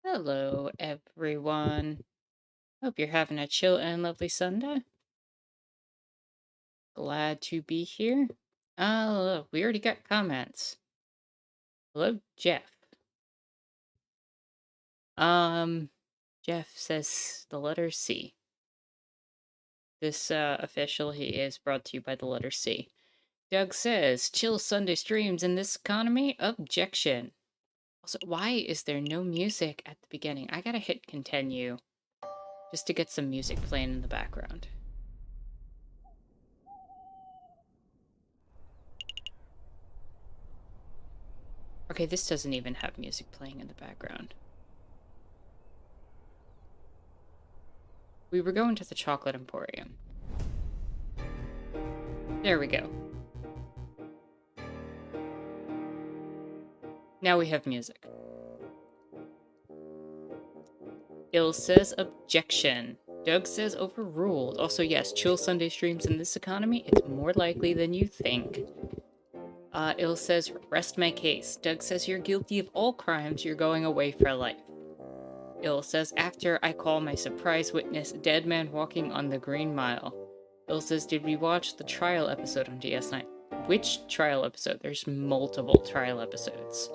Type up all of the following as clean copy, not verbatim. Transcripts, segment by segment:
Hello, everyone. Hope you're having a chill and lovely Sunday. Glad to be here. Look, we already got comments. Hello, Jeff. Um, Jeff says the letter C. This official, he is brought to you by the letter C. Doug says, chill Sunday streams in this economy? Objection. Also, why is there no music at the beginning? I gotta hit continue just to get some music playing in the background. Okay, this doesn't even have music playing in the background. We were going to the Chocolate Emporium. There we go. Now we have music. Il says objection. Doug says overruled. Also, yes, chill Sunday streams in this economy. It's more likely than you think. Il says rest my case. Doug says you're guilty of all crimes. You're going away for life. Il says after I call my surprise witness a dead man walking on the Green Mile. Il says did we watch the trial episode on DS9? Which trial episode? There's multiple trial episodes.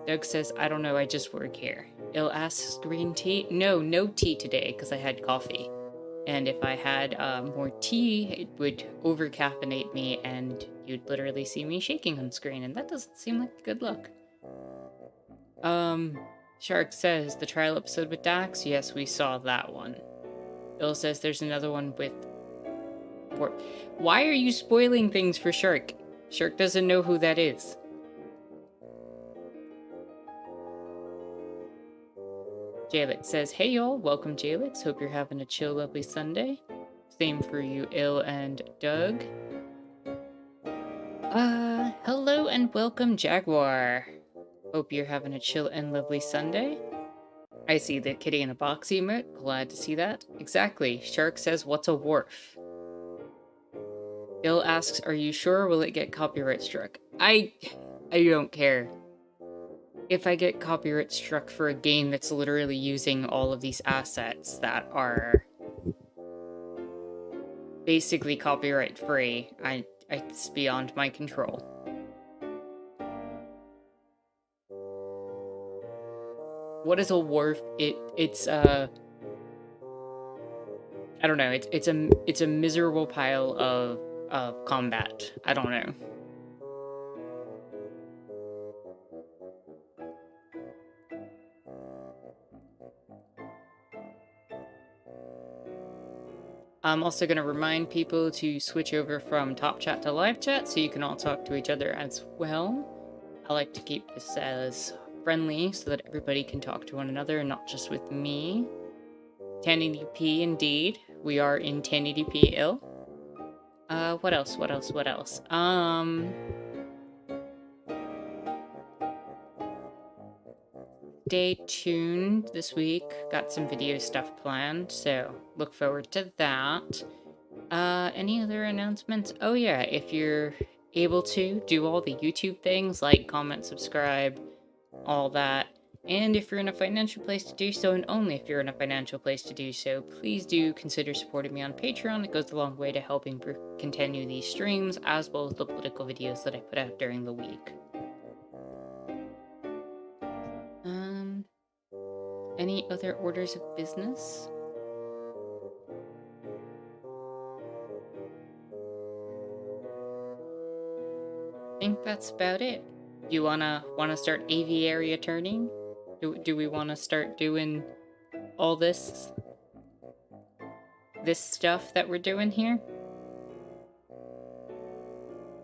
Doug says, I don't know, I just work here. Il asks green tea? No tea today, because I had coffee. And if I had more tea, it would over-caffeinate me, and you'd literally see me shaking on screen, and that doesn't seem like good luck. Shark says, the trial episode with Dax? Yes, we saw that one. Il says there's another one with... Why are you spoiling things for Shark? Shark doesn't know who that is. Jalix says, hey y'all, welcome Jalix. Hope you're having a chill, lovely Sunday. Same for you, Il and Doug. Hello and welcome Jaguar. Hope you're having a chill and lovely Sunday. I see the kitty in a box emote. Glad to see that. Exactly. Shark says, what's a wharf? Il asks, are you sure? Will it get copyright struck? I don't care. If I get copyright struck for a game that's literally using all of these assets that are basically copyright free, it's beyond my control. What is a wharf? It's I don't know. It's a miserable pile of combat. I don't know. I'm also going to remind people to switch over from top chat to live chat so you can all talk to each other as well. I like to keep this as friendly so that everybody can talk to one another and not just with me. 1080p indeed. We are in 1080p ill. What else? Stay tuned this week. Got some video stuff planned, so look forward to that. Any other announcements? Oh yeah, if you're able to, do all the YouTube things, like, comment, subscribe, all that. And if you're in a financial place to do so, and only if you're in a financial place to do so, please do consider supporting me on Patreon. It goes a long way to helping continue these streams, as well as the political videos that I put out during the week. Any other orders of business? I think that's about it. You wanna start Aviary turning? Do we wanna start doing all this stuff that we're doing here?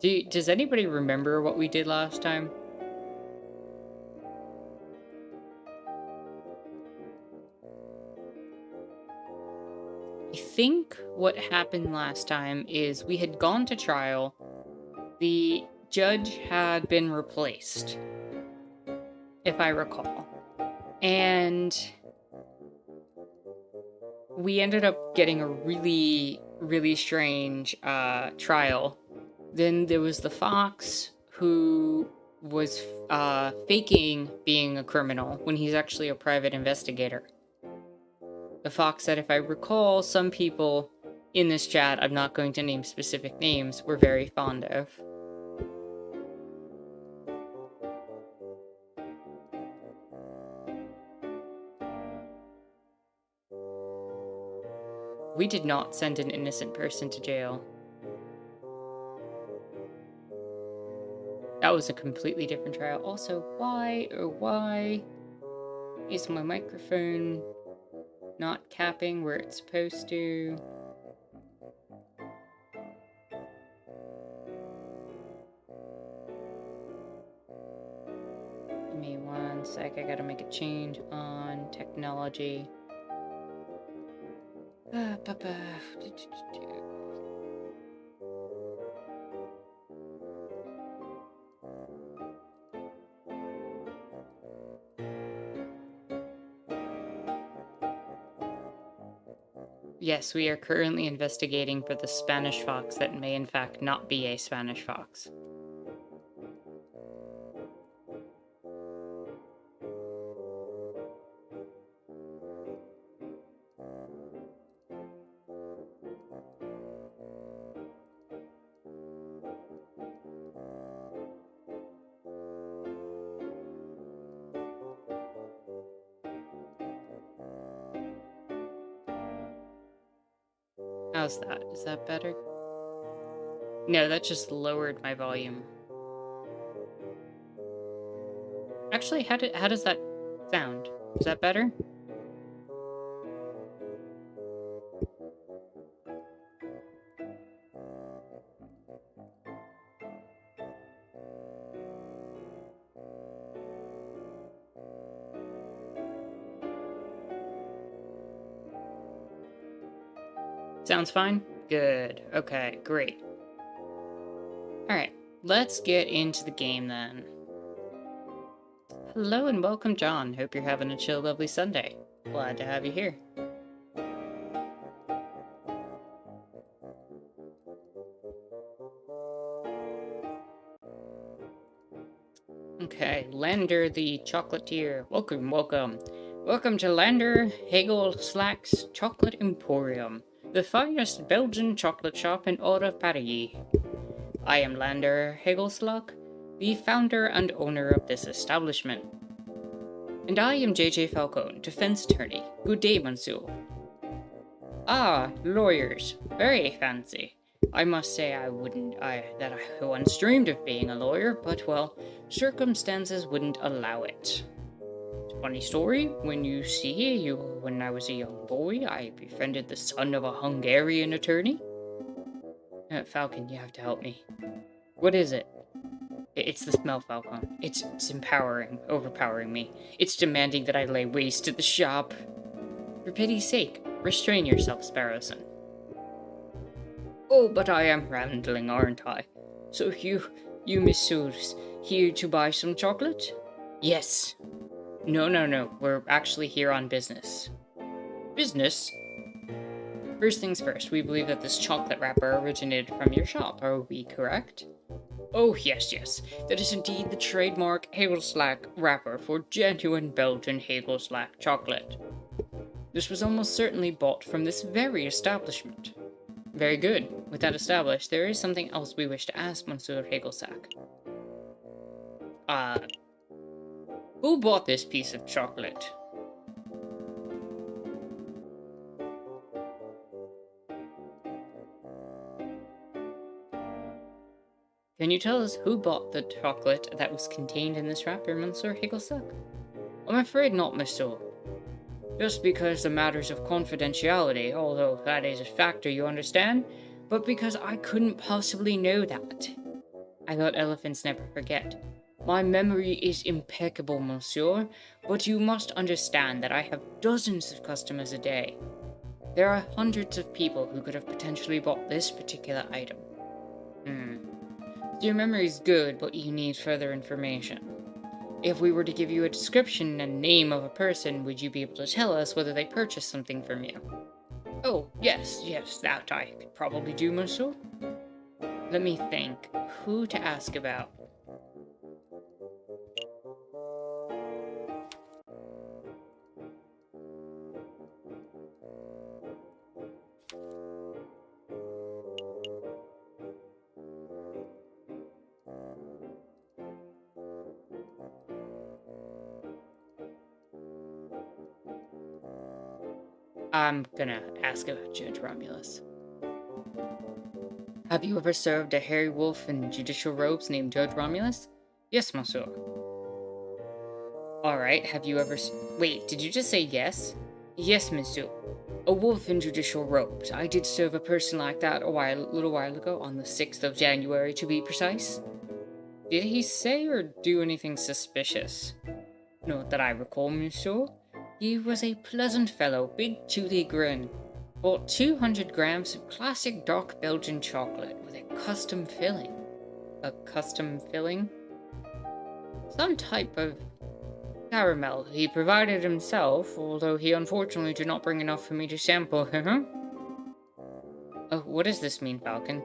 Does anybody remember what we did last time? I think what happened last time is we had gone to trial. The judge had been replaced, if I recall. And we ended up getting a really, really strange trial. Then there was the fox who was faking being a criminal when he's actually a private investigator. The fox said, if I recall, some people in this chat, I'm not going to name specific names, were very fond of. We did not send an innocent person to jail. That was a completely different trial. Also, why is my microphone not capping where it's supposed to? Give me 1 sec, I gotta make a change on technology. Yes, we are currently investigating for the Spanish fox that may in fact not be a Spanish fox. How's that? Is that better? No, that just lowered my volume. Actually, how does that sound? Is that better? Sounds fine? Good. Okay, great. Alright, let's get into the game then. Hello and welcome, John. Hope you're having a chill, lovely Sunday. Glad to have you here. Okay, Lander the Chocolatier. Welcome, welcome. Welcome to Lander Hagel-Slack's Chocolate Emporium, the finest Belgian chocolate shop in all of Paris. I am Lander Hagelslack, the founder and owner of this establishment. And I am JJ Falcone, defense attorney. Good day, monsieur. Ah, lawyers. Very fancy. I must say I once dreamed of being a lawyer, but well, circumstances wouldn't allow it. Funny story, when I was a young boy, I befriended the son of a Hungarian attorney. Falcon, you have to help me. What is it? It's the smell, Falcon. It's overpowering me. It's demanding that I lay waste to the shop. For pity's sake, restrain yourself, Sparrowson. Oh, but I am rambling, aren't I? So you messieurs, here to buy some chocolate? Yes. No. We're actually here on business. Business? First things first, we believe that this chocolate wrapper originated from your shop. Are we correct? Oh, yes. That is indeed the trademark Hagelslack wrapper for genuine Belgian Hagelslack chocolate. This was almost certainly bought from this very establishment. Very good. With that established, there is something else we wish to ask Monsieur Hagelsack. Who bought this piece of chocolate? Can you tell us who bought the chocolate that was contained in this wrapper, Monsieur Hagelsack? I'm afraid not, monsieur. Just because of matters of confidentiality, although that is a factor, you understand, but because I couldn't possibly know that. I thought elephants never forget. My memory is impeccable, monsieur, but you must understand that I have dozens of customers a day. There are hundreds of people who could have potentially bought this particular item. Your memory's good, but you need further information. If we were to give you a description and name of a person, would you be able to tell us whether they purchased something from you? Oh, yes, that I could probably do, monsieur. Let me think. Who to ask about? I'm gonna ask about Judge Romulus. Have you ever served a hairy wolf in judicial robes named Judge Romulus? Yes, monsieur. Alright, have you ever... Wait, did you just say yes? Yes, monsieur. A wolf in judicial robes. I did serve a person like that a little while ago, on the 6th of January to be precise. Did he say or do anything suspicious? Not that I recall, monsieur. He was a pleasant fellow, big toothy grin. Bought 200 grams of classic dark Belgian chocolate with a custom filling. A custom filling? Some type of caramel he provided himself, although he unfortunately did not bring enough for me to sample. Oh, what does this mean, Falcon?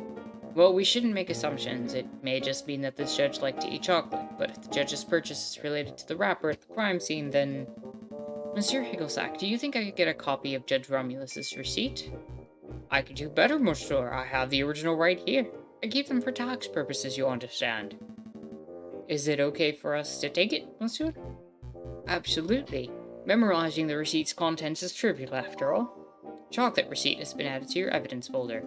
Well, we shouldn't make assumptions. It may just mean that this judge liked to eat chocolate, but if the judge's purchase is related to the wrapper at the crime scene, then... Monsieur Higglesack, do you think I could get a copy of Judge Romulus's receipt? I could do better, monsieur. I have the original right here. I keep them for tax purposes, you understand. Is it okay for us to take it, monsieur? Absolutely. Memorizing the receipt's contents is trivial, after all. Chocolate receipt has been added to your evidence folder.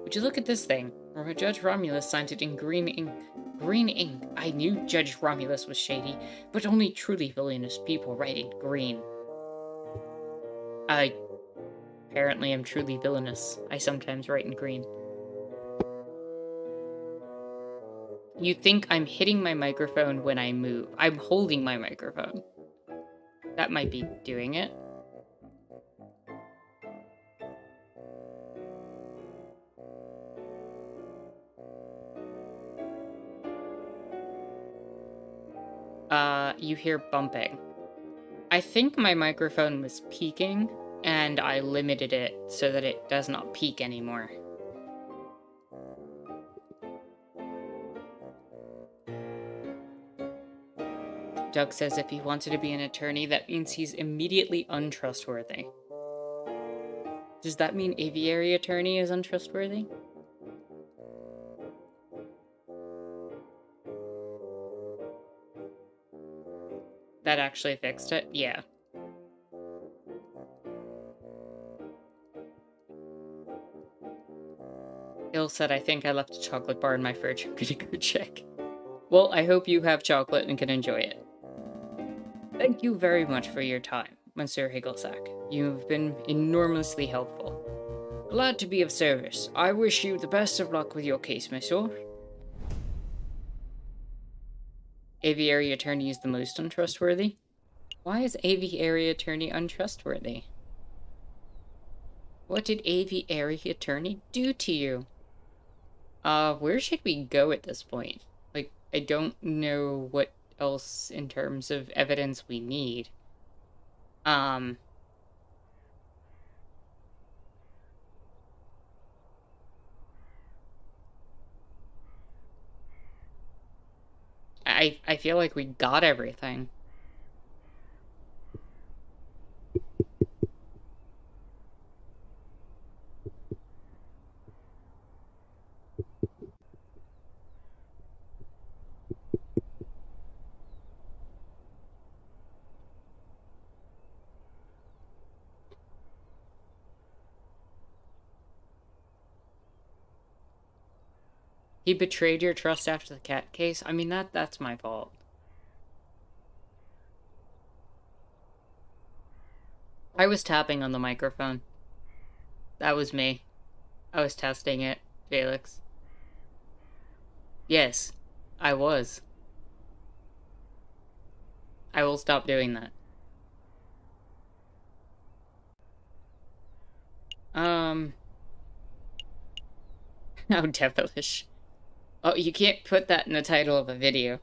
Would you look at this thing? Judge Romulus signed it in green ink. Green ink. I knew Judge Romulus was shady, but only truly villainous people write in green. I apparently am truly villainous. I sometimes write in green. You think I'm hitting my microphone when I move. I'm holding my microphone. That might be doing it. You hear bumping. I think my microphone was peaking, and I limited it so that it does not peak anymore. Doug says if he wanted to be an attorney, that means he's immediately untrustworthy. Does that mean aviary attorney is untrustworthy? That actually fixed it? Yeah. Il said, I think I left a chocolate bar in my fridge. I'm gonna go check. Well, I hope you have chocolate and can enjoy it. Thank you very much for your time, Monsieur Higglesack. You've been enormously helpful. Glad to be of service. I wish you the best of luck with your case, monsieur. Aviary attorney is the most untrustworthy? Why is aviary attorney untrustworthy? What did aviary attorney do to you? Where should we go at this point? Like, I don't know what else in terms of evidence we need. I feel like we got everything. He betrayed your trust after the cat case? I mean, that's my fault. I was tapping on the microphone. That was me. I was testing it, Felix. Yes, I was. I will stop doing that. How devilish. Oh, you can't put that in the title of a video.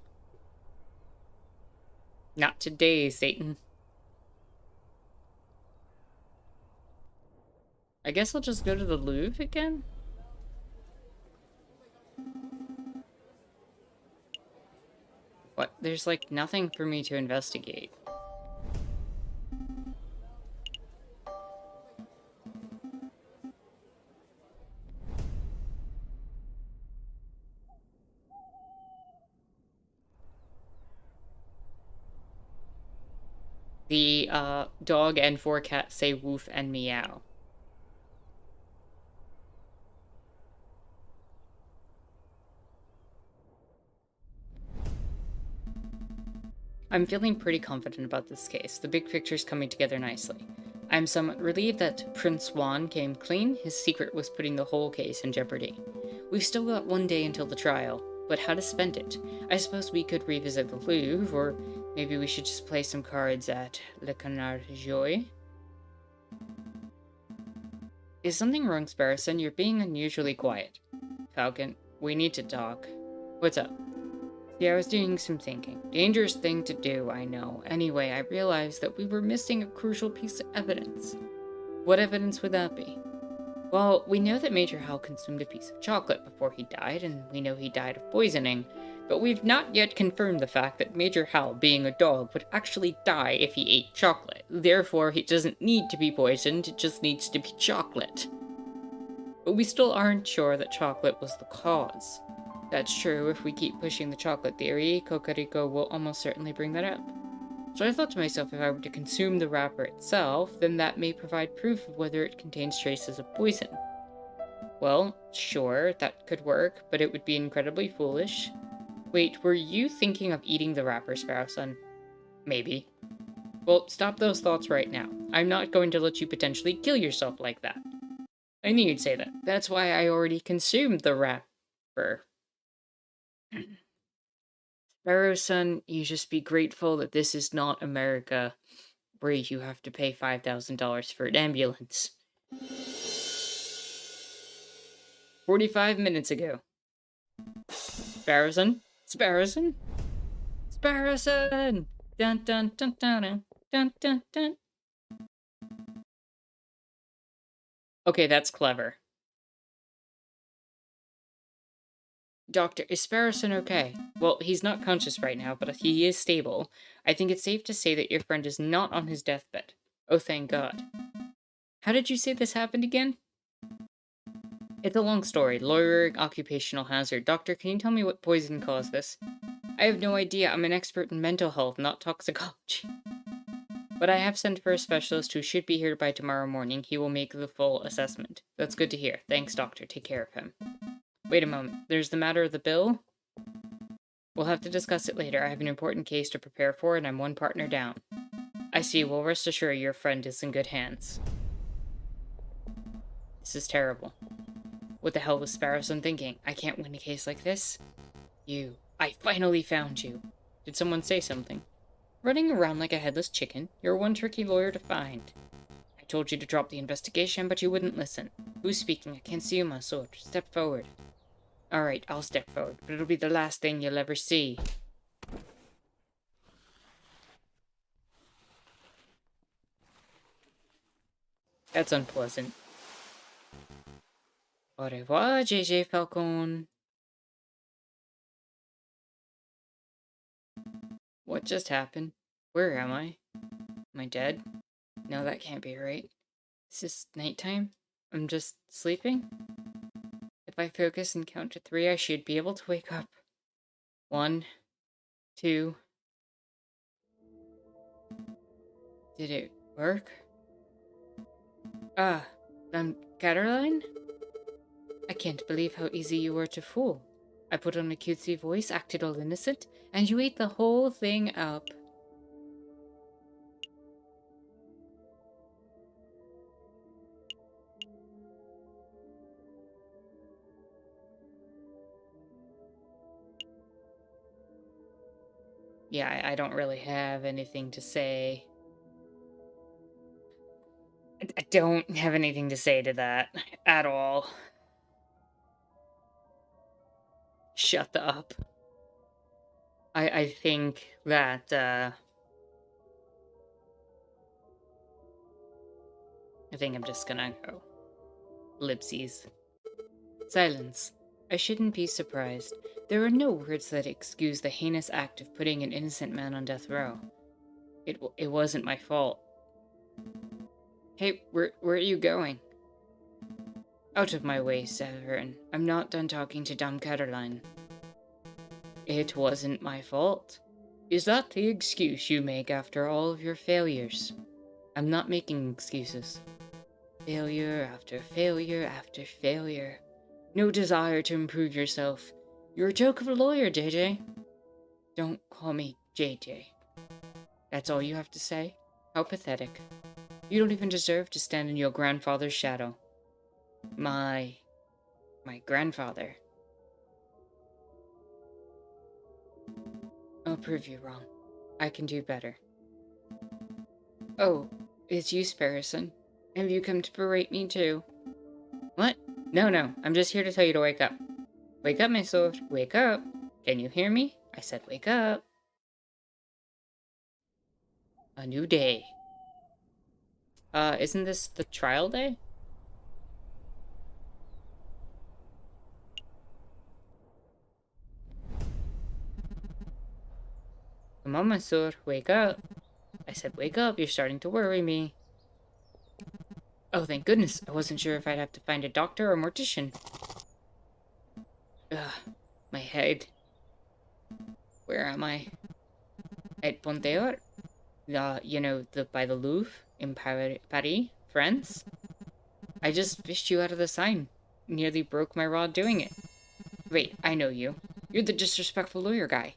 Not today, Satan. I guess I'll just go to the Louvre again? What? There's, like, nothing for me to investigate. The dog and 4 cats say woof and meow. I'm feeling pretty confident about this case. The big picture's coming together nicely. I'm somewhat relieved that Prince Juan came clean. His secret was putting the whole case in jeopardy. We've still got one day until the trial, but how to spend it? I suppose we could revisit the Louvre, or maybe we should just play some cards at Le Canard Joy. Is something wrong, Sparrowson? You're being unusually quiet. Falcon, we need to talk. What's up? Yeah, I was doing some thinking. Dangerous thing to do, I know. Anyway, I realized that we were missing a crucial piece of evidence. What evidence would that be? Well, we know that Major Hal consumed a piece of chocolate before he died, and we know he died of poisoning, but we've not yet confirmed the fact that Major Hal, being a dog, would actually die if he ate chocolate. Therefore, he doesn't need to be poisoned, it just needs to be chocolate. But we still aren't sure that chocolate was the cause. That's true. If we keep pushing the chocolate theory, Cocorico will almost certainly bring that up. So I thought to myself, if I were to consume the wrapper itself, then that may provide proof of whether it contains traces of poison. Well, sure, that could work, but it would be incredibly foolish. Wait, were you thinking of eating the wrapper, Sparrowson? Maybe. Well, stop those thoughts right now. I'm not going to let you potentially kill yourself like that. I knew you'd say that. That's why I already consumed the wrapper. Sparrowson, you just be grateful that this is not America, where you have to pay $5,000 for an ambulance. 45 minutes ago. Sparrowson? Sparrowson? Sparrowson! Dun dun dun dun dun dun dun dun. Okay, that's clever. Doctor, is Sparrowson okay? Well, he's not conscious right now, but he is stable. I think it's safe to say that your friend is not on his deathbed. Oh, thank God. How did you say this happened again? It's a long story. Lawyering, occupational hazard. Doctor, can you tell me what poison caused this? I have no idea. I'm an expert in mental health, not toxicology. But I have sent for a specialist who should be here by tomorrow morning. He will make the full assessment. That's good to hear. Thanks, doctor. Take care of him. Wait a moment. There's the matter of the bill? We'll have to discuss it later. I have an important case to prepare for, and I'm one partner down. I see. Well, rest assured your friend is in good hands. This is terrible. What the hell was Sparrowson thinking? I can't win a case like this. You. I finally found you. Did someone say something? Running around like a headless chicken. You're one tricky lawyer to find. I told you to drop the investigation, but you wouldn't listen. Who's speaking? I can't see you, my sword. Step forward. Alright, I'll step forward, but it'll be the last thing you'll ever see. That's unpleasant. Au revoir, JJ Falcon. What just happened? Where am I? Am I dead? No, that can't be right. Is this nighttime? I'm just sleeping? If I focus and count to 3, I should be able to wake up. 1, 2. Did it work? Ah, Caroline? I can't believe how easy you were to fool. I put on a cutesy voice, acted all innocent, and you ate the whole thing up. Yeah, I don't really have anything to say. I don't have anything to say to that at all. Shut up. I think that, I think I'm just gonna go. Lipsies. Silence. I shouldn't be surprised. There are no words that excuse the heinous act of putting an innocent man on death row. It wasn't my fault. Hey, where are you going? Out of my way, Severin. I'm not done talking to Dame Caroline. It wasn't my fault. Is that the excuse you make after all of your failures? I'm not making excuses. Failure after failure after failure. No desire to improve yourself. You're a joke of a lawyer, JJ. Don't call me JJ. That's all you have to say? How pathetic. You don't even deserve to stand in your grandfather's shadow. My grandfather. I'll prove you wrong. I can do better. Oh, it's you, Sparrison. Have you come to berate me too? What? No, I'm just here to tell you to wake up. Wake up, my sword. Wake up. Can you hear me? I said wake up. A new day. Isn't this the trial day? Come on, my sword. Wake up. I said wake up. You're starting to worry me. Oh, thank goodness. I wasn't sure if I'd have to find a doctor or mortician. Ugh, my head. Where am I? At Ponteur? You know, by the Louvre in Paris, France? I just fished you out of the sign. Nearly broke my rod doing it. Wait, I know you. You're the disrespectful lawyer guy.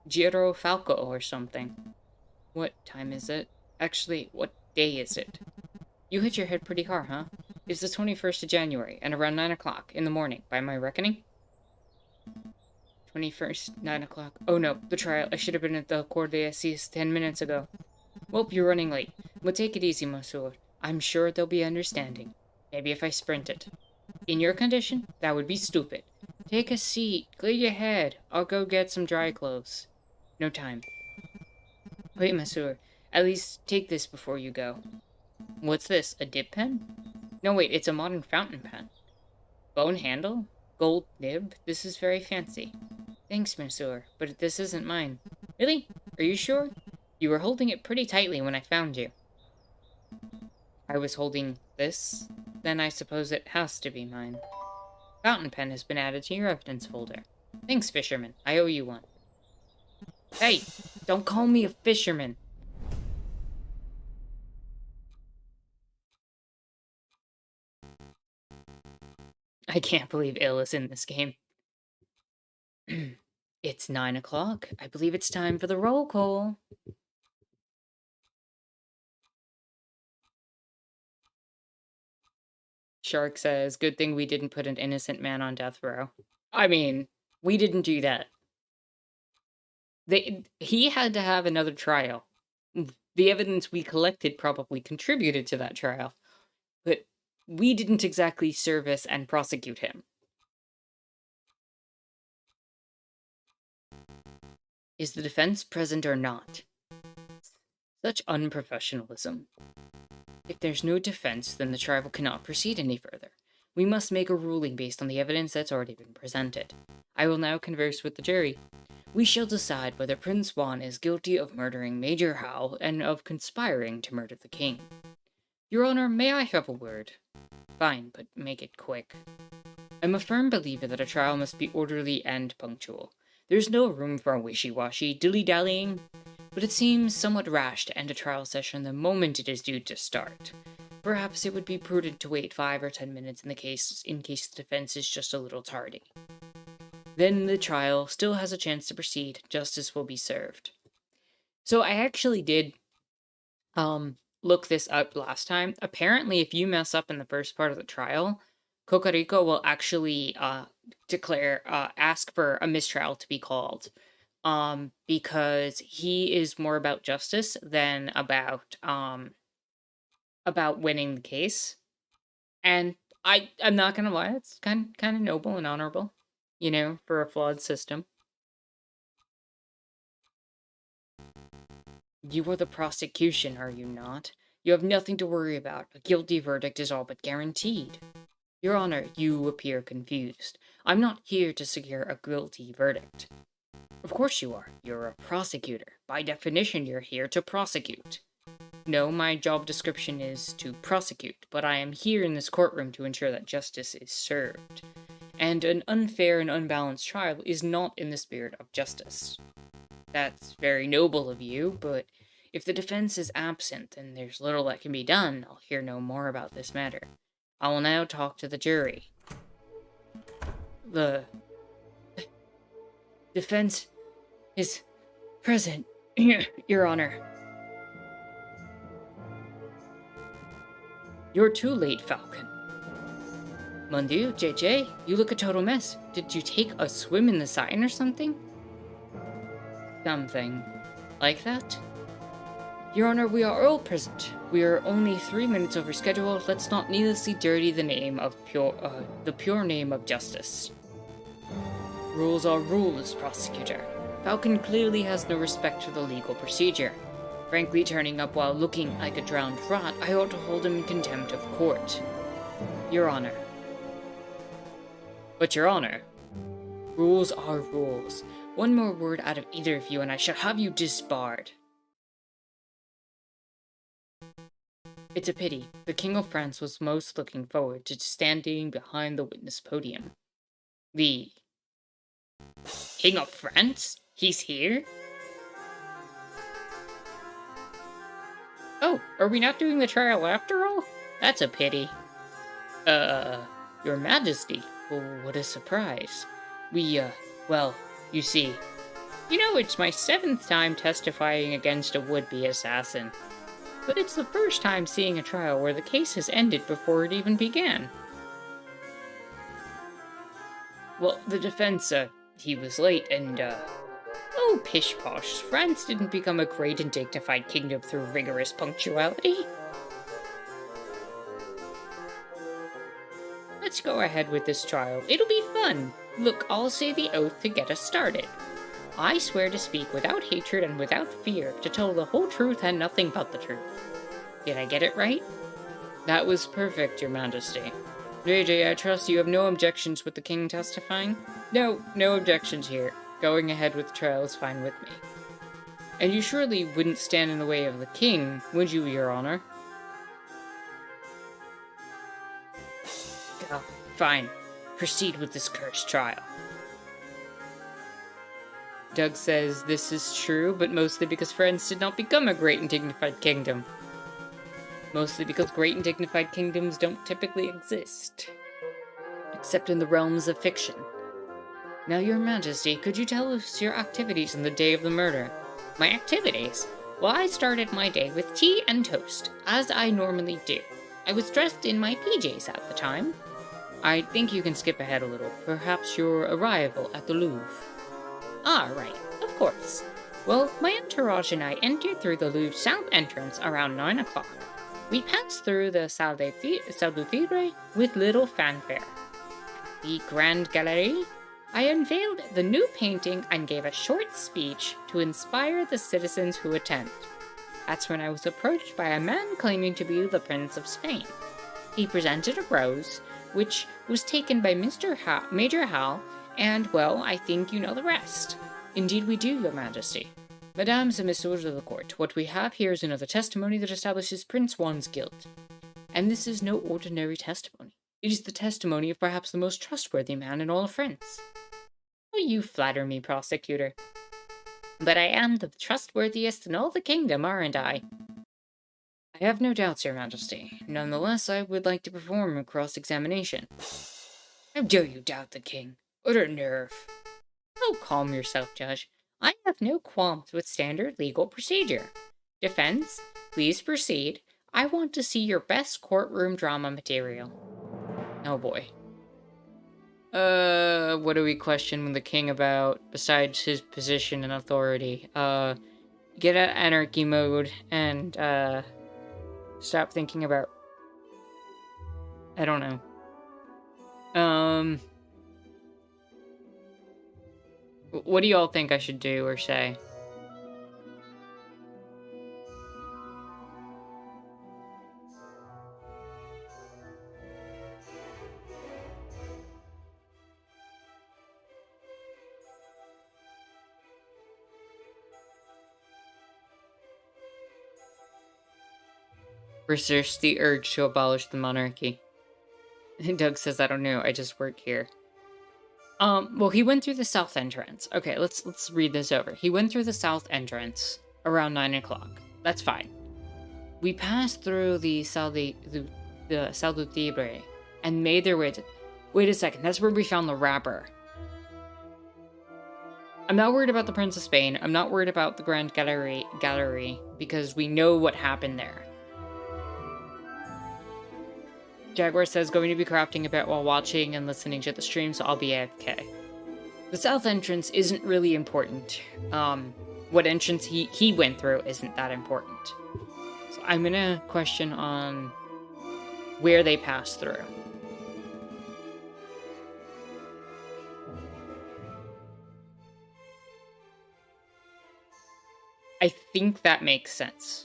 Giro Falco or something. What time is it? Actually, what day is it? You hit your head pretty hard, huh? It's the 21st of January, and around 9 o'clock in the morning, by my reckoning. 21st, 9 o'clock. Oh no, the trial. I should have been at the Cour d'Assises 10 minutes ago. Well, you're running late. But take it easy, monsieur. I'm sure they'll be understanding. Maybe if I sprint it. In your condition, that would be stupid. Take a seat. Clear your head. I'll go get some dry clothes. No time. Wait, monsieur. At least take this before you go. What's this? A dip pen? No, wait, it's a modern fountain pen. Bone handle? Gold nib? This is very fancy. Thanks, monsieur, but this isn't mine. Really? Are you sure? You were holding it pretty tightly when I found you. I was holding this? Then I suppose it has to be mine. Fountain pen has been added to your evidence folder. Thanks, fisherman. I owe you one. Hey, don't call me a fisherman. I can't believe Il is in this game. It's 9 o'clock. I believe it's time for the roll call. Shark says, good thing we didn't put an innocent man on death row. I mean, we didn't do that. He had to have another trial. The evidence we collected probably contributed to that trial, but we didn't exactly service and prosecute him. Is the defense present or not? Such unprofessionalism. If there's no defense, then the trial cannot proceed any further. We must make a ruling based on the evidence that's already been presented. I will now converse with the jury. We shall decide whether Prince Juan is guilty of murdering Major Howe and of conspiring to murder the king. Your Honor, may I have a word? Fine, but make it quick. I'm a firm believer that a trial must be orderly and punctual. There's no room for wishy-washy, dilly-dallying, but it seems somewhat rash to end a trial session the moment it is due to start. Perhaps it would be prudent to wait 5 or 10 minutes in case the defense is just a little tardy. Then the trial still has a chance to proceed. Justice will be served. So I actually did look this up last time. Apparently, if you mess up in the first part of the trial, Cocarico will actually ask for a mistrial to be called. Because he is more about justice than about winning the case. And I'm not gonna lie, it's kind of noble and honorable, you know, for a flawed system. You are the prosecution, are you not? You have nothing to worry about. A guilty verdict is all but guaranteed. Your Honor, you appear confused. I'm not here to secure a guilty verdict. Of course you are. You're a prosecutor. By definition, you're here to prosecute. No, my job description is to prosecute, but I am here in this courtroom to ensure that justice is served. And an unfair and unbalanced trial is not in the spirit of justice. That's very noble of you, but if the defense is absent and there's little that can be done, I'll hear no more about this matter. I will now talk to the jury. The defense is present, Your Honor. You're too late, Falcon. Mon Dieu, JJ, you look a total mess. Did you take a swim in the Seine or something? Something like that? Your Honor, we are all present. We are only 3 minutes over schedule. Let's not needlessly dirty the name of the pure name of justice. Rules are rules, prosecutor. Falcon clearly has no respect for the legal procedure. Frankly, turning up while looking like a drowned rat, I ought to hold him in contempt of court. Your Honor. But Your Honor, rules are rules. One more word out of either of you and I shall have you disbarred. It's a pity. The King of France was most looking forward to standing behind the witness podium. The King of France? He's here? Oh, are we not doing the trial after all? That's a pity. Your Majesty. Oh, what a surprise. Well, you see. You know, it's my 7th time testifying against a would-be assassin. But it's the first time seeing a trial where the case has ended before it even began. Well, the defense, he was late and, oh, pish-posh. France didn't become a great and dignified kingdom through rigorous punctuality. Let's go ahead with this trial. It'll be fun. Look, I'll say the oath to get us started. I swear to speak without hatred and without fear, to tell the whole truth and nothing but the truth. Did I get it right? That was perfect, Your Majesty. JJ, I trust you have no objections with the king testifying? No objections here. Going ahead with the trial is fine with me. And you surely wouldn't stand in the way of the king, would you, Your Honor? Oh, fine. Proceed with this cursed trial. Doug says this is true, but mostly because France did not become a great and dignified kingdom. Mostly because great and dignified kingdoms don't typically exist. Except in the realms of fiction. Now, Your Majesty, could you tell us your activities on the day of the murder? My activities? Well, I started my day with tea and toast, as I normally do. I was dressed in my PJs at the time. I think you can skip ahead a little. Perhaps your arrival at the Louvre. Ah, right. Of course. Well, my entourage and I entered through the Louvre south entrance around 9 o'clock. We passed through the Salle du Tigre with little fanfare. The Grande Galerie, I unveiled the new painting and gave a short speech to inspire the citizens who attend. That's when I was approached by a man claiming to be the Prince of Spain. He presented a rose, which was taken by Major Hal, and, well, I think you know the rest. Indeed we do, Your Majesty. Mesdames and Messieurs of the court, what we have here is another testimony that establishes Prince Juan's guilt. And this is no ordinary testimony. It is the testimony of perhaps the most trustworthy man in all of France. Oh, you flatter me, prosecutor. But I am the trustworthiest in all the kingdom, aren't I? I have no doubts, Your Majesty. Nonetheless, I would like to perform a cross-examination. How dare you doubt the king? Utter nerve. Oh, calm yourself, Judge. I have no qualms with standard legal procedure. Defense, please proceed. I want to see your best courtroom drama material. Oh boy. What do we question the king about, besides his position and authority? Get out anarchy mode, and, stop thinking about... I don't know. What do you all think I should do or say? Resist the urge to abolish the monarchy. Doug says, I don't know, I just work here. Well, he went through the south entrance. Okay, let's read this over. He went through the south entrance around 9 o'clock. That's fine. We passed through the Saldo Tibre and made their way to... Wait a second, that's where we found the wrapper. I'm not worried about the Prince of Spain. I'm not worried about the Grand Gallery because we know what happened there. Jaguar says going to be crafting a bit while watching and listening to the stream, so I'll be AFK. The south entrance isn't really important. What entrance he went through isn't that important. So I'm gonna question on where they passed through. I think that makes sense.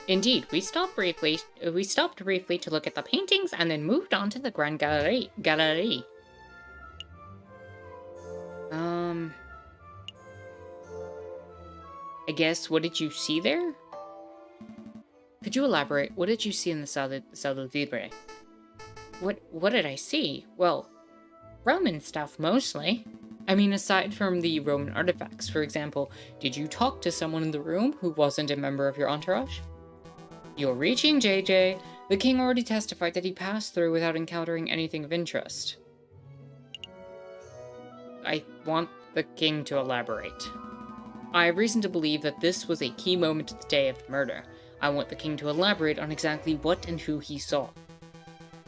Indeed, we stopped briefly to look at the paintings and then moved on to the Grand Gallery. I guess, what did you see there? Could you elaborate? What did you see in the Saldo Libre? What did I see? Well, Roman stuff, mostly. I mean, aside from the Roman artifacts, for example, did you talk to someone in the room who wasn't a member of your entourage? You're reaching, JJ. The king already testified that he passed through without encountering anything of interest. I want the king to elaborate. I have reason to believe that this was a key moment of the day of the murder. I want the king to elaborate on exactly what and who he saw.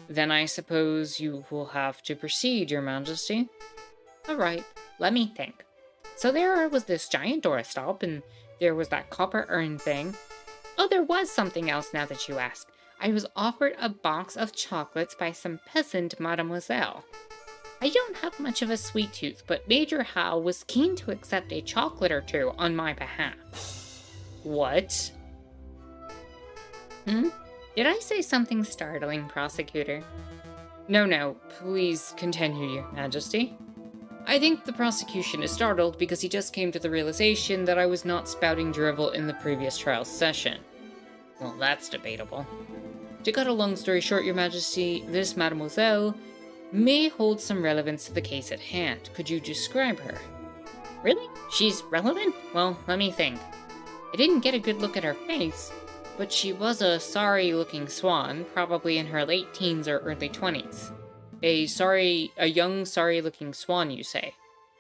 Then I suppose you will have to proceed, your majesty. Alright, let me think. So there was this giant doorstop, and there was that copper urn thing. Oh, there was something else now that you ask. I was offered a box of chocolates by some peasant mademoiselle. I don't have much of a sweet tooth, but Major Hal was keen to accept a chocolate or two on my behalf. What? Did I say something startling, prosecutor? No, please continue, your majesty. I think the prosecution is startled because he just came to the realization that I was not spouting drivel in the previous trial session. Well, that's debatable. To cut a long story short, your majesty, this mademoiselle may hold some relevance to the case at hand. Could you describe her? Really? She's relevant? Well, let me think. I didn't get a good look at her face, but she was a sorry-looking swan, probably in her late teens or early 20s. A young, sorry-looking swan, you say?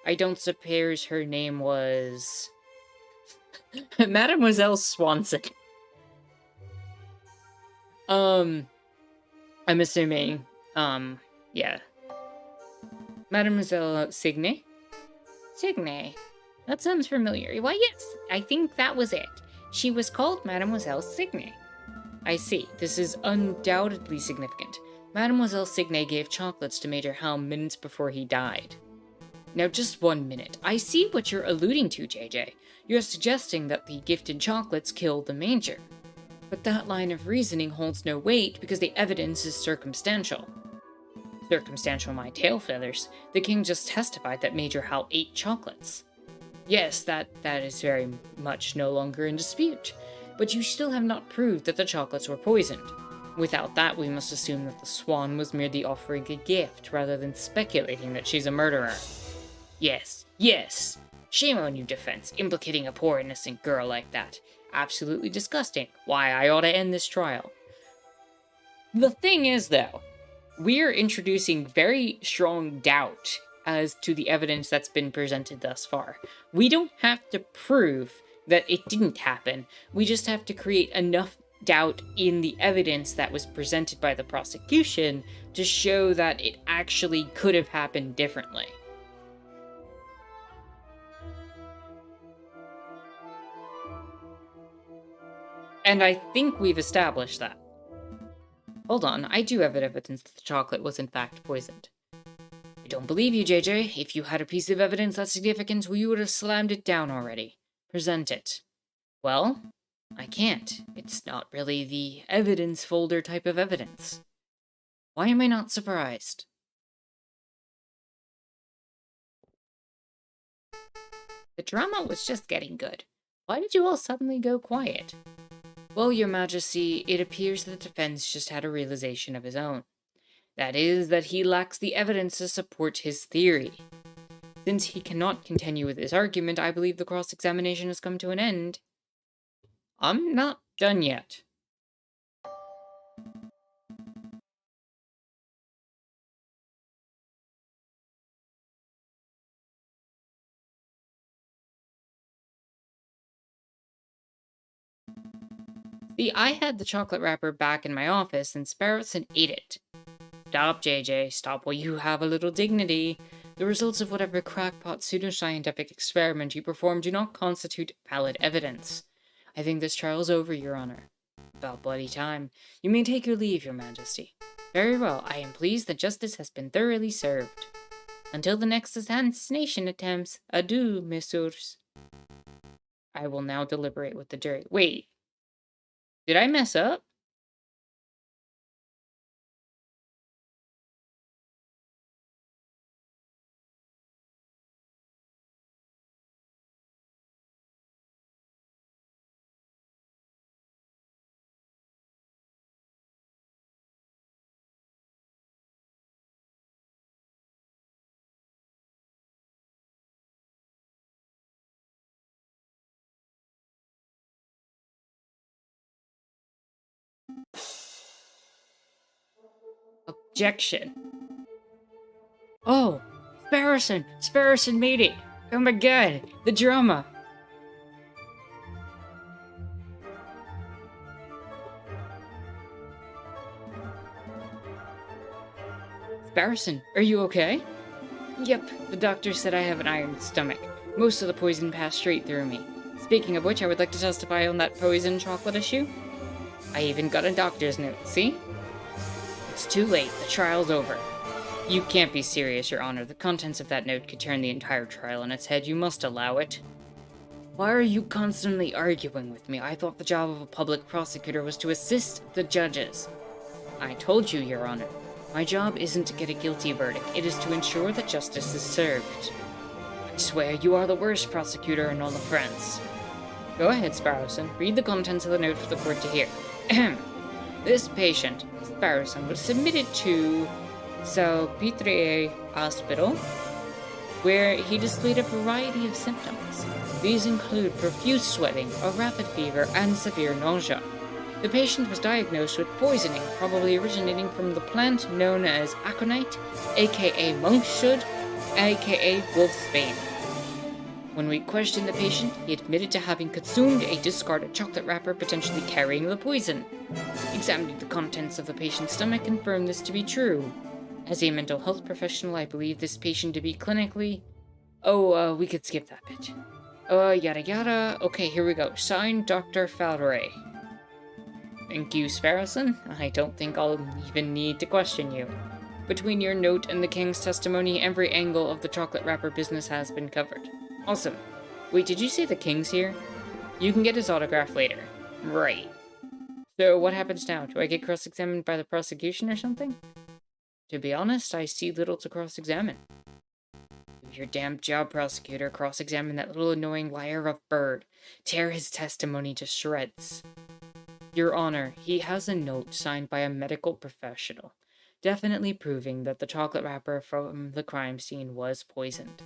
I don't suppose her name was... Mademoiselle Swanson. I'm assuming, yeah. Mademoiselle Signe? Signe? That sounds familiar. Why, yes, I think that was it. She was called Mademoiselle Signe. I see. This is undoubtedly significant. Mademoiselle Signe gave chocolates to Major Hal minutes before he died. Now, just 1 minute. I see what you're alluding to, JJ. You're suggesting that the gifted chocolates killed the Major. But that line of reasoning holds no weight because the evidence is circumstantial. Circumstantial my tail feathers. The king just testified that Major Hal ate chocolates. Yes, that is very much no longer in dispute. But you still have not proved that the chocolates were poisoned. Without that, we must assume that the swan was merely offering a gift rather than speculating that she's a murderer. Yes. Shame on you, defense, implicating a poor innocent girl like that. Absolutely disgusting. Why, I ought to end this trial. The thing is, though, we're introducing very strong doubt as to the evidence that's been presented thus far. We don't have to prove that it didn't happen. We just have to create enough doubt in the evidence that was presented by the prosecution to show that it actually could have happened differently. And I think we've established that. Hold on, I do have evidence that the chocolate was in fact poisoned. I don't believe you, JJ. If you had a piece of evidence that's significant, you would have slammed it down already. Present it. Well, I can't. It's not really the evidence folder type of evidence. Why am I not surprised? The drama was just getting good. Why did you all suddenly go quiet? Well, Your Majesty, it appears the defense just had a realization of his own. That is, that he lacks the evidence to support his theory. Since he cannot continue with his argument, I believe the cross-examination has come to an end. I'm not done yet. See, I had the chocolate wrapper back in my office and Sparrowson ate it. Stop, JJ, stop while you have a little dignity. The results of whatever crackpot pseudoscientific experiment you performed do not constitute valid evidence. I think this trial's over, Your Honor. About bloody time. You may take your leave, Your Majesty. Very well, I am pleased that justice has been thoroughly served. Until the next assassination attempts, adieu, messieurs. I will now deliberate with the jury. Wait, did I mess up? Objection. Oh, Sparrowson made it. Oh my god, the drama. Sparrowson, are you okay? Yep, the doctor said I have an iron stomach. Most of the poison passed straight through me. Speaking of which, I would like to testify on that poison chocolate issue. I even got a doctor's note, see? It's too late, the trial's over. You can't be serious, Your Honor. The contents of that note could turn the entire trial on its head. You must allow it. Why are you constantly arguing with me? I thought the job of a public prosecutor was to assist the judges. I told you, Your Honor. My job isn't to get a guilty verdict. It is to ensure that justice is served. I swear you are the worst prosecutor in all of France. Go ahead, Sparrowson. Read the contents of the note for the court to hear. This patient, Sparrowson, was submitted to Salpêtrière Hospital, where he displayed a variety of symptoms. These include profuse sweating, a rapid fever, and severe nausea. The patient was diagnosed with poisoning, probably originating from the plant known as aconite, aka monkshood, aka wolfsbane. When we questioned the patient, he admitted to having consumed a discarded chocolate wrapper, potentially carrying the poison. Examining the contents of the patient's stomach confirmed this to be true. As a mental health professional, I believe this patient to be clinically... we could skip that bit. Yada yada. Okay, here we go. Signed, Dr. Aviary. Thank you, Sparrowson. I don't think I'll even need to question you. Between your note and the king's testimony, every angle of the chocolate wrapper business has been covered. Awesome. Wait, did you say the king's here? You can get his autograph later. Right. So what happens now? Do I get cross-examined by the prosecution or something? To be honest, I see little to cross-examine. Do your damn job, prosecutor. Cross-examine that little annoying liar of Bird. Tear his testimony to shreds. Your Honor, he has a note signed by a medical professional, definitely proving that the chocolate wrapper from the crime scene was poisoned.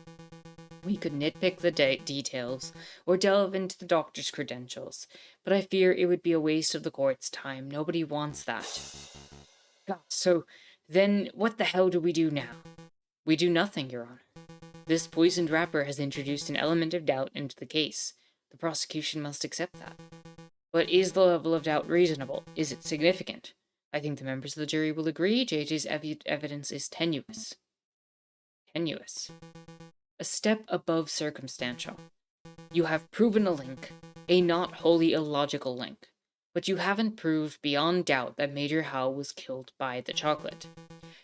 We could nitpick the details, or delve into the doctor's credentials, but I fear it would be a waste of the court's time. Nobody wants that. God, so then what the hell do we do now? We do nothing, Your Honor. This poisoned wrapper has introduced an element of doubt into the case. The prosecution must accept that. But is the level of doubt reasonable? Is it significant? I think the members of the jury will agree JJ's evidence is tenuous. Tenuous. A step above circumstantial. You have proven a link, a not wholly illogical link, but you haven't proved beyond doubt that Major Howe was killed by the chocolate.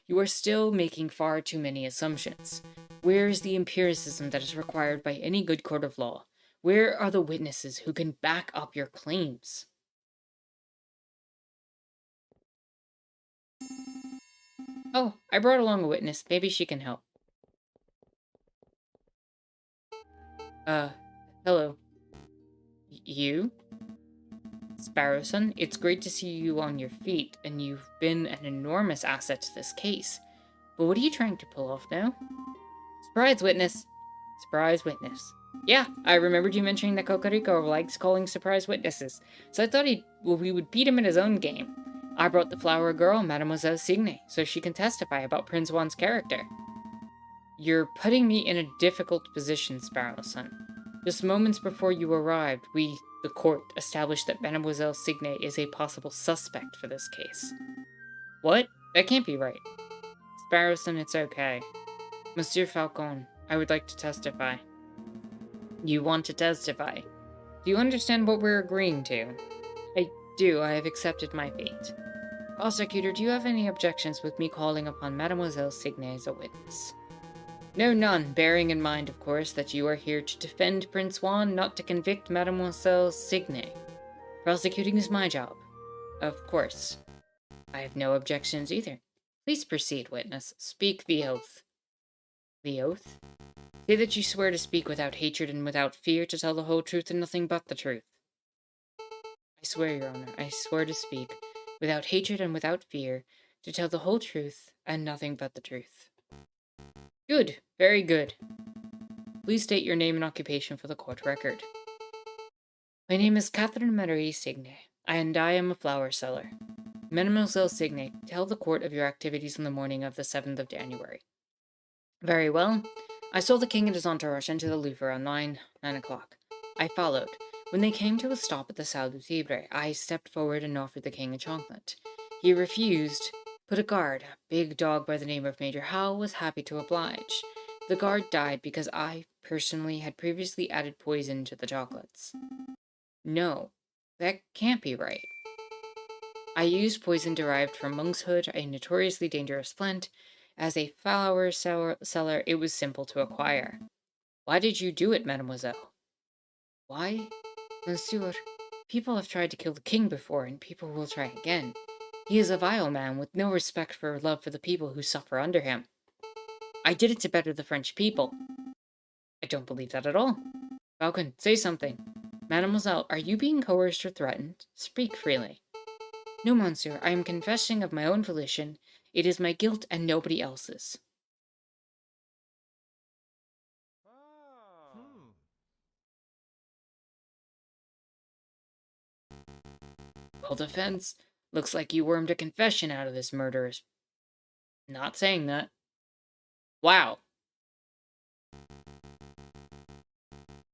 You are still making far too many assumptions. Where is the empiricism that is required by any good court of law? Where are the witnesses who can back up your claims? Oh, I brought along a witness. Maybe she can help. Hello. You? Sparrowson, it's great to see you on your feet, and you've been an enormous asset to this case. But what are you trying to pull off now? Surprise witness. Surprise witness. Yeah, I remembered you mentioning that Cocorico likes calling surprise witnesses, so I thought we would beat him in his own game. I brought the flower girl, Mademoiselle Signe, so she can testify about Prince Juan's character. You're putting me in a difficult position, Sparrowson. Just moments before you arrived, we, the court, established that Mademoiselle Signe is a possible suspect for this case. What? That can't be right. Sparrowson, it's okay. Monsieur Falcon, I would like to testify. You want to testify? Do you understand what we're agreeing to? I do. I have accepted my fate. Prosecutor, do you have any objections with me calling upon Mademoiselle Signe as a witness? No, none, bearing in mind, of course, that you are here to defend Prince Juan, not to convict Mademoiselle Signe. Prosecuting is my job. Of course. I have no objections either. Please proceed, witness. Speak the oath. The oath? Say that you swear to speak without hatred and without fear, to tell the whole truth and nothing but the truth. I swear, Your Honor, I swear to speak without hatred and without fear, to tell the whole truth and nothing but the truth. Good, very good. Please state your name and occupation for the court record. My name is Catherine Marie Signe, and I am a flower seller. Mademoiselle Signe, tell the court of your activities on the morning of the 7th of January. Very well. I saw the king and his entourage enter the Louvre around 9 o'clock. I followed. When they came to a stop at the Salle du Tibre, I stepped forward and offered the king a chocolate. He refused, but a guard, a big dog by the name of Major Howell, was happy to oblige. The guard died because I, personally, had previously added poison to the chocolates. No, that can't be right. I used poison derived from monkshood, a notoriously dangerous plant. As a flower seller, it was simple to acquire. Why did you do it, mademoiselle? Why? Monsieur, people have tried to kill the king before, and people will try again. He is a vile man with no respect for or love for the people who suffer under him. I did it to better the French people. I don't believe that at all. Falcon, say something. Mademoiselle, are you being coerced or threatened? Speak freely. No, monsieur, I am confessing of my own volition. It is my guilt and nobody else's. Well, defense, looks like you wormed a confession out of this murderous. Not saying that. Wow.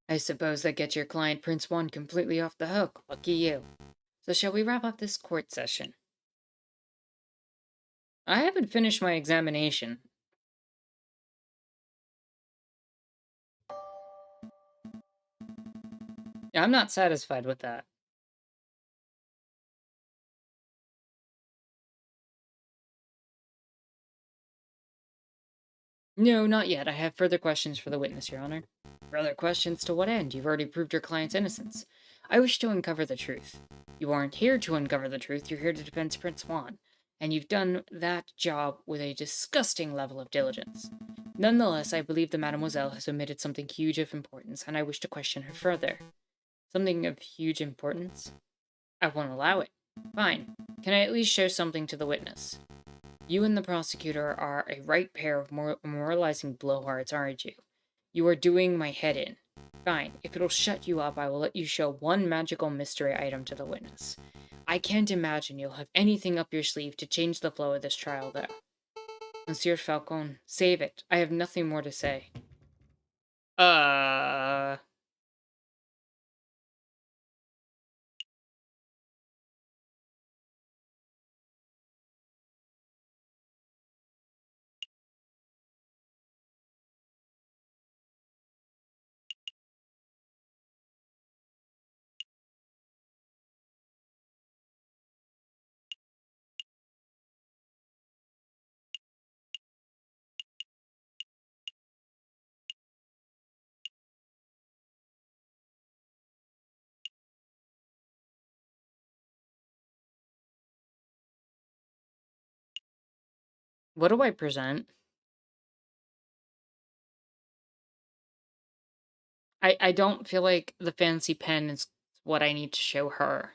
I suppose that gets your client Prince Juan completely off the hook. Lucky you. So shall we wrap up this court session? I haven't finished my examination. I'm not satisfied with that. No, not yet. I have further questions for the witness, Your Honor. Further questions to what end? You've already proved your client's innocence. I wish to uncover the truth. You aren't here to uncover the truth, you're here to defend Prince Juan. And you've done that job with a disgusting level of diligence. Nonetheless, I believe the Mademoiselle has omitted something huge of importance, and I wish to question her further. Something of huge importance? I won't allow it. Fine. Can I at least show something to the witness? You and the prosecutor are a right pair of moralizing blowhards, aren't you? You are doing my head in. Fine, if it'll shut you up, I will let you show one magical mystery item to the witness. I can't imagine you'll have anything up your sleeve to change the flow of this trial, though. Monsieur Falcon, save it. I have nothing more to say. What do I present? I don't feel like the fancy pen is what I need to show her.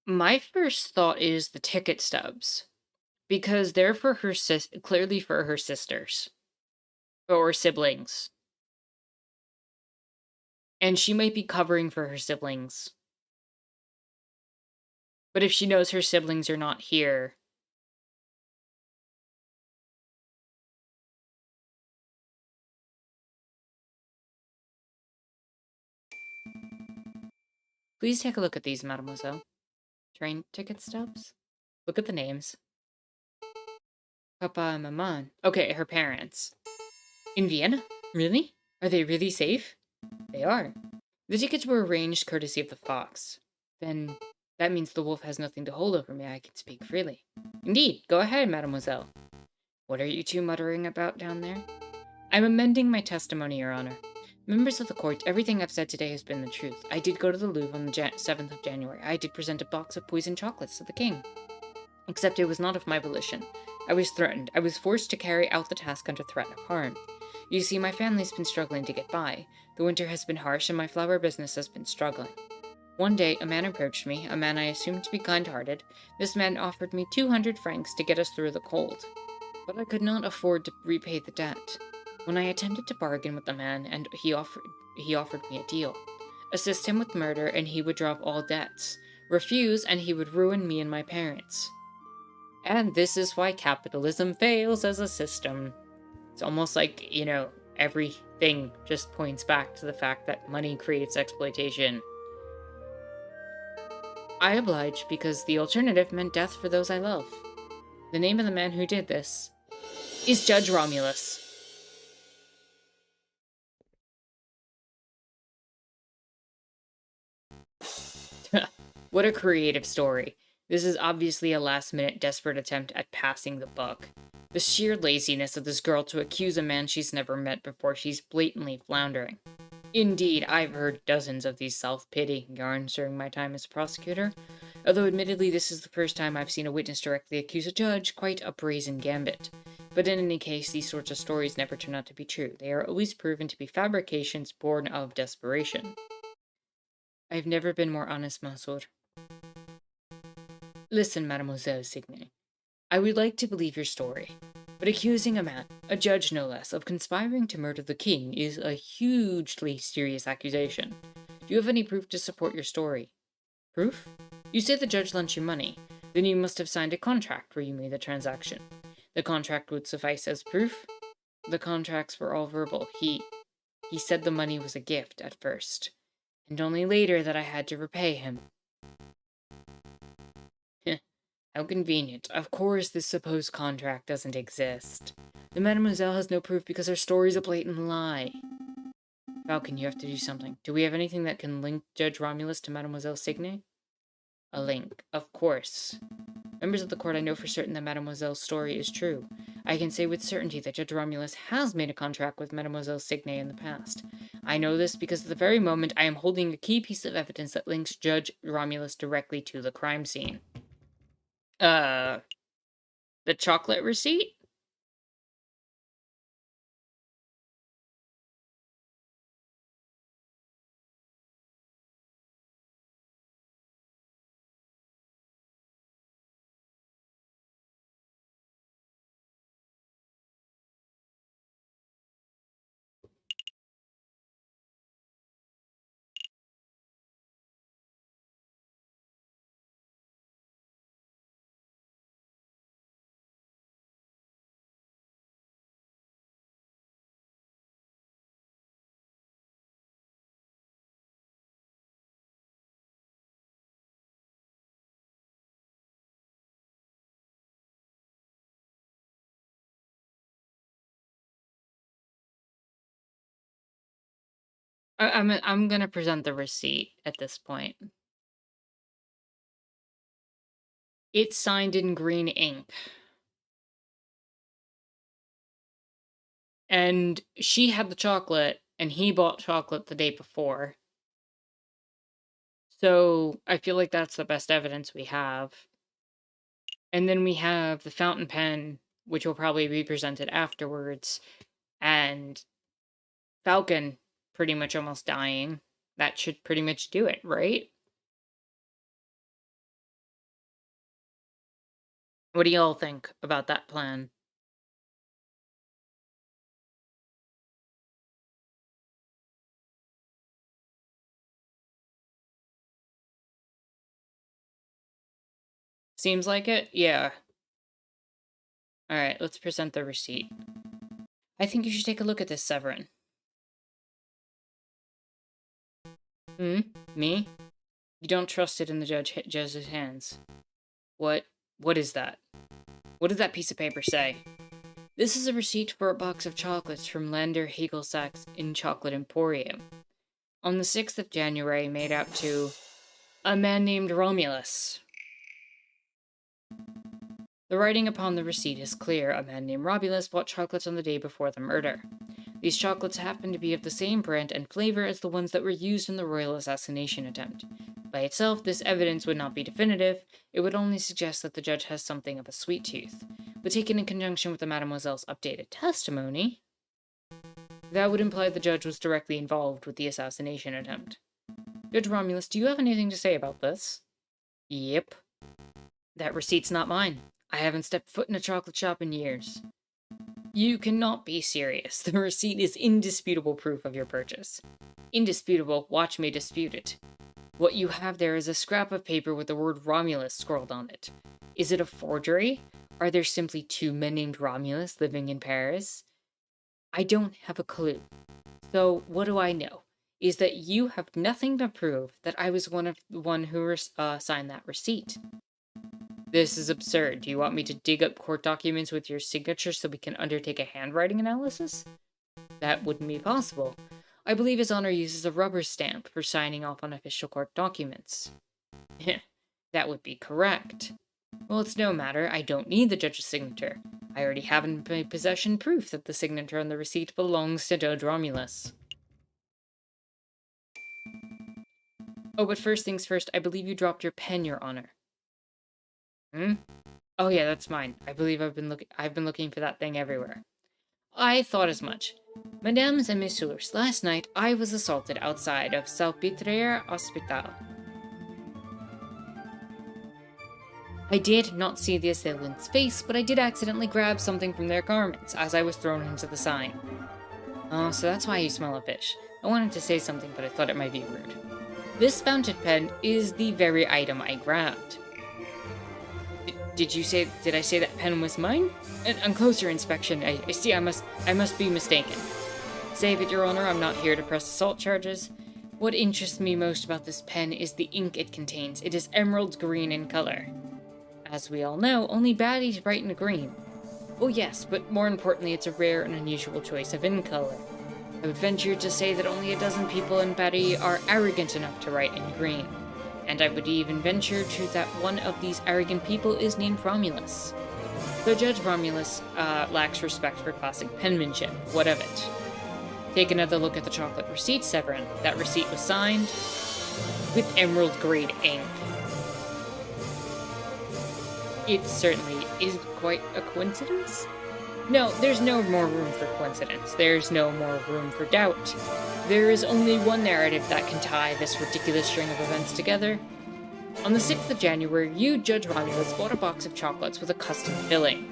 My first thought is the ticket stubs, because they're for her clearly for her sisters or siblings, and she might be covering for her siblings. But if she knows her siblings are not here, please take a look at these, mademoiselle. Train ticket stubs? Look at the names. Papa and Maman. Okay, her parents. In Vienna? Really? Are they really safe? They are. The tickets were arranged courtesy of the fox. Then that means the wolf has nothing to hold over me. I can speak freely. Indeed. Go ahead, mademoiselle. What are you two muttering about down there? I'm amending my testimony, Your Honor. Members of the court, everything I've said today has been the truth. I did go to the Louvre on the 7th of January. I did present a box of poisoned chocolates to the king. Except it was not of my volition. I was threatened. I was forced to carry out the task under threat of harm. You see, my family's been struggling to get by. The winter has been harsh and my flower business has been struggling. One day, a man approached me, a man I assumed to be kind-hearted. This man offered me 200 francs to get us through the cold. But I could not afford to repay the debt. When I attempted to bargain with the man, and he offered me a deal. Assist him with murder, and he would drop all debts. Refuse, and he would ruin me and my parents. And this is why capitalism fails as a system. It's almost like, everything just points back to the fact that money creates exploitation. I obliged because the alternative meant death for those I love. The name of the man who did this is Judge Romulus. What a creative story. This is obviously a last-minute desperate attempt at passing the buck. The sheer laziness of this girl to accuse a man she's never met before. She's blatantly floundering. Indeed, I've heard dozens of these self-pitying yarns during my time as a prosecutor, although admittedly this is the first time I've seen a witness directly accuse a judge, quite a brazen gambit. But in any case, these sorts of stories never turn out to be true. They are always proven to be fabrications born of desperation. I've never been more honest, monsieur. Listen, Mademoiselle Signy. I would like to believe your story, but accusing a man, a judge no less, of conspiring to murder the king is a hugely serious accusation. Do you have any proof to support your story? Proof? You say the judge lent you money. Then you must have signed a contract where you made the transaction. The contract would suffice as proof? The contracts were all verbal. He said the money was a gift at first, and only later that I had to repay him. How convenient. Of course this supposed contract doesn't exist. The mademoiselle has no proof because her story's a blatant lie. Falcon, you have to do something. Do we have anything that can link Judge Romulus to Mademoiselle Signy? A link. Of course. Members of the court, I know for certain that Mademoiselle's story is true. I can say with certainty that Judge Romulus has made a contract with Mademoiselle Signy in the past. I know this because at the very moment I am holding a key piece of evidence that links Judge Romulus directly to the crime scene. The chocolate receipt? I'm gonna present the receipt at this point. It's signed in green ink. And she had the chocolate, and he bought chocolate the day before. So I feel like that's the best evidence we have. And then we have the fountain pen, which will probably be presented afterwards. And Falcon pretty much almost dying. That should pretty much do it, right? What do y'all think about that plan? Seems like it? Yeah. Alright, let's present the receipt. I think you should take a look at this, Severin. Hmm? Me? You don't trust it in the judge's hands. What is that? What did that piece of paper say? This is a receipt for a box of chocolates from Lander Hagelsacks in Chocolate Emporium. On the 6th of January, made out to a man named Romulus. The writing upon the receipt is clear. A man named Romulus bought chocolates on the day before the murder. These chocolates happen to be of the same brand and flavor as the ones that were used in the royal assassination attempt. By itself, this evidence would not be definitive. It would only suggest that the judge has something of a sweet tooth. But taken in conjunction with the Mademoiselle's updated testimony, that would imply the judge was directly involved with the assassination attempt. Judge Romulus, do you have anything to say about this? Yep. That receipt's not mine. I haven't stepped foot in a chocolate shop in years. You cannot be serious. The receipt is indisputable proof of your purchase. Indisputable, watch me dispute it. What you have there is a scrap of paper with the word Romulus scrawled on it. Is it a forgery? Are there simply two men named Romulus living in Paris? I don't have a clue. So, what do I know? Is that you have nothing to prove that I was the one who signed that receipt. This is absurd. Do you want me to dig up court documents with your signature so we can undertake a handwriting analysis? That wouldn't be possible. I believe His Honor uses a rubber stamp for signing off on official court documents. That would be correct. Well, it's no matter. I don't need the judge's signature. I already have in my possession proof that the signature on the receipt belongs to Judge Romulus. Oh, but first things first, I believe you dropped your pen, Your Honor. Oh yeah, that's mine. I believe I've been looking for that thing everywhere. I thought as much. Mesdames and messieurs, last night I was assaulted outside of Salpêtrière Hospital. I did not see the assailant's face, but I did accidentally grab something from their garments as I was thrown into the sign. Oh, so that's why you smell a fish. I wanted to say something, but I thought it might be rude. This fountain pen is the very item I grabbed. Did I say that pen was mine? On closer inspection, I see I must be mistaken. Save it, Your Honor, I'm not here to press assault charges. What interests me most about this pen is the ink it contains. It is emerald green in color. As we all know, only baddies write in green. Oh yes, but more importantly, it's a rare and unusual choice of ink color. I would venture to say that only a dozen people in Paris are arrogant enough to write in green. And I would even venture to that one of these arrogant people is named Romulus. Though Judge Romulus lacks respect for classic penmanship, what of it? Take another look at the chocolate receipt, Severin. That receipt was signed with emerald green ink. It certainly is quite a coincidence. No, there's no more room for coincidence. There's no more room for doubt. There is only one narrative that can tie this ridiculous string of events together. On the 6th of January, you, Judge Romulus, bought a box of chocolates with a custom filling.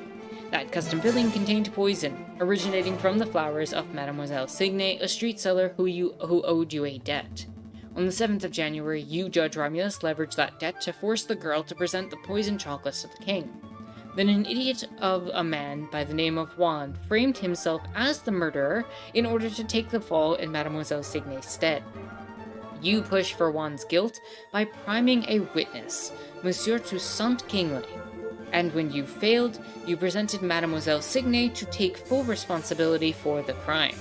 That custom filling contained poison, originating from the flowers of Mademoiselle Signe, a street seller who owed you a debt. On the 7th of January, you, Judge Romulus, leveraged that debt to force the girl to present the poisoned chocolates to the king. Then an idiot of a man by the name of Juan framed himself as the murderer in order to take the fall in Mademoiselle Signe's stead. You pushed for Juan's guilt by priming a witness, Monsieur Toussaint Kingsley. And when you failed, you presented Mademoiselle Signe to take full responsibility for the crime.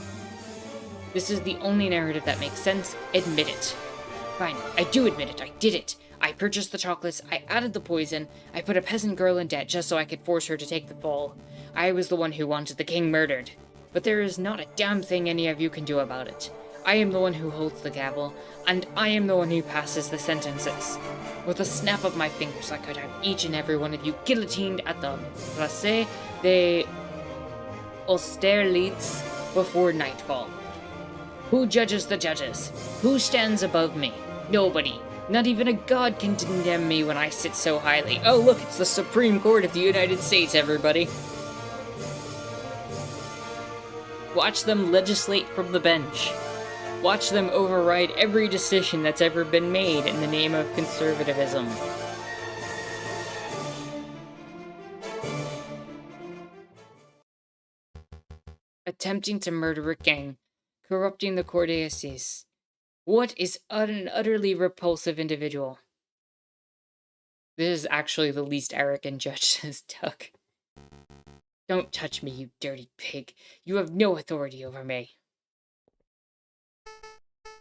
This is the only narrative that makes sense. Admit it. Fine, I do admit it. I did it. I purchased the chocolates, I added the poison, I put a peasant girl in debt just so I could force her to take the fall. I was the one who wanted the king murdered. But there is not a damn thing any of you can do about it. I am the one who holds the gavel, and I am the one who passes the sentences. With a snap of my fingers, I could have each and every one of you guillotined at the Place des Austerlitz before nightfall. Who judges the judges? Who stands above me? Nobody. Not even a god can condemn me when I sit so highly. Oh, look, it's the Supreme Court of the United States, everybody. Watch them legislate from the bench. Watch them override every decision that's ever been made in the name of conservatism. Attempting to murder a king. Corrupting the courtesies. What is an utterly repulsive individual? This is actually the least arrogant judge, says Tuck. Don't touch me, you dirty pig. You have no authority over me.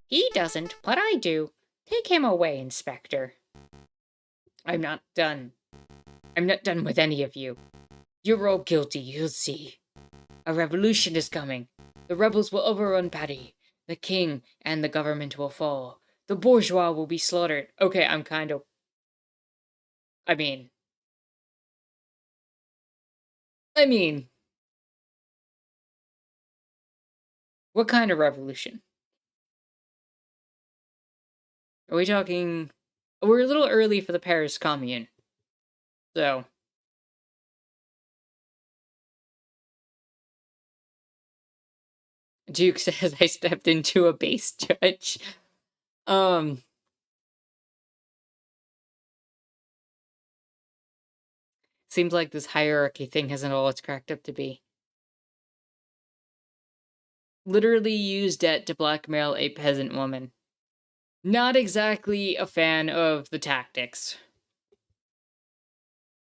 He doesn't, but I do. Take him away, Inspector. I'm not done. I'm not done with any of you. You're all guilty, you'll see. A revolution is coming. The rebels will overrun Paris. The king and the government will fall. The bourgeois will be slaughtered. Okay, I'm kind of... I mean... What kind of revolution? Are we talking... We're a little early for the Paris Commune. So... Duke says I stepped into a base judge. Seems like this hierarchy thing isn't all it's cracked up to be. Literally used debt to blackmail a peasant woman. Not exactly a fan of the tactics.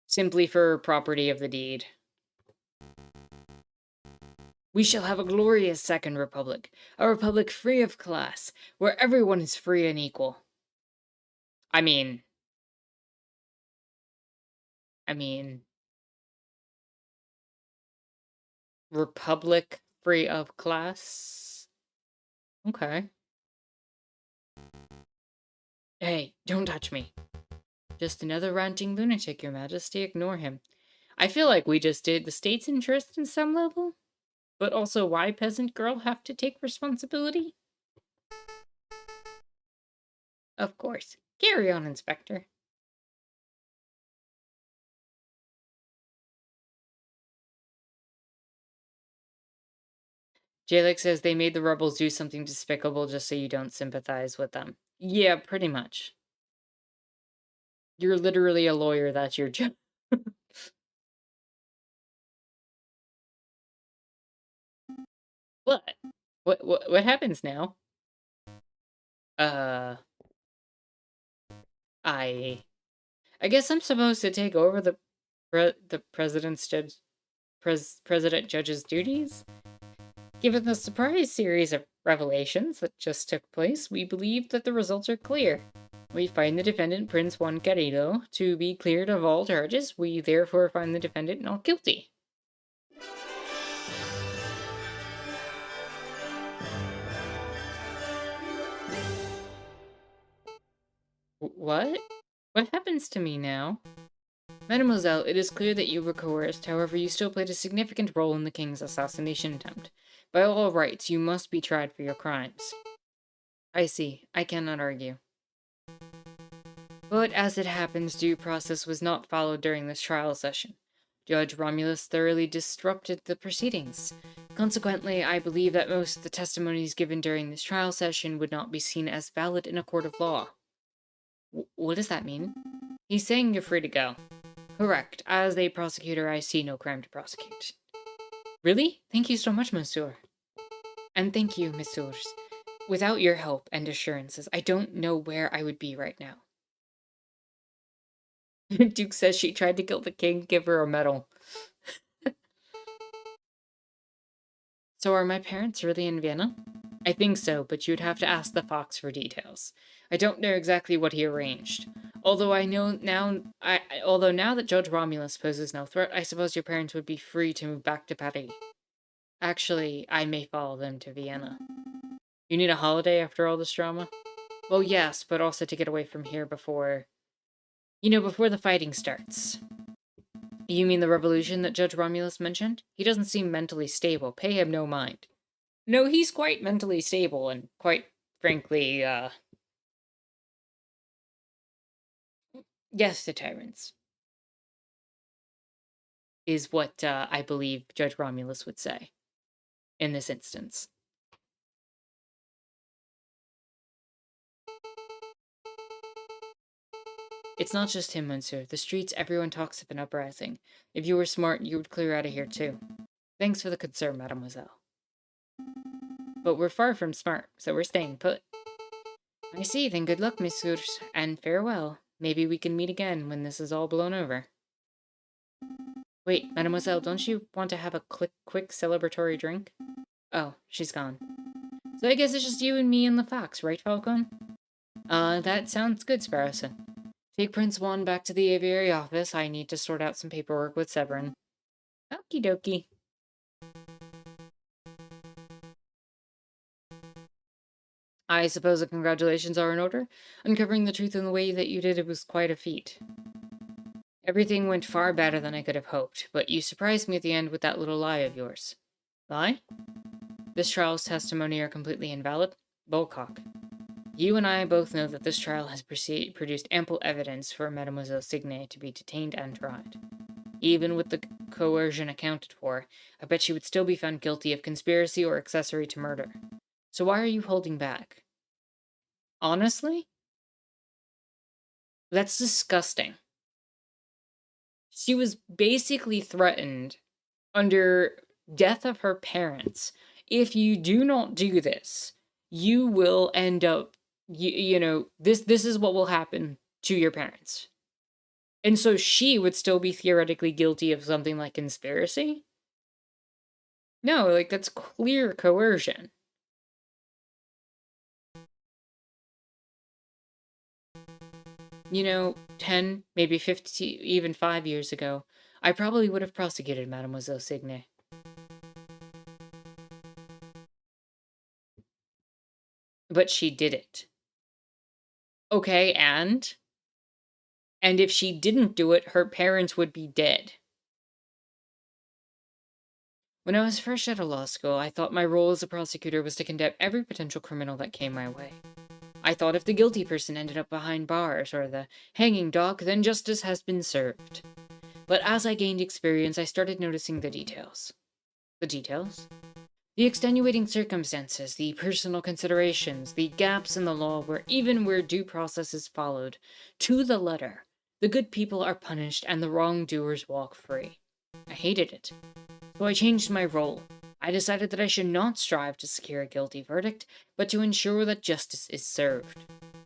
Simply for property of the deed. We shall have a glorious second republic. A republic free of class, where everyone is free and equal. I mean... Republic free of class? Okay. Hey, don't touch me. Just another ranting lunatic, Your Majesty. Ignore him. I feel like we just did the state's interest in some level. But also, why peasant girl have to take responsibility? Of course. Carry on, Inspector. Jalek says they made the rebels do something despicable just so you don't sympathize with them. Yeah, pretty much. You're literally a lawyer, that's your job. What? What happens now? I guess I'm supposed to take over the president's president judge's duties? Given the surprise series of revelations that just took place, we believe that the results are clear. We find the defendant, Prince Juan Carrillo, to be cleared of all charges. We therefore find the defendant not guilty. What? What happens to me now? Mademoiselle, it is clear that you were coerced. However, you still played a significant role in the king's assassination attempt. By all rights, you must be tried for your crimes. I see. I cannot argue. But as it happens, due process was not followed during this trial session. Judge Romulus thoroughly disrupted the proceedings. Consequently, I believe that most of the testimonies given during this trial session would not be seen as valid in a court of law. What does that mean? He's saying you're free to go. Correct. As a prosecutor, I see no crime to prosecute. Really? Thank you so much, monsieur. And thank you, messieurs. Without your help and assurances, I don't know where I would be right now. Duke says she tried to kill the king, give her a medal. So are my parents really in Vienna? I think so, but you'd have to ask the fox for details. I don't know exactly what he arranged. Although now that Judge Romulus poses no threat, I suppose your parents would be free to move back to Paris. Actually, I may follow them to Vienna. You need a holiday after all this drama? Well, yes, but also to get away from here before... before the fighting starts. You mean the revolution that Judge Romulus mentioned? He doesn't seem mentally stable. Pay him no mind. No, he's quite mentally stable and quite frankly, yes, the tyrants, is what I believe Judge Romulus would say in this instance. It's not just him, Monsieur. The streets, everyone talks of an uprising. If you were smart, you would clear out of here too. Thanks for the concern, mademoiselle. But we're far from smart, so we're staying put. I see, then good luck, messieurs, and farewell. Maybe we can meet again when this is all blown over. Wait, mademoiselle, don't you want to have a quick celebratory drink? Oh, she's gone. So I guess it's just you and me and the fox, right, Falcon? That sounds good, Sparrowson. Take Prince Juan back to the Aviary office. I need to sort out some paperwork with Severin. Okie dokie. I suppose the congratulations are in order? Uncovering the truth in the way that you did it was quite a feat. Everything went far better than I could have hoped, but you surprised me at the end with that little lie of yours. Lie? This trial's testimony are completely invalid? Bullcock. You and I both know that this trial has produced ample evidence for Mademoiselle Signet to be detained and tried. Even with the coercion accounted for, I bet she would still be found guilty of conspiracy or accessory to murder. So why are you holding back? Honestly? That's disgusting. She was basically threatened under death of her parents. If you do not do this, you will end up, this is what will happen to your parents. And so she would still be theoretically guilty of something like conspiracy? No, like, that's clear coercion. You know, 10, maybe 50, even 5 years ago, I probably would have prosecuted Mademoiselle Signet. But she did it. Okay, and if she didn't do it, her parents would be dead. When I was fresh out of law school, I thought my role as a prosecutor was to condemn every potential criminal that came my way. I thought if the guilty person ended up behind bars or the hanging dock, then justice has been served. But as I gained experience, I started noticing the details. The details? The extenuating circumstances, the personal considerations, the gaps in the law where due process is followed, to the letter, the good people are punished and the wrongdoers walk free. I hated it. So I changed my role. I decided that I should not strive to secure a guilty verdict, but to ensure that justice is served.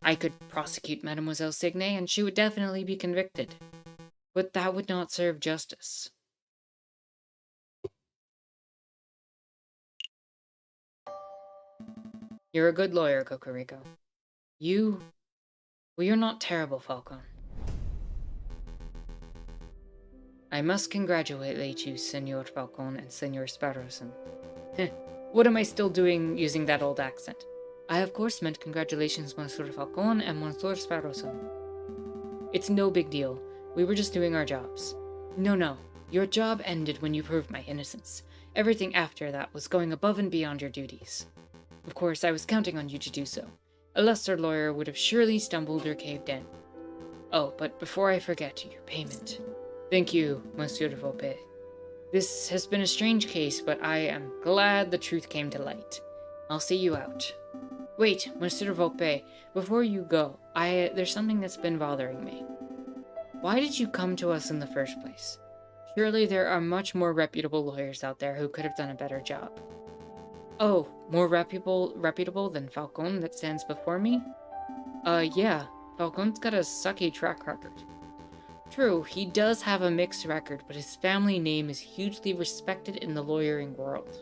I could prosecute Mademoiselle Signet and she would definitely be convicted. But that would not serve justice. You're a good lawyer, Cocorico. Well, you're not terrible, Falcon. I must congratulate you, Senor Falcon and Senor Sparrowson. What am I still doing using that old accent? I of course meant congratulations, Monsieur Falcon and Monsieur Sparrowson. It's no big deal. We were just doing our jobs. No. Your job ended when you proved my innocence. Everything after that was going above and beyond your duties. Of course, I was counting on you to do so. A lesser lawyer would have surely stumbled or caved in. Oh, but before I forget, your payment. Thank you, Monsieur de Vaupé. This has been a strange case, but I am glad the truth came to light. I'll see you out. Wait, Monsieur de Vaupé, before you go, there's something that's been bothering me. Why did you come to us in the first place? Surely there are much more reputable lawyers out there who could have done a better job. Oh, more reputable than Falcon that stands before me? Yeah, Falcon's got a sucky track record. True, he does have a mixed record, but his family name is hugely respected in the lawyering world.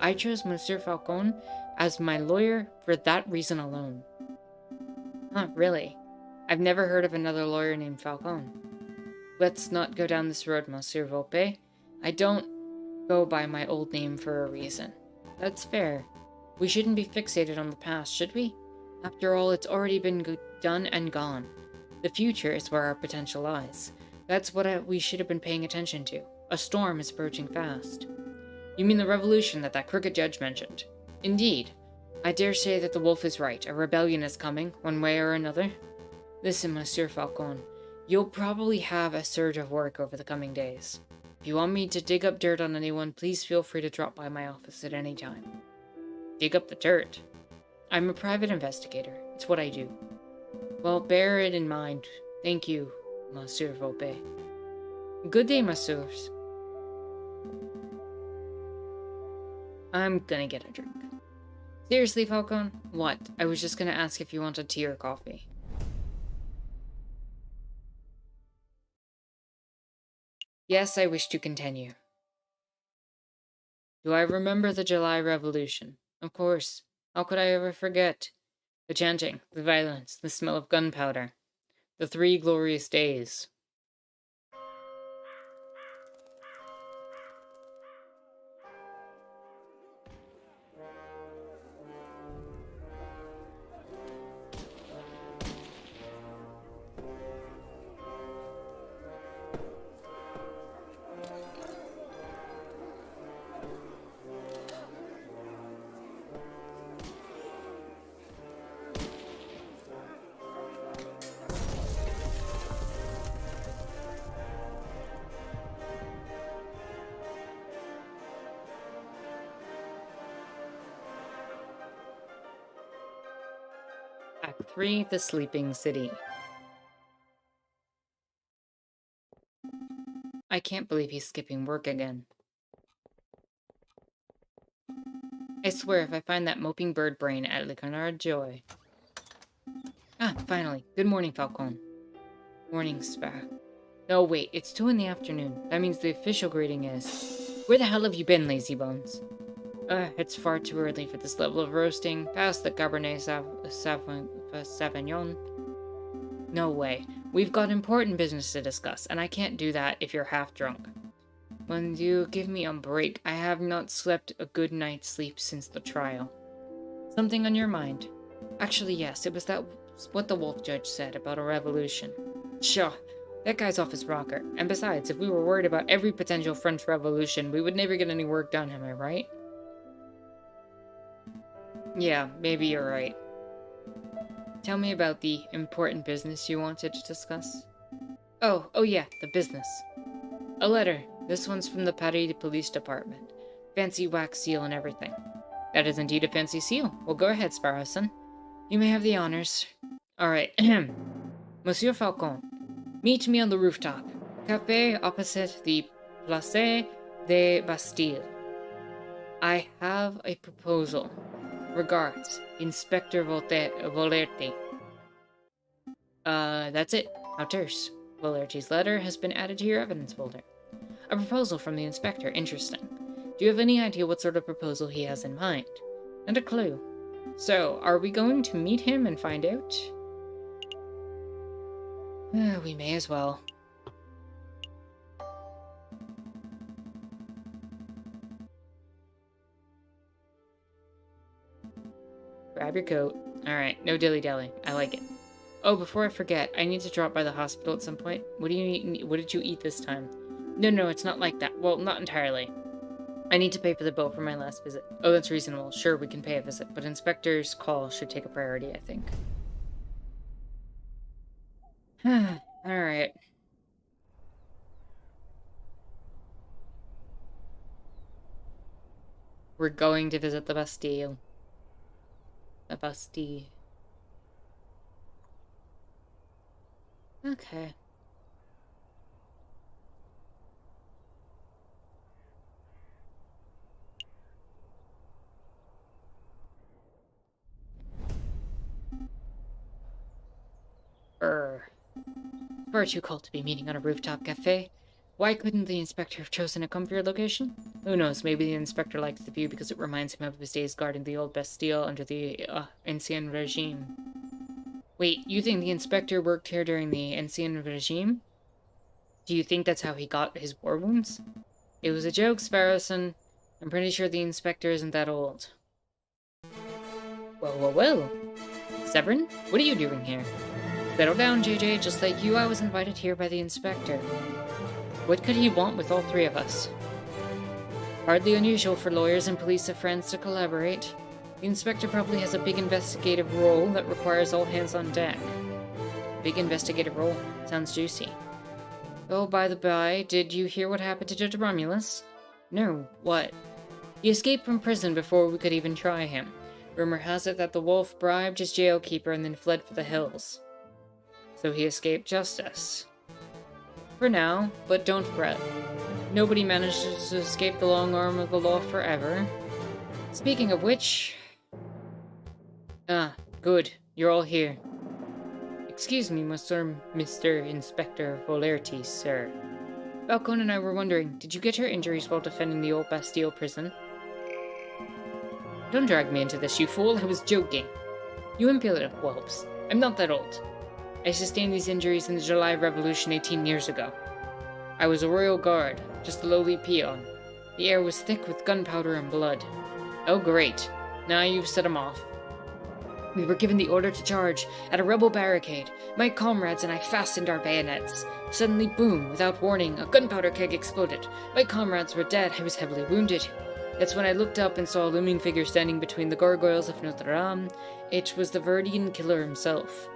I chose Monsieur Falcon as my lawyer for that reason alone. Huh, really? I've never heard of another lawyer named Falcon. Let's not go down this road, Monsieur Volpe. I don't go by my old name for a reason. That's fair. We shouldn't be fixated on the past, should we? After all, it's already been done and gone. The future is where our potential lies. That's what we should have been paying attention to. A storm is approaching fast. You mean the revolution that crooked judge mentioned? Indeed. I dare say that the wolf is right. A rebellion is coming, one way or another. Listen, Monsieur Falcon. You'll probably have a surge of work over the coming days. If you want me to dig up dirt on anyone, please feel free to drop by my office at any time. Dig up the dirt? I'm a private investigator. It's what I do. Well, bear it in mind. Thank you, Monsieur Volpe. Good day, messieurs. I'm gonna get a drink. Seriously, Falcon? What? I was just gonna ask if you wanted tea or coffee. Yes, I wish to continue. Do I remember the July Revolution? Of course. How could I ever forget? The chanting, the violence, the smell of gunpowder. The 3 glorious days. Act 3, The Sleeping City. I can't believe he's skipping work again. I swear if I find that moping bird brain at Le Canard Joy. Ah, finally. Good morning, Falcon. Morning, Sparrow. No, wait, it's 2 in the afternoon. That means the official greeting is... Where the hell have you been, lazy bones? It's far too early for this level of roasting. Past the Cabernet Sauvignon. No way. We've got important business to discuss, and I can't do that if you're half drunk. When you give me a break, I have not slept a good night's sleep since the trial. Something on your mind? Actually, yes, it was what the wolf judge said about a revolution. Sure, that guy's off his rocker. And besides, if we were worried about every potential French revolution, we would never get any work done, am I right? Yeah, maybe you're right. Tell me about the important business you wanted to discuss. Oh yeah, the business. A letter. This one's from the Paris Police Department. Fancy wax seal and everything. That is indeed a fancy seal. Well, go ahead, Sparrowson. You may have the honors. Alright, Monsieur Falcon, meet me on the rooftop. Café opposite the Place de Bastille. I have a proposal. Regards, Inspector Volerti. That's it. How terse. Volerti's letter has been added to your evidence folder. A proposal from the inspector. Interesting. Do you have any idea what sort of proposal he has in mind? And a clue. So, are we going to meet him and find out? We may as well. Grab your coat. Alright, no dilly-dally. I like it. Oh, before I forget, I need to drop by the hospital at some point. What did you eat this time? No, it's not like that. Well, not entirely. I need to pay for the bill for my last visit. Oh, that's reasonable. Sure, we can pay a visit, but inspector's call should take a priority, I think. Alright. We're going to visit the Bastille. The Bastille. Okay. Far too cold to be meeting on a rooftop cafe. Why couldn't the inspector have chosen a comfier location? Who knows, maybe the inspector likes the view because it reminds him of his days guarding the old Bastille under the Ancien Regime. Wait, you think the inspector worked here during the Ancien Regime? Do you think that's how he got his war wounds? It was a joke, Sparrowson. I'm pretty sure the inspector isn't that old. Well. Severin, what are you doing here? Settle down, JJ. Just like you, I was invited here by the inspector. What could he want with all 3 of us? Hardly unusual for lawyers and police of France to collaborate. The inspector probably has a big investigative role that requires all hands on deck. Big investigative role. Sounds juicy. Oh, by the by, did you hear what happened to Judge Romulus? No, what? He escaped from prison before we could even try him. Rumor has it that the wolf bribed his jailkeeper and then fled for the hills. So he escaped justice. For now, but don't fret. Nobody manages to escape the long arm of the law forever. Speaking of which... Ah, good. You're all here. Excuse me, Mr. Inspector Volerty, sir. Falcone and I were wondering, did you get your injuries while defending the old Bastille prison? Don't drag me into this, you fool. I was joking. You impudent whelps. I'm not that old. I sustained these injuries in the July Revolution 18 years ago. I was a royal guard, just a lowly peon. The air was thick with gunpowder and blood. Oh great, now you've set 'em off. We were given the order to charge at a rebel barricade. My comrades and I fastened our bayonets. Suddenly, boom, without warning, a gunpowder keg exploded. My comrades were dead, I was heavily wounded. That's when I looked up and saw a looming figure standing between the gargoyles of Notre Dame. It was the Verdian killer himself.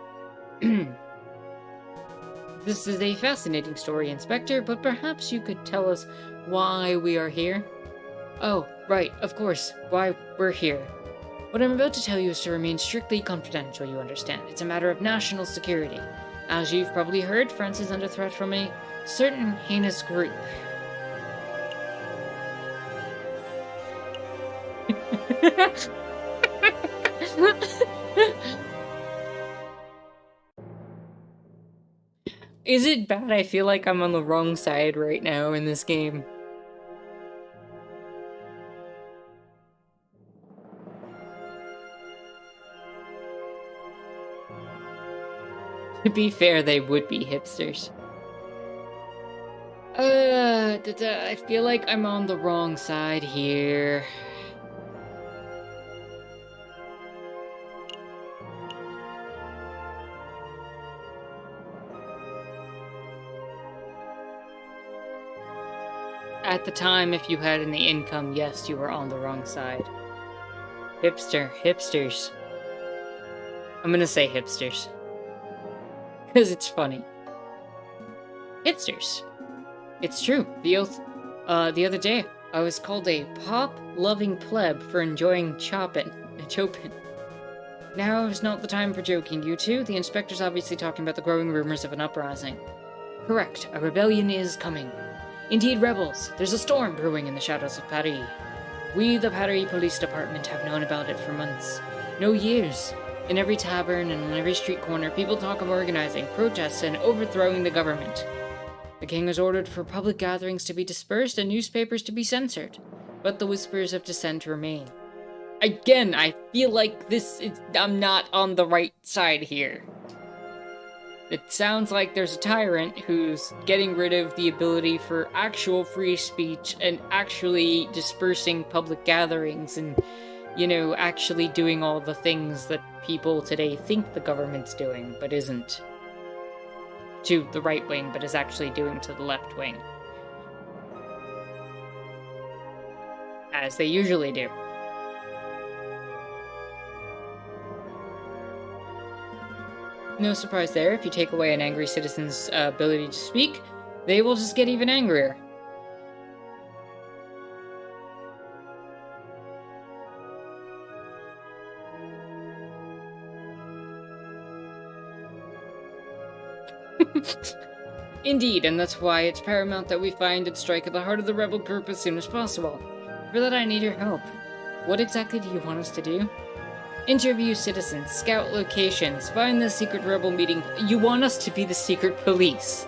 This is a fascinating story, Inspector, but perhaps you could tell us why we are here? Oh, right, of course, why we're here. What I'm about to tell you is to remain strictly confidential, you understand. It's a matter of national security. As you've probably heard, France is under threat from a certain heinous group. Is it bad? I feel like I'm on the wrong side right now in this game. To be fair, they would be hipsters. I feel like I'm on the wrong side here. At the time, if you had any income, yes, you were on the wrong side. Hipsters. I'm gonna say hipsters. Because it's funny. Hipsters. It's true. The other day, I was called a pop-loving pleb for enjoying Chopin. Now is not the time for joking, you two. The inspector's obviously talking about the growing rumors of an uprising. Correct. A rebellion is coming. Indeed, rebels. There's a storm brewing in the shadows of Paris. We, the Paris Police Department, have known about it for months. No, years. In every tavern and on every street corner, people talk of organizing, protests, and overthrowing the government. The king has ordered for public gatherings to be dispersed and newspapers to be censored. But the whispers of dissent remain. Again, I feel like I'm not on the right side here. It sounds like there's a tyrant who's getting rid of the ability for actual free speech and actually dispersing public gatherings and, you know, actually doing all the things that people today think the government's doing, but isn't. To the right wing, but is actually doing to the left wing. As they usually do. No surprise there, if you take away an angry citizen's ability to speak, they will just get even angrier. Indeed, and that's why it's paramount that we find and strike at the heart of the rebel group as soon as possible. For that I need your help. What exactly do you want us to do? Interview citizens, scout locations, find the secret rebel meeting. You want us to be the secret police.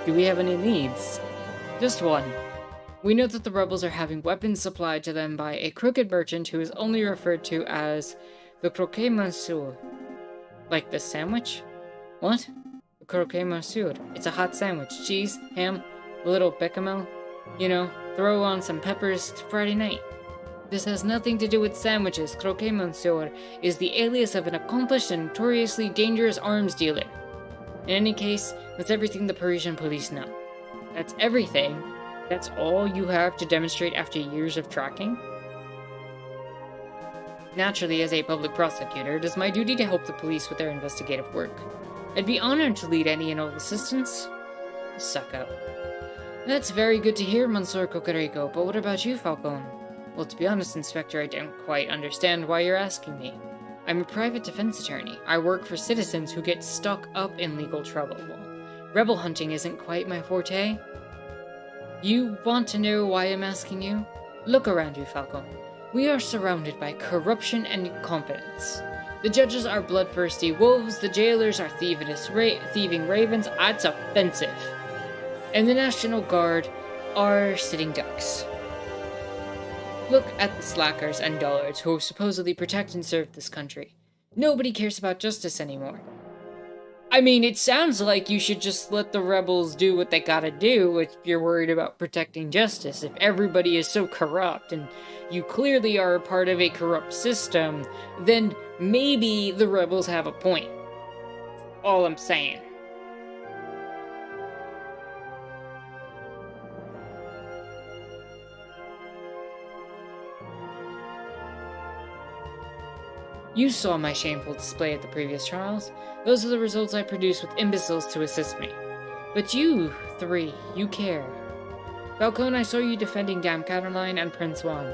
Do we have any leads? Just one. We know that the rebels are having weapons supplied to them by a crooked merchant who is only referred to as the croquet monsieur. Like the sandwich? What? The croquet monsieur. It's a hot sandwich. Cheese, ham, a little bechamel. You know, throw on some peppers. It's Friday night. This has nothing to do with sandwiches. Croquet monsieur is the alias of an accomplished and notoriously dangerous arms dealer. In any case, that's everything the Parisian police know. That's everything? That's all you have to demonstrate after years of tracking? Naturally, as a public prosecutor, it is my duty to help the police with their investigative work. I'd be honored to lead any and all assistance. Suck up. That's very good to hear, Monsieur Cocarico, but what about you, Falcone? Well, to be honest, Inspector, I don't quite understand why you're asking me. I'm a private defense attorney. I work for citizens who get stuck up in legal trouble. Rebel hunting isn't quite my forte. You want to know why I'm asking you? Look around you, Falcone. We are surrounded by corruption and incompetence. The judges are bloodthirsty wolves, the jailers are thieving ravens. That's offensive. And the National Guard are sitting ducks. Look at the slackers and dullards who supposedly protect and serve this country. Nobody cares about justice anymore. I mean, it sounds like you should just let the rebels do what they gotta do if you're worried about protecting justice. If everybody is so corrupt and you clearly are a part of a corrupt system, then maybe the rebels have a point. All I'm saying. You saw my shameful display at the previous trials. Those are the results I produced with imbeciles to assist me. But you three, you care. Falcone, I saw you defending Dame Caroline and Prince Juan.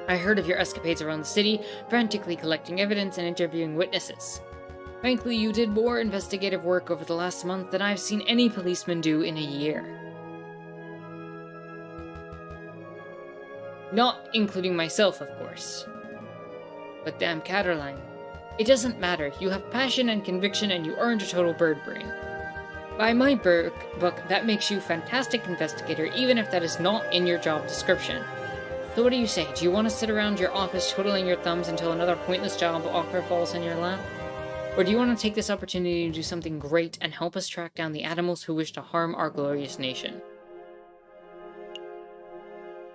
I heard of your escapades around the city, frantically collecting evidence and interviewing witnesses. Frankly, you did more investigative work over the last month than I've seen any policeman do in a year. Not including myself, of course. But Dame Caroline, it doesn't matter. You have passion and conviction and you earned a total bird brain. By my book, that makes you a fantastic investigator, even if that is not in your job description. So what do you say? Do you want to sit around your office twiddling your thumbs until another pointless job offer falls in your lap? Or do you want to take this opportunity to do something great and help us track down the animals who wish to harm our glorious nation?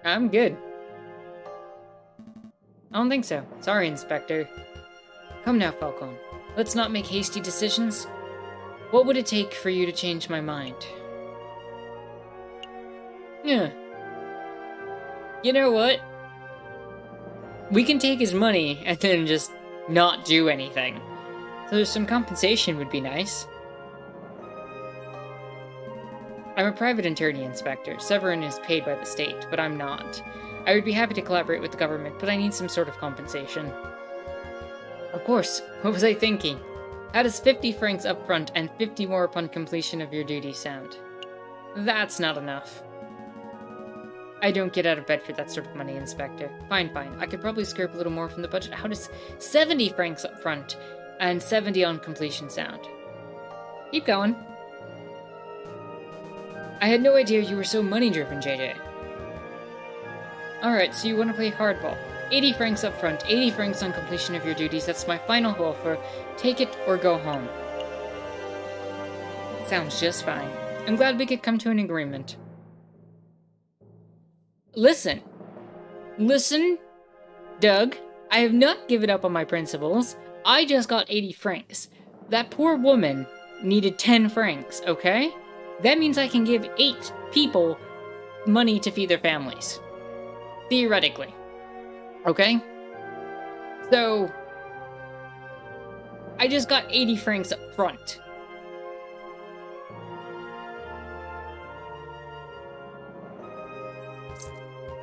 I'm good. I don't think so. Sorry, Inspector. Come now, Falcone. Let's not make hasty decisions. What would it take for you to change my mind? Yeah. You know what? We can take his money and then just not do anything. So some compensation would be nice. I'm a private attorney, Inspector. Severin is paid by the state, but I'm not. I would be happy to collaborate with the government, but I need some sort of compensation. Of course. What was I thinking? How does 50 francs up front and 50 more upon completion of your duty sound? That's not enough. I don't get out of bed for that sort of money, Inspector. Fine. I could probably scrape a little more from the budget. How does 70 francs up front and 70 on completion sound? Keep going. I had no idea you were so money-driven, JJ. Alright, so you want to play hardball. 80 francs up front, 80 francs on completion of your duties. That's my final offer. Take it or go home. Sounds just fine. I'm glad we could come to an agreement. Listen, Doug. I have not given up on my principles. I just got 80 francs. That poor woman needed 10 francs, okay? That means I can give 8 people money to feed their families. Theoretically. Okay? So, I just got 80 francs up front.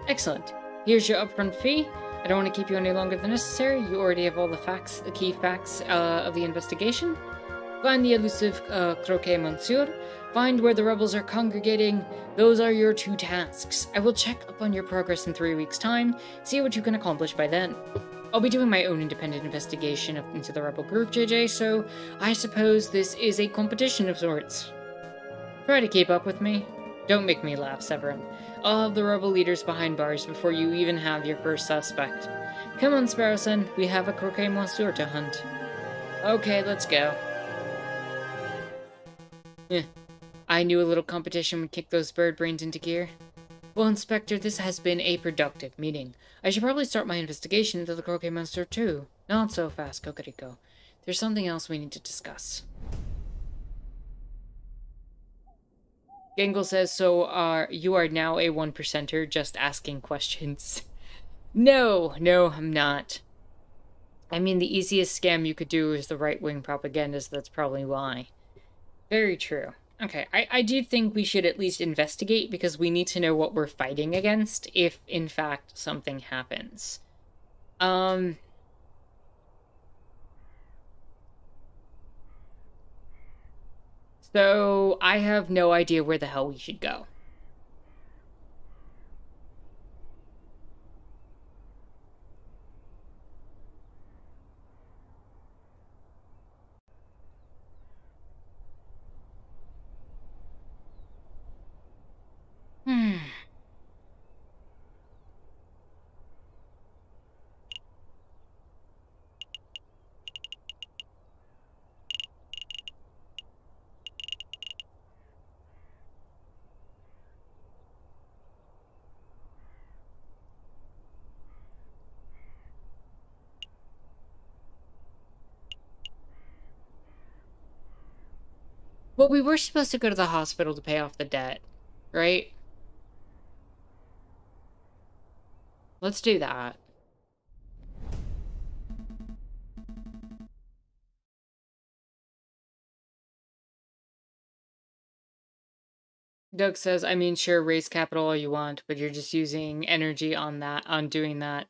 Excellent. Here's your upfront fee. I don't want to keep you any longer than necessary. You already have all the key facts of the investigation. Find the elusive Croquet Monsieur. Find where the rebels are congregating. Those are your 2 tasks. I will check up on your progress in 3 weeks' time, see what you can accomplish by then. I'll be doing my own independent investigation into the rebel group, JJ, so I suppose this is a competition of sorts. Try to keep up with me. Don't make me laugh, Severin. I'll have the rebel leaders behind bars before you even have your first suspect. Come on, Sparrowson, we have a Croquet Monsieur to hunt. Okay, let's go. I knew a little competition would kick those bird brains into gear. Well, Inspector, this has been a productive meeting. I should probably start my investigation into the Croquet Monster too. Not so fast, Cocarico. There's something else we need to discuss. Gangle says, so you are now a 1%er just asking questions. No, I'm not. I mean, the easiest scam you could do is the right-wing propaganda, so that's probably why. Very true. Okay, I do think we should at least investigate because we need to know what we're fighting against if, in fact, something happens. Um... So, I have no idea where the hell we should go. Hmm. Well, we were supposed to go to the hospital to pay off the debt, right? Let's do that. Doug says, I mean, sure, raise capital all you want, but you're just using energy on that, on doing that.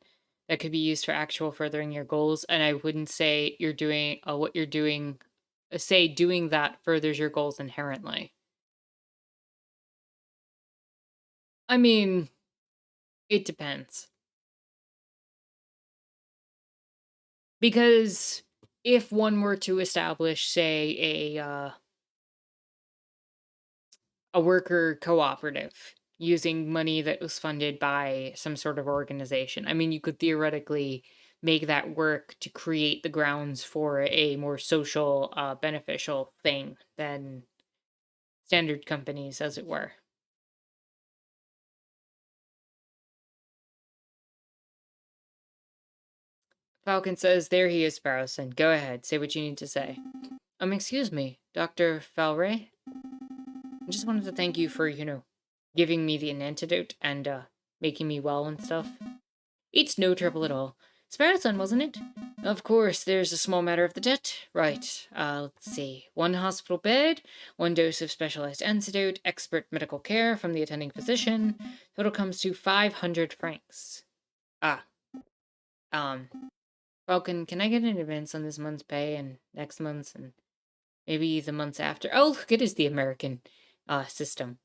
That could be used for actual furthering your goals. And I wouldn't say you're doing what you're doing, say doing that furthers your goals inherently. I mean, it depends. Because if one were to establish, say, a worker cooperative using money that was funded by some sort of organization. I mean, you could theoretically make that work to create the grounds for a more social, beneficial thing than standard companies, as it were. Falcon says, there he is, Sparrowson. Go ahead, say what you need to say. Excuse me, Dr. Falray? I just wanted to thank you for, giving me the antidote and, making me well and stuff. It's no trouble at all. Sparrowson, wasn't it? Of course, there's a small matter of the debt. Right, let's see. 1 hospital bed, 1 dose of specialized antidote, expert medical care from the attending physician. Total comes to 500 francs. Ah, um, Falcon, can I get an advance on this month's pay and next month's and maybe the months after? Oh, look, it is the American, system.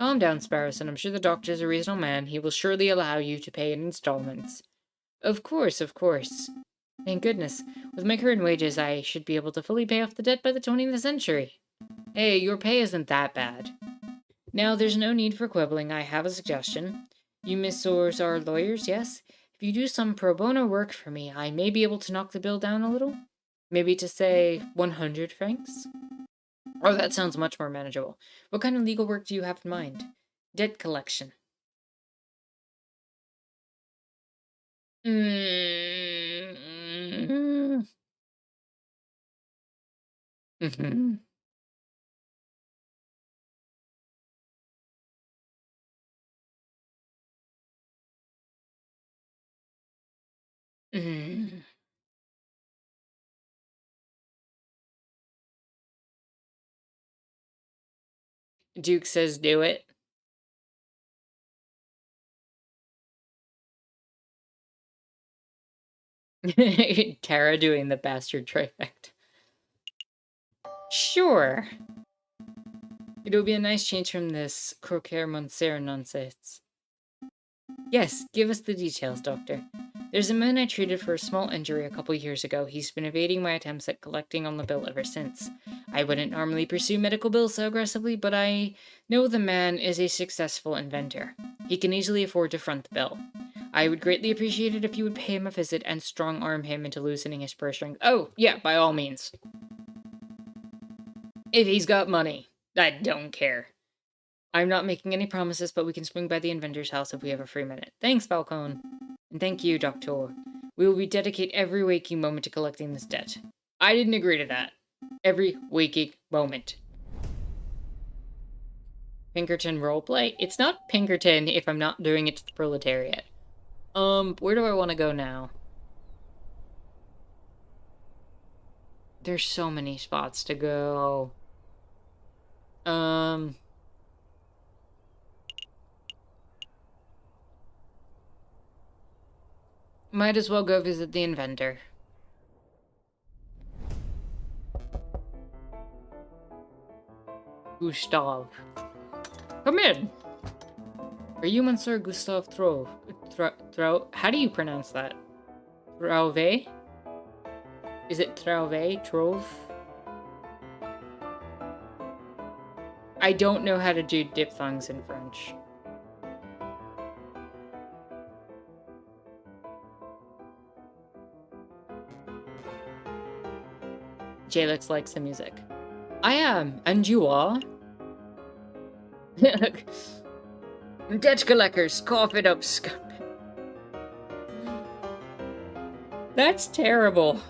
Calm down, Sparrowson. I'm sure the doctor's a reasonable man. He will surely allow you to pay in installments. Of course, of course. Thank goodness. With my current wages, I should be able to fully pay off the debt by the 20th century. Hey, your pay isn't that bad. Now, there's no need for quibbling. I have a suggestion. You Messrs. Are lawyers, yes? If you do some pro bono work for me, I may be able to knock the bill down a little. Maybe to say 100 francs? Oh, that sounds much more manageable. What kind of legal work do you have in mind? Debt collection. Mm-hmm. Mm-hmm. Mm-hmm. Duke says do it. Tara doing the bastard trifecta. Sure. It'll be a nice change from this croquer monsieur nonsense. Yes, give us the details, Doctor. There's a man I treated for a small injury a couple years ago. He's been evading my attempts at collecting on the bill ever since. I wouldn't normally pursue medical bills so aggressively, but I know the man is a successful inventor. He can easily afford to front the bill. I would greatly appreciate it if you would pay him a visit and strong-arm him into loosening his purse strings. Oh, yeah, by all means. If he's got money. I don't care. I'm not making any promises, but we can swing by the inventor's house if we have a free minute. Thanks, Falcone. And thank you, Doctor. We will dedicate every waking moment to collecting this debt. I didn't agree to that. Every waking moment. Pinkerton roleplay? It's not Pinkerton if I'm not doing it to the proletariat. Where do I want to go now? There's so many spots to go. Might as well go visit the inventor. Gustav. Come in! Are you Monsieur Gustav Trove? How do you pronounce that? Trove? Is it Trove? Trove? I don't know how to do diphthongs in French. Jalix likes the music. I am, and you are? Debt collectors, cough it up, scum. That's terrible.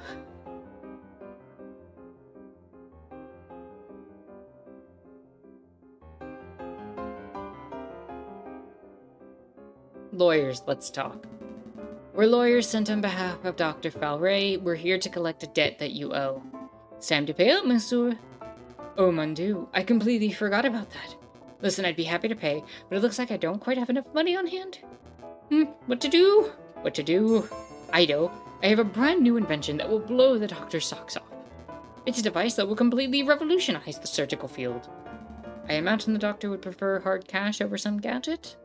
Lawyers, let's talk. We're lawyers sent on behalf of Dr. Falray. We're here to collect a debt that you owe. It's time to pay up, monsieur. Oh, mon Dieu, I completely forgot about that. Listen, I'd be happy to pay, but it looks like I don't quite have enough money on hand. What to do? What to do? I know. I have a brand new invention that will blow the doctor's socks off. It's a device that will completely revolutionize the surgical field. I imagine the doctor would prefer hard cash over some gadget?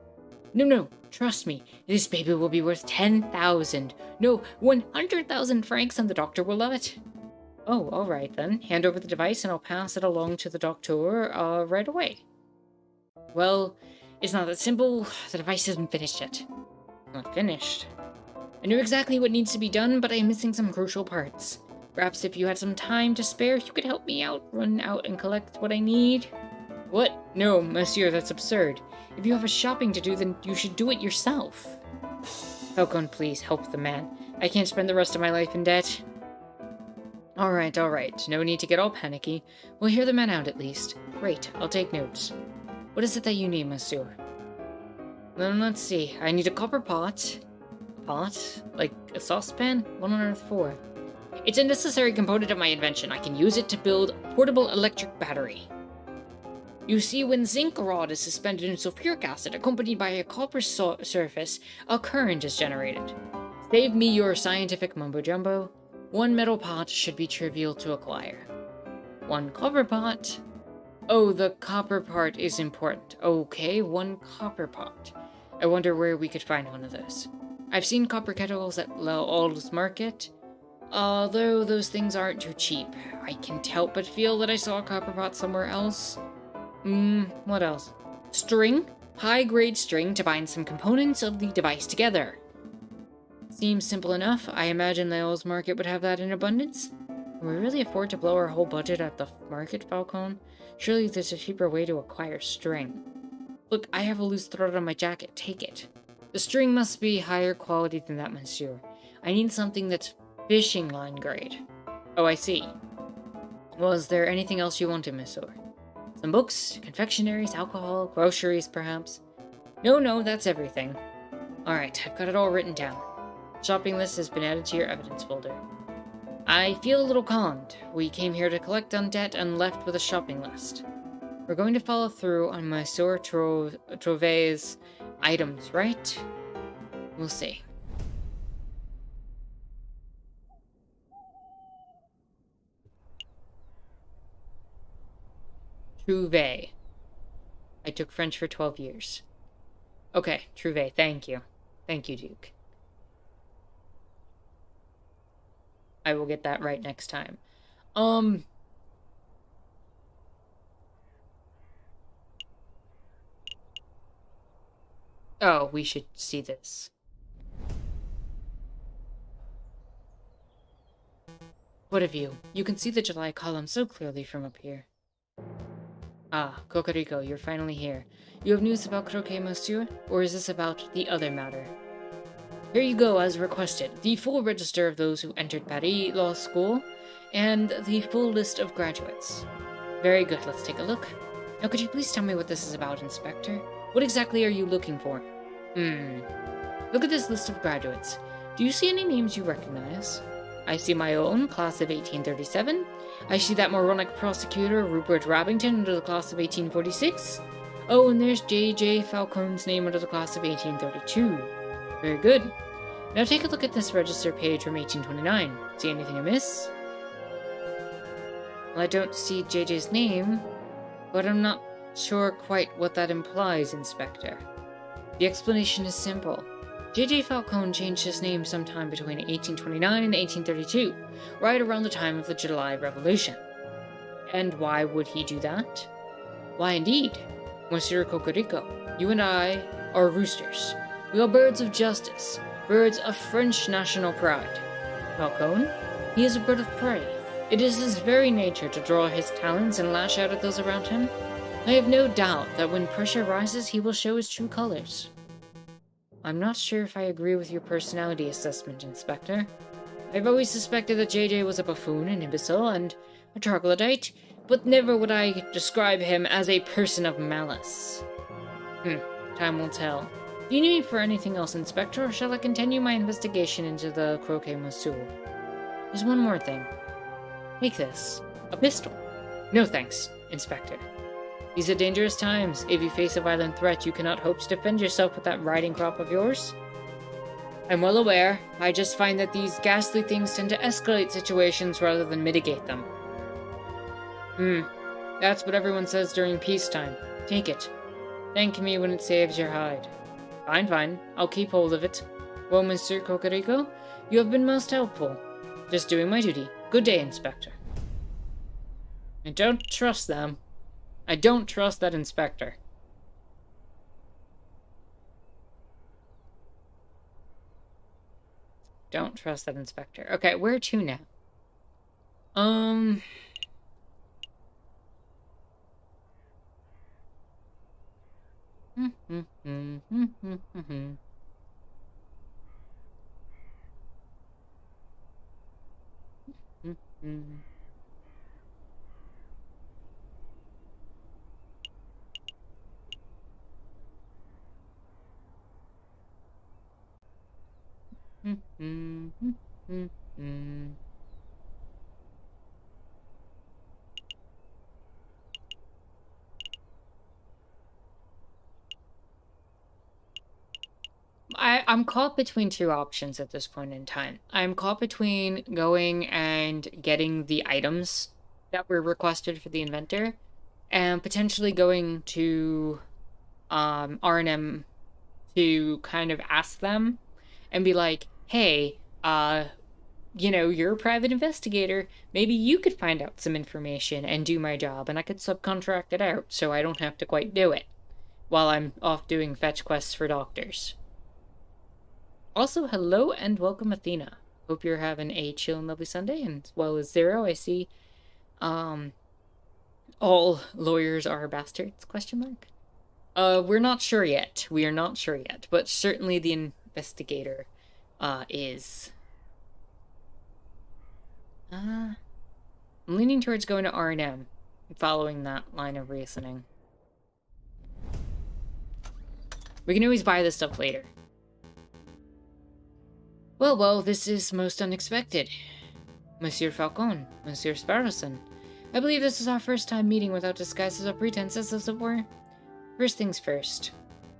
No, trust me. This baby will be worth 10,000. No, 100,000 francs, and the doctor will love it. Oh, alright then. Hand over the device and I'll pass it along to the doctor, right away. Well, it's not that simple. The device isn't finished yet. Not finished. I know exactly what needs to be done, but I'm missing some crucial parts. Perhaps if you had some time to spare, you could help me out, run out and collect what I need. What? No, monsieur, that's absurd. If you have a shopping to do, then you should do it yourself. Falcon, please, help the man. I can't spend the rest of my life in debt. Alright. No need to get all panicky. We'll hear the man out at least. Great, I'll take notes. What is it that you need, monsieur? Let's see. I need a copper pot. Pot? Like a saucepan? What on earth for? It's a necessary component of my invention. I can use it to build a portable electric battery. You see, when zinc rod is suspended in sulfuric acid accompanied by a copper surface, a current is generated. Save me your scientific mumbo-jumbo. One metal pot should be trivial to acquire. One copper pot. Oh, the copper part is important. Okay, one copper pot. I wonder where we could find one of those. I've seen copper kettles at Lowell's Market. Although those things aren't too cheap. I can't help but feel that I saw a copper pot somewhere else. What else? String? High-grade string to bind some components of the device together. Seems simple enough. I imagine Lowell's Market would have that in abundance. Can we really afford to blow our whole budget at the market, Falcon? Surely there's a cheaper way to acquire string. Look, I have a loose thread on my jacket. Take it. The string must be higher quality than that, monsieur. I need something that's fishing line grade. Oh, I see. Well, is there anything else you wanted, monsieur? Some books, confectionaries, alcohol, groceries, perhaps? No, that's everything. Alright, I've got it all written down. Shopping list has been added to your evidence folder. I feel a little conned. We came here to collect on debt and left with a shopping list. We're going to follow through on Monsieur Trove's items, right? We'll see. Trouvé. I took French for 12 years. Okay, Trouvé, thank you. Thank you, Duke. I will get that right next time. Oh, we should see this. What a view. You can see the July column so clearly from up here. Ah, Cocorico, you're finally here. You have news about Croquet, monsieur? Or is this about the other matter? Here you go, as requested. The full register of those who entered Paris Law School, and the full list of graduates. Very good, let's take a look. Now could you please tell me what this is about, Inspector? What exactly are you looking for? Look at this list of graduates. Do you see any names you recognize? I see my own, class of 1837. I see that moronic prosecutor, Rupert Rabington, under the class of 1846. Oh, and there's J.J. Falcone's name under the class of 1832. Very good. Now take a look at this register page from 1829. See anything amiss? Well, I don't see J.J.'s name, but I'm not sure quite what that implies, Inspector. The explanation is simple. J.J. Falcone changed his name sometime between 1829 and 1832, right around the time of the July Revolution. And why would he do that? Why indeed, Monsieur Cocorico, you and I are roosters. We are birds of justice, birds of French national pride. Falcone, he is a bird of prey. It is his very nature to draw his talons and lash out at those around him. I have no doubt that when pressure rises, he will show his true colors. I'm not sure if I agree with your personality assessment, Inspector. I've always suspected that JJ was a buffoon, an imbecile, and a troglodyte, but never would I describe him as a person of malice. Time will tell. Do you need me for anything else, Inspector, or shall I continue my investigation into the Croquet Monsieur? There's one more thing. Take this. A pistol. No thanks, Inspector. These are dangerous times. If you face a violent threat, you cannot hope to defend yourself with that riding crop of yours. I'm well aware. I just find that these ghastly things tend to escalate situations rather than mitigate them. That's what everyone says during peacetime. Take it. Thank me when it saves your hide. Fine. I'll keep hold of it. Well, Mr. Cocorico, you have been most helpful. Just doing my duty. Good day, Inspector. I don't trust them. I don't trust that inspector. Don't trust that inspector. Okay, where to now? I'm caught between two options at this point in time. I'm caught between going and getting the items that were requested for the inventor and potentially going to R&M to kind of ask them and be like, hey, you know, you're a private investigator. Maybe you could find out some information and do my job, and I could subcontract it out so I don't have to quite do it while I'm off doing fetch quests for doctors. Also, hello and welcome, Athena. Hope you're having a chill and lovely Sunday, and as well as Zero, I see, all lawyers are bastards, question mark? We're not sure yet. We are not sure yet, but certainly the investigator, is. I'm leaning towards going to R&M, following that line of reasoning. We can always buy this stuff later. Well, this is most unexpected. Monsieur Falcone, Monsieur Sparrowson. I believe this is our first time meeting without disguises or pretenses, as it were. First things first.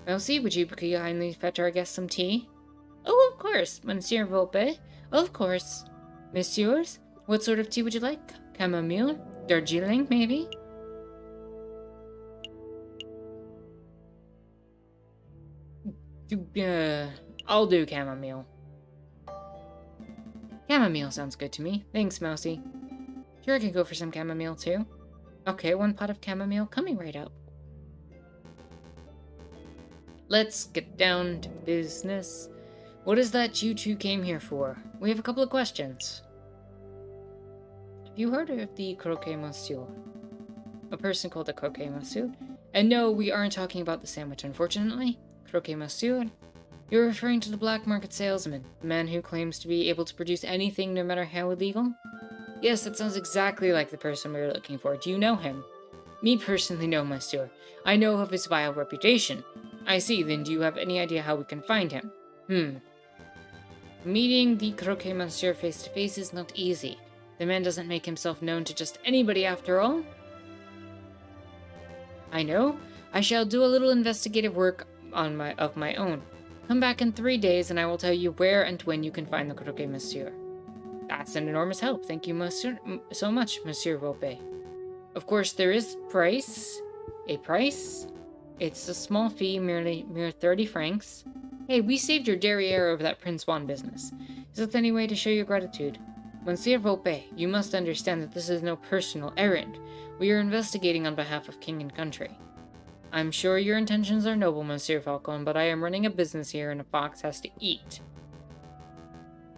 Elsie, would you kindly fetch our guest some tea? Oh, of course, Monsieur Volpe. Of course. Messieurs, what sort of tea would you like? Chamomile? Darjeeling, maybe? I'll do chamomile. Chamomile sounds good to me. Thanks, Mousy. Sure, I can go for some chamomile, too. Okay, 1 pot of chamomile coming right up. Let's get down to business. What is that you two came here for? We have a couple of questions. Have you heard of the Croquet Monsieur? A person called the Croquet Monsieur? And no, we aren't talking about the sandwich, unfortunately. Croquet Monsieur? You're referring to the black market salesman, the man who claims to be able to produce anything no matter how illegal? Yes, that sounds exactly like the person we were looking for. Do you know him? Me personally, no, monsieur. I know of his vile reputation. I see, then do you have any idea how we can find him? Meeting the croquet monsieur face to face is not easy. The man doesn't make himself known to just anybody after all. I know. I shall do a little investigative work of my own. Come back in 3 days and I will tell you where and when you can find the croquet monsieur. That's an enormous help. Thank you so much, Monsieur Volpe. Of course, there is a price. It's a small fee, mere 30 francs. Hey, we saved your derriere over that Prince Juan business. Is that any way to show your gratitude? Monsieur Volpe, you must understand that this is no personal errand. We are investigating on behalf of king and country. I'm sure your intentions are noble, Monsieur Falcon, but I am running a business here and a fox has to eat.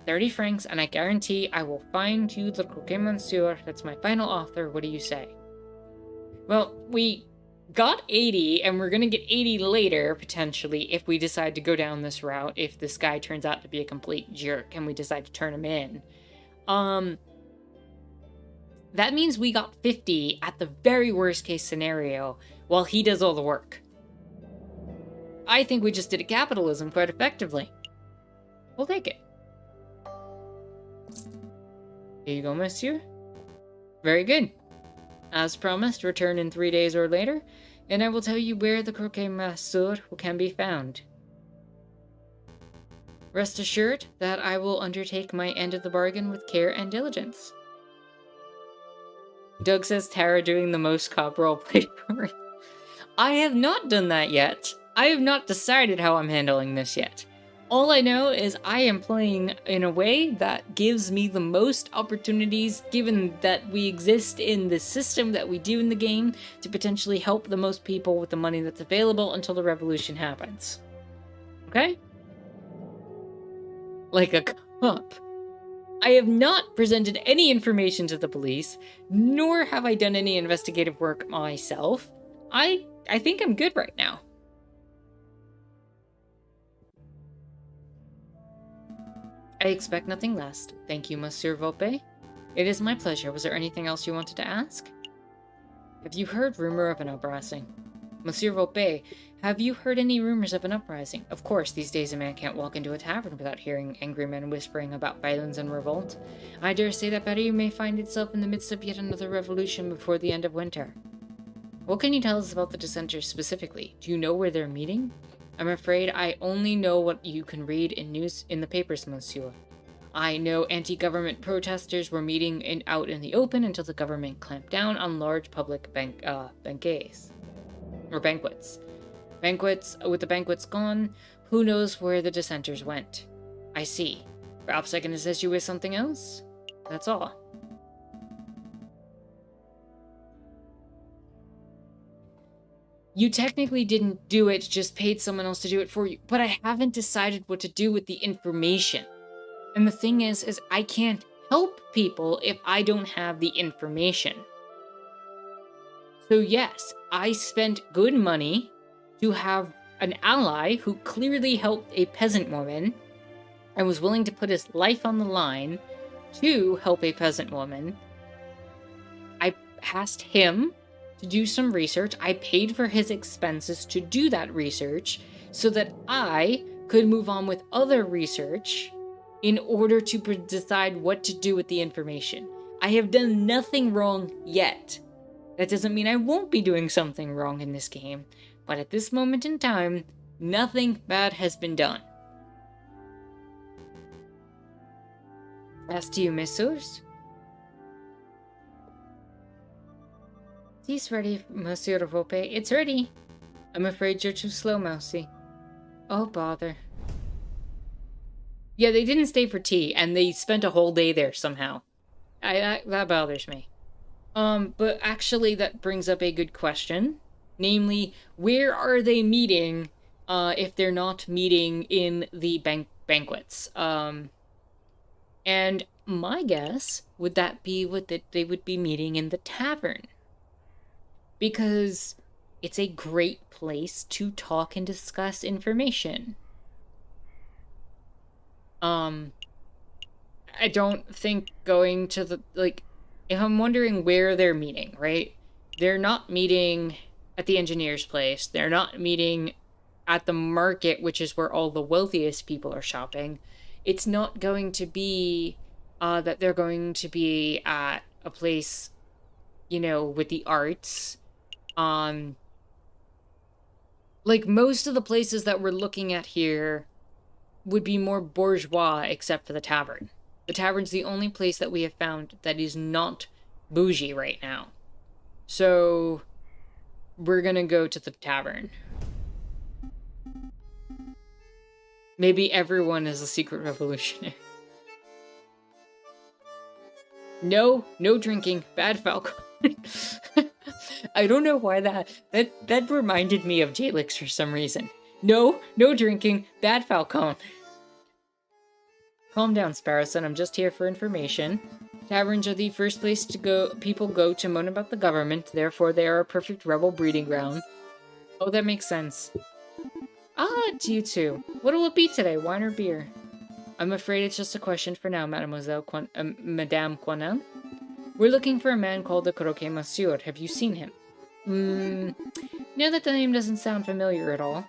30 francs, and I guarantee I will find you the croquet monsieur. That's my final offer. What do you say? Well, we got 80, and we're gonna get 80 later, potentially, if we decide to go down this route, if this guy turns out to be a complete jerk, and we decide to turn him in. That means we got 50 at the very worst case scenario, while he does all the work. I think we just did a capitalism quite effectively. We'll take it. Here you go, monsieur. Very good. As promised, return in 3 days or later, and I will tell you where the croquet monsieur can be found. Rest assured that I will undertake my end of the bargain with care and diligence. Doug says Tara doing the most cop roleplay for it. I have not done that yet. I have not decided how I'm handling this yet. All I know is I am playing in a way that gives me the most opportunities, given that we exist in the system that we do in the game, to potentially help the most people with the money that's available until the revolution happens. Okay? Like a cop. I have not presented any information to the police, nor have I done any investigative work myself. I think I'm good right now. I expect nothing less. Thank you, Monsieur Volpe. It is my pleasure. Was there anything else you wanted to ask? Have you heard rumor of an uprising? Monsieur Volpe, have you heard any rumors of an uprising? Of course, these days a man can't walk into a tavern without hearing angry men whispering about violence and revolt. I dare say that Paris may find itself in the midst of yet another revolution before the end of winter. What can you tell us about the dissenters specifically? Do you know where they're meeting? I'm afraid I only know what you can read in the papers, monsieur. I know anti-government protesters were meeting out in the open until the government clamped down on large public banquets. With the banquets gone, who knows where the dissenters went? I see. Perhaps I can assist you with something else? That's all. You technically didn't do it, just paid someone else to do it for you. But I haven't decided what to do with the information. And the thing is I can't help people if I don't have the information. So yes, I spent good money to have an ally who clearly helped a peasant woman and was willing to put his life on the line to help a peasant woman. I asked him to do some research. I paid for his expenses to do that research so that I could move on with other research in order to decide what to do with the information. I have done nothing wrong yet. That doesn't mean I won't be doing something wrong in this game, but at this moment in time, nothing bad has been done. As to you, messieurs? Tea's ready, Monsieur Volpe. It's ready. I'm afraid you're too slow, Mousy. Oh, bother. Yeah, they didn't stay for tea, and they spent a whole day there somehow. That bothers me. But actually that brings up a good question. Namely, where are they meeting, if they're not meeting in the banquets? And my guess would that be that they would be meeting in the tavern. Because it's a great place to talk and discuss information. I don't think going to the, if I'm wondering where they're meeting, right? they're not meeting at the engineer's place. They're not meeting at the market, which is where all the wealthiest people are shopping. It's not going to be that they're going to be at a place, with the arts. Like most of the places that we're looking at here would be more bourgeois, except for the tavern. The tavern's the only place that we have found that is not bougie right now. So we're gonna go to the tavern. Maybe everyone is a secret revolutionary. No drinking. Bad Falcon. I don't know why that reminded me of Jalix for some reason. No drinking. Bad Falcon. Calm down, Sparrowson. I'm just here for information. Taverns are the first place people go to moan about the government, therefore they are a perfect rebel breeding ground. Oh, that makes sense. It's you two. What'll it be today, wine or beer? I'm afraid it's just a question for now, Madame Quanel. We're looking for a man called the Croquet Monsieur. Have you seen him? No, that the name doesn't sound familiar at all.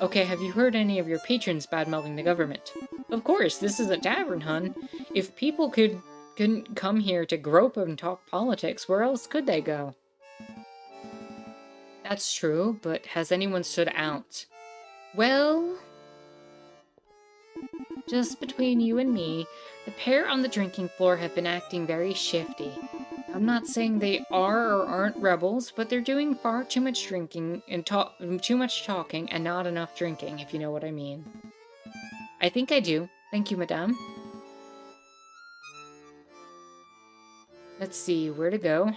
Okay, have you heard any of your patrons bad-mouthing the government? Of course, this is a tavern, hun. If people couldn't come here to grope and talk politics, where else could they go? That's true, but has anyone stood out? Well, just between you and me, the pair on the drinking floor have been acting very shifty. I'm not saying they are or aren't rebels, but they're doing far too much drinking and too much talking and not enough drinking, if you know what I mean. I think I do. Thank you, madame. Let's see, where to go?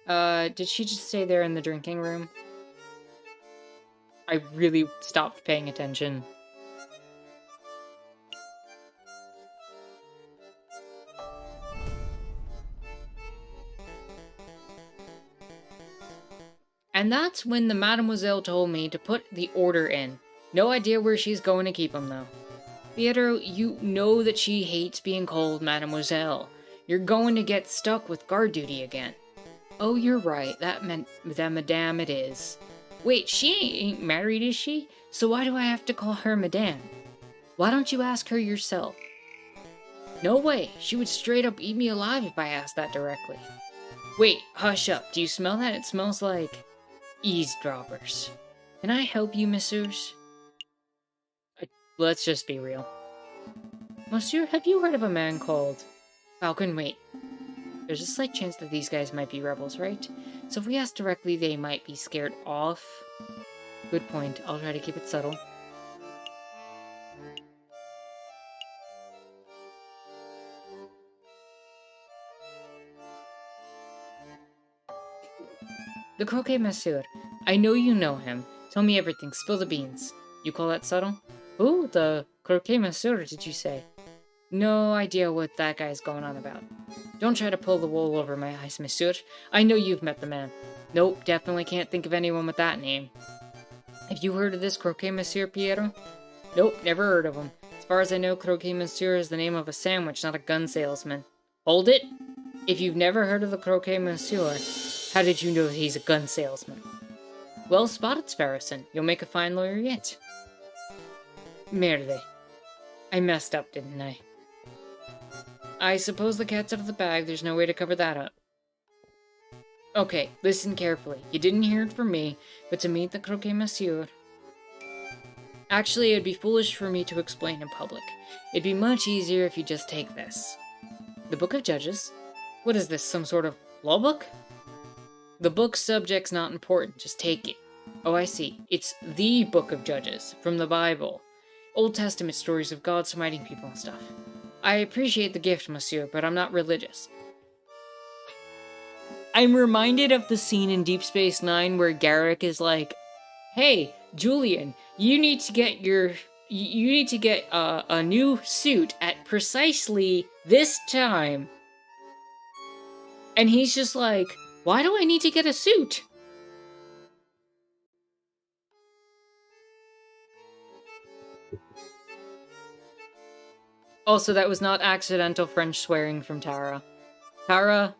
Did she just stay there in the drinking room? I really stopped paying attention. And that's when the mademoiselle told me to put the order in. No idea where she's going to keep them, though. Pietro, you know that she hates being called mademoiselle. You're going to get stuck with guard duty again. Oh, you're right. That meant that madame it is. Wait, she ain't married, is she? So why do I have to call her madame? Why don't you ask her yourself? No way. She would straight up eat me alive if I asked that directly. Wait, hush up. Do you smell that? It smells like eavesdroppers. Can I help you, messieurs? Let's just be real. Monsieur, have you heard of a man called Falcon? Wait. There's a slight chance that these guys might be rebels, right? So if we ask directly, they might be scared off. Good point. I'll try to keep it subtle. The Croquet Monsieur. I know you know him. Tell me everything. Spill the beans. You call that subtle? Who? The Croquet Monsieur, did you say? No idea what that guy's going on about. Don't try to pull the wool over my eyes, monsieur. I know you've met the man. Nope, definitely can't think of anyone with that name. Have you heard of this Croquet Monsieur, Pietro? Nope, never heard of him. As far as I know, Croquet Monsieur is the name of a sandwich, not a gun salesman. Hold it! If you've never heard of the Croquet Monsieur, how did you know that he's a gun salesman? Well spotted, Sparrowson. You'll make a fine lawyer yet. Merde. I messed up, didn't I? I suppose the cat's out of the bag. There's no way to cover that up. Okay, listen carefully. You didn't hear it from me, but to meet the Croquet Monsieur... Actually, it'd be foolish for me to explain in public. It'd be much easier if you just take this. The Book of Judges? What is this, some sort of law book? The book's subject's not important, just take it. Oh, I see. It's the Book of Judges, from the Bible. Old Testament stories of God smiting people and stuff. I appreciate the gift, monsieur, but I'm not religious. I'm reminded of the scene in Deep Space Nine where Garrick is like, hey, Julian, you need to get a new suit at precisely this time. And he's just like, why do I need to get a suit? Also, that was not accidental French swearing from Tara. Tara,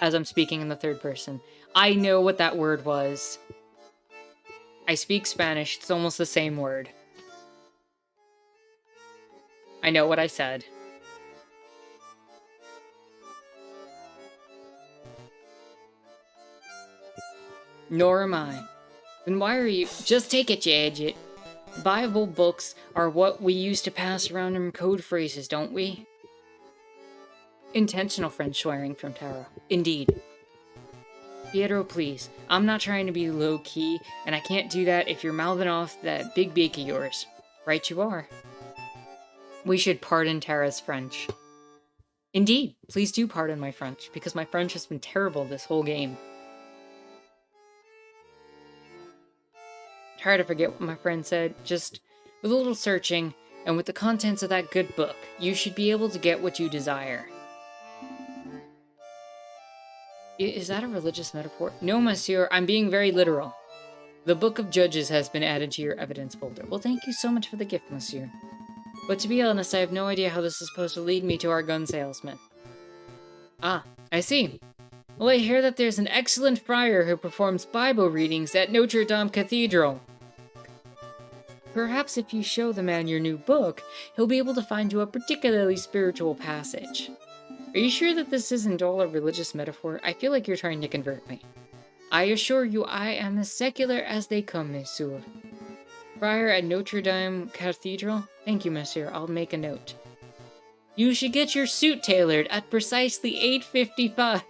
as I'm speaking in the third person. I know what that word was. I speak Spanish. It's almost the same word. I know what I said. Nor am I. Then why are you... Just take it, you idiot. Bible books are what we use to pass around in code phrases, don't we? Intentional French swearing from Tara. Indeed. Pietro, please. I'm not trying to be low-key, and I can't do that if you're mouthing off that big beak of yours. Right you are. We should pardon Tara's French. Indeed, please do pardon my French, because my French has been terrible this whole game. Try to forget what my friend said. Just, with a little searching, and with the contents of that good book, you should be able to get what you desire. Is that a religious metaphor? No, monsieur, I'm being very literal. The Book of Judges has been added to your evidence folder. Well, thank you so much for the gift, monsieur. But to be honest, I have no idea how this is supposed to lead me to our gun salesman. Ah, I see. Well, I hear that there's an excellent friar who performs Bible readings at Notre Dame Cathedral. Perhaps if you show the man your new book, he'll be able to find you a particularly spiritual passage. Are you sure that this isn't all a religious metaphor? I feel like you're trying to convert me. I assure you I am as secular as they come, monsieur. Friar at Notre Dame Cathedral? Thank you, monsieur. I'll make a note. You should get your suit tailored at precisely 8:55.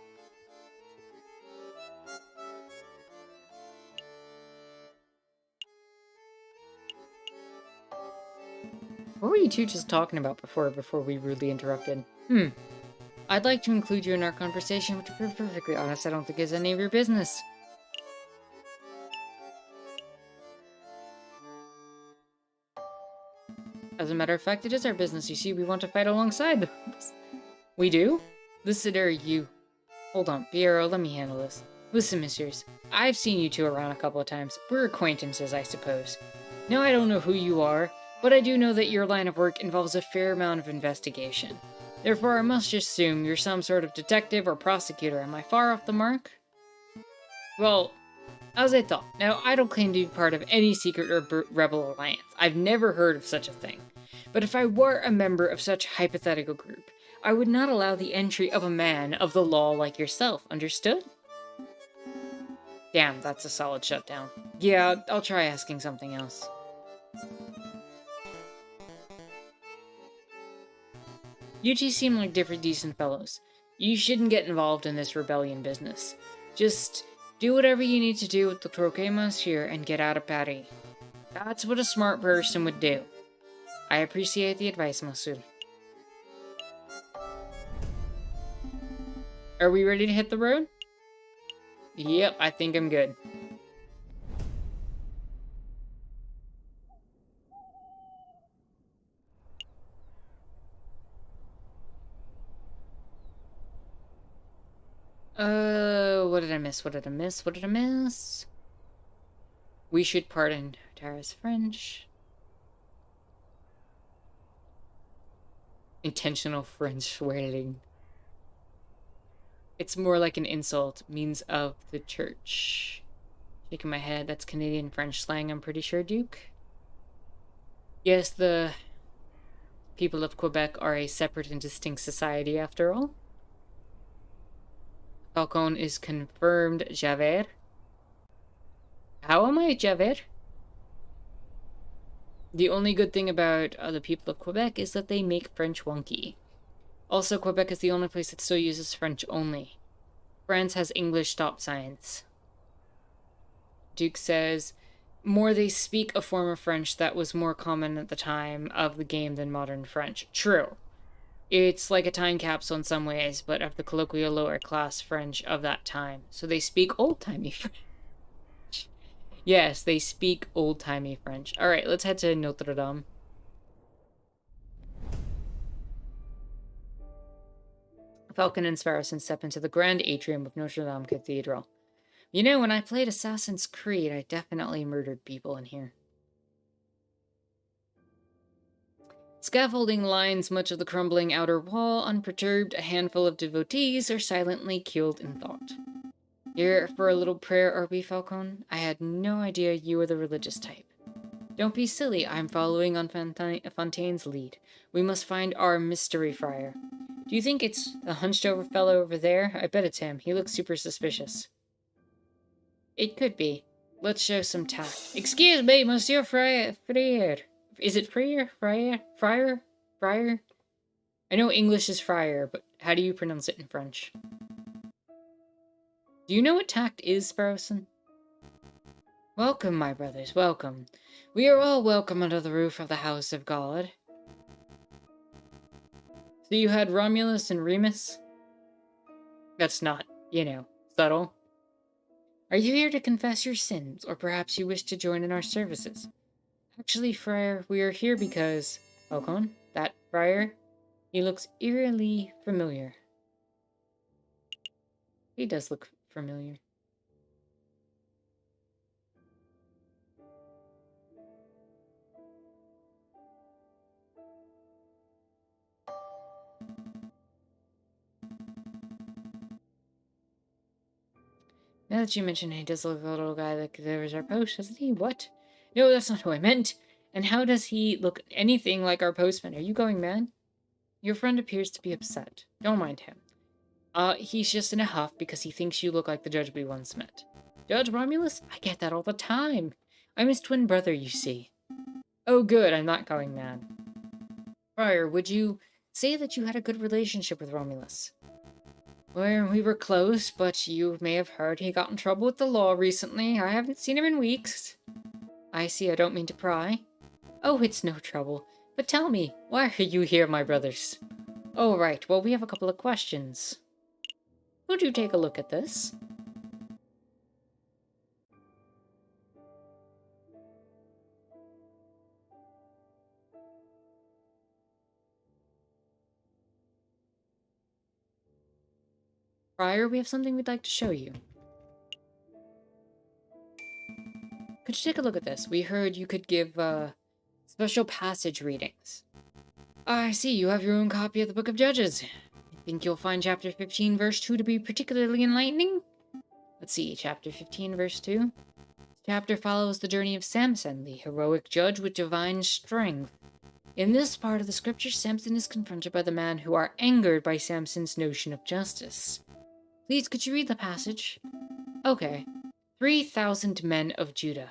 What were you two just talking about before we rudely interrupted? I'd like to include you in our conversation, but to be perfectly honest, I don't think it's any of your business. As a matter of fact, it is our business. You see, we want to fight alongside them. We do? Listen, you. Hold on, Piero, let me handle this. Listen, messieurs, I've seen you two around a couple of times. We're acquaintances, I suppose. Now, I don't know who you are, but I do know that your line of work involves a fair amount of investigation. Therefore, I must assume you're some sort of detective or prosecutor. Am I far off the mark? Well, as I thought. Now, I don't claim to be part of any secret or rebel alliance. I've never heard of such a thing. But if I were a member of such a hypothetical group, I would not allow the entry of a man of the law like yourself. Understood? Damn, that's a solid shutdown. Yeah, I'll try asking something else. You two seem like different decent fellows. You shouldn't get involved in this rebellion business. Just do whatever you need to do with the croquet monsieur and get out of Paris. That's what a smart person would do. I appreciate the advice, monsieur. Are we ready to hit the road? Yep, I think I'm good. What did I miss? What did I miss? What did I miss? We should pardon Tara's French. Intentional French swearing. It's more like an insult. Means of the church. Shaking my head. That's Canadian French slang, I'm pretty sure, Duke. Yes, the people of Quebec are a separate and distinct society, after all. Falcon is confirmed Javert. How am I Javert? The only good thing about the people of Quebec is that they make French wonky. Also, Quebec is the only place that still uses French only. France has English stop signs. Duke says, more they speak a form of French that was more common at the time of the game than modern French. True. It's like a time capsule in some ways, but of the colloquial lower class French of that time. So they speak old-timey French. Yes, they speak old-timey French. Alright, let's head to Notre Dame. Falcon and Sparrowson step into the grand atrium of Notre Dame Cathedral. You know, when I played Assassin's Creed, I definitely murdered people in here. Scaffolding lines much of the crumbling outer wall. Unperturbed, a handful of devotees are silently killed in thought. Here for a little prayer, are we, Falcon? I had no idea you were the religious type. Don't be silly, I'm following on Fontaine's lead. We must find our mystery friar. Do you think it's the hunched-over fellow over there? I bet it's him. He looks super suspicious. It could be. Let's show some tact. Excuse me, Monsieur Friar. Is it Friar? Friar? I know English is friar, but how do you pronounce it in French? Do you know what tact is, Sparrowson? Welcome, my brothers, welcome. We are all welcome under the roof of the house of God. So you had Romulus and Remus? That's not, subtle. Are you here to confess your sins, or perhaps you wish to join in our services? Actually, Friar, we are here because... Falcon, that friar, he looks eerily familiar. He does look familiar. Now that you mention it, he does look like a little guy that delivers our post, doesn't he? What? No, that's not who I meant. And how does he look anything like our postman? Are you going mad? Your friend appears to be upset. Don't mind him. He's just in a huff because he thinks you look like the judge we once met. Judge Romulus? I get that all the time. I'm his twin brother, you see. Oh, good, I'm not going mad. Friar, would you say that you had a good relationship with Romulus? Well, we were close, but you may have heard he got in trouble with the law recently. I haven't seen him in weeks. I see, I don't mean to pry. Oh, it's no trouble. But tell me, why are you here, my brothers? Oh, right, well, we have a couple of questions. Would you take a look at this? Friar, we have something we'd like to show you. Could you take a look at this? We heard you could give, special passage readings. I see, you have your own copy of the Book of Judges. I think you'll find chapter 15, verse 2 to be particularly enlightening? Let's see, chapter 15, verse 2. This chapter follows the journey of Samson, the heroic judge with divine strength. In this part of the scripture, Samson is confronted by the men who are angered by Samson's notion of justice. Please, could you read the passage? Okay. 3,000 men of Judah,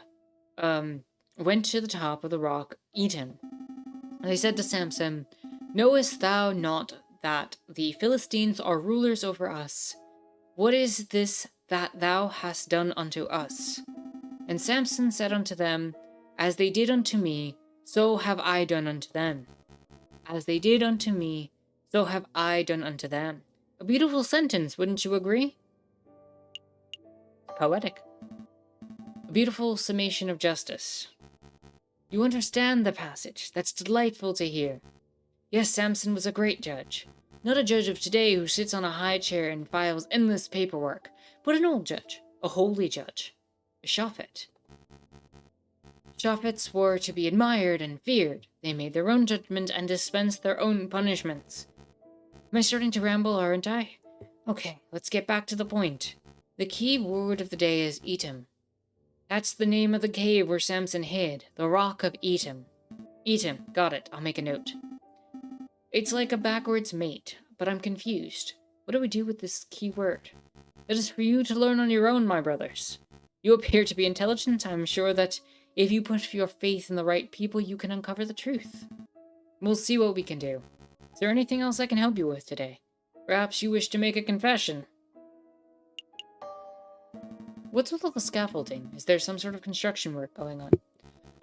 went to the top of the rock, Etam. And they said to Samson, Knowest thou not that the Philistines are rulers over us? What is this that thou hast done unto us? And Samson said unto them, As they did unto me, so have I done unto them. As they did unto me, so have I done unto them. A beautiful sentence, wouldn't you agree? Poetic. A beautiful summation of justice. You understand the passage. That's delightful to hear. Yes, Samson was a great judge. Not a judge of today who sits on a high chair and files endless paperwork, but an old judge, a holy judge, a shofet. Shofets were to be admired and feared. They made their own judgment and dispensed their own punishments. Am I starting to ramble, aren't I? Okay, let's get back to the point. The key word of the day is Etam. That's the name of the cave where Samson hid, the rock of Etam. Etam, got it, I'll make a note. It's like a backwards mate, but I'm confused. What do we do with this key word? That is for you to learn on your own, my brothers. You appear to be intelligent. I'm sure that if you put your faith in the right people, you can uncover the truth. We'll see what we can do. Is there anything else I can help you with today? Perhaps you wish to make a confession. What's with all the scaffolding? Is there some sort of construction work going on?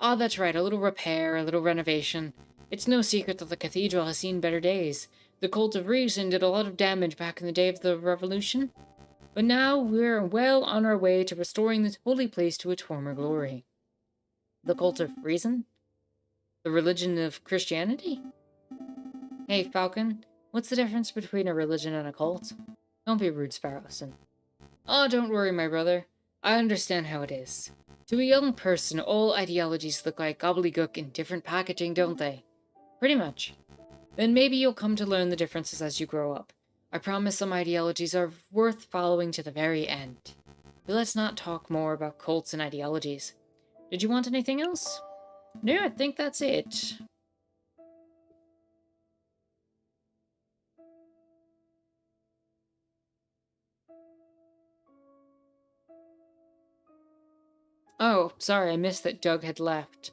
Ah, that's right, a little repair, a little renovation. It's no secret that the cathedral has seen better days. The cult of reason did a lot of damage back in the day of the revolution. But now we're well on our way to restoring this holy place to its former glory. The cult of reason? The religion of Christianity? Hey, Falcon, what's the difference between a religion and a cult? Don't be rude, Sparrowson. Oh, don't worry, my brother. I understand how it is. To a young person, all ideologies look like gobbledygook in different packaging, don't they? Pretty much. Then maybe you'll come to learn the differences as you grow up. I promise some ideologies are worth following to the very end. But let's not talk more about cults and ideologies. Did you want anything else? No, I think that's it. Oh, sorry, I missed that Doug had left.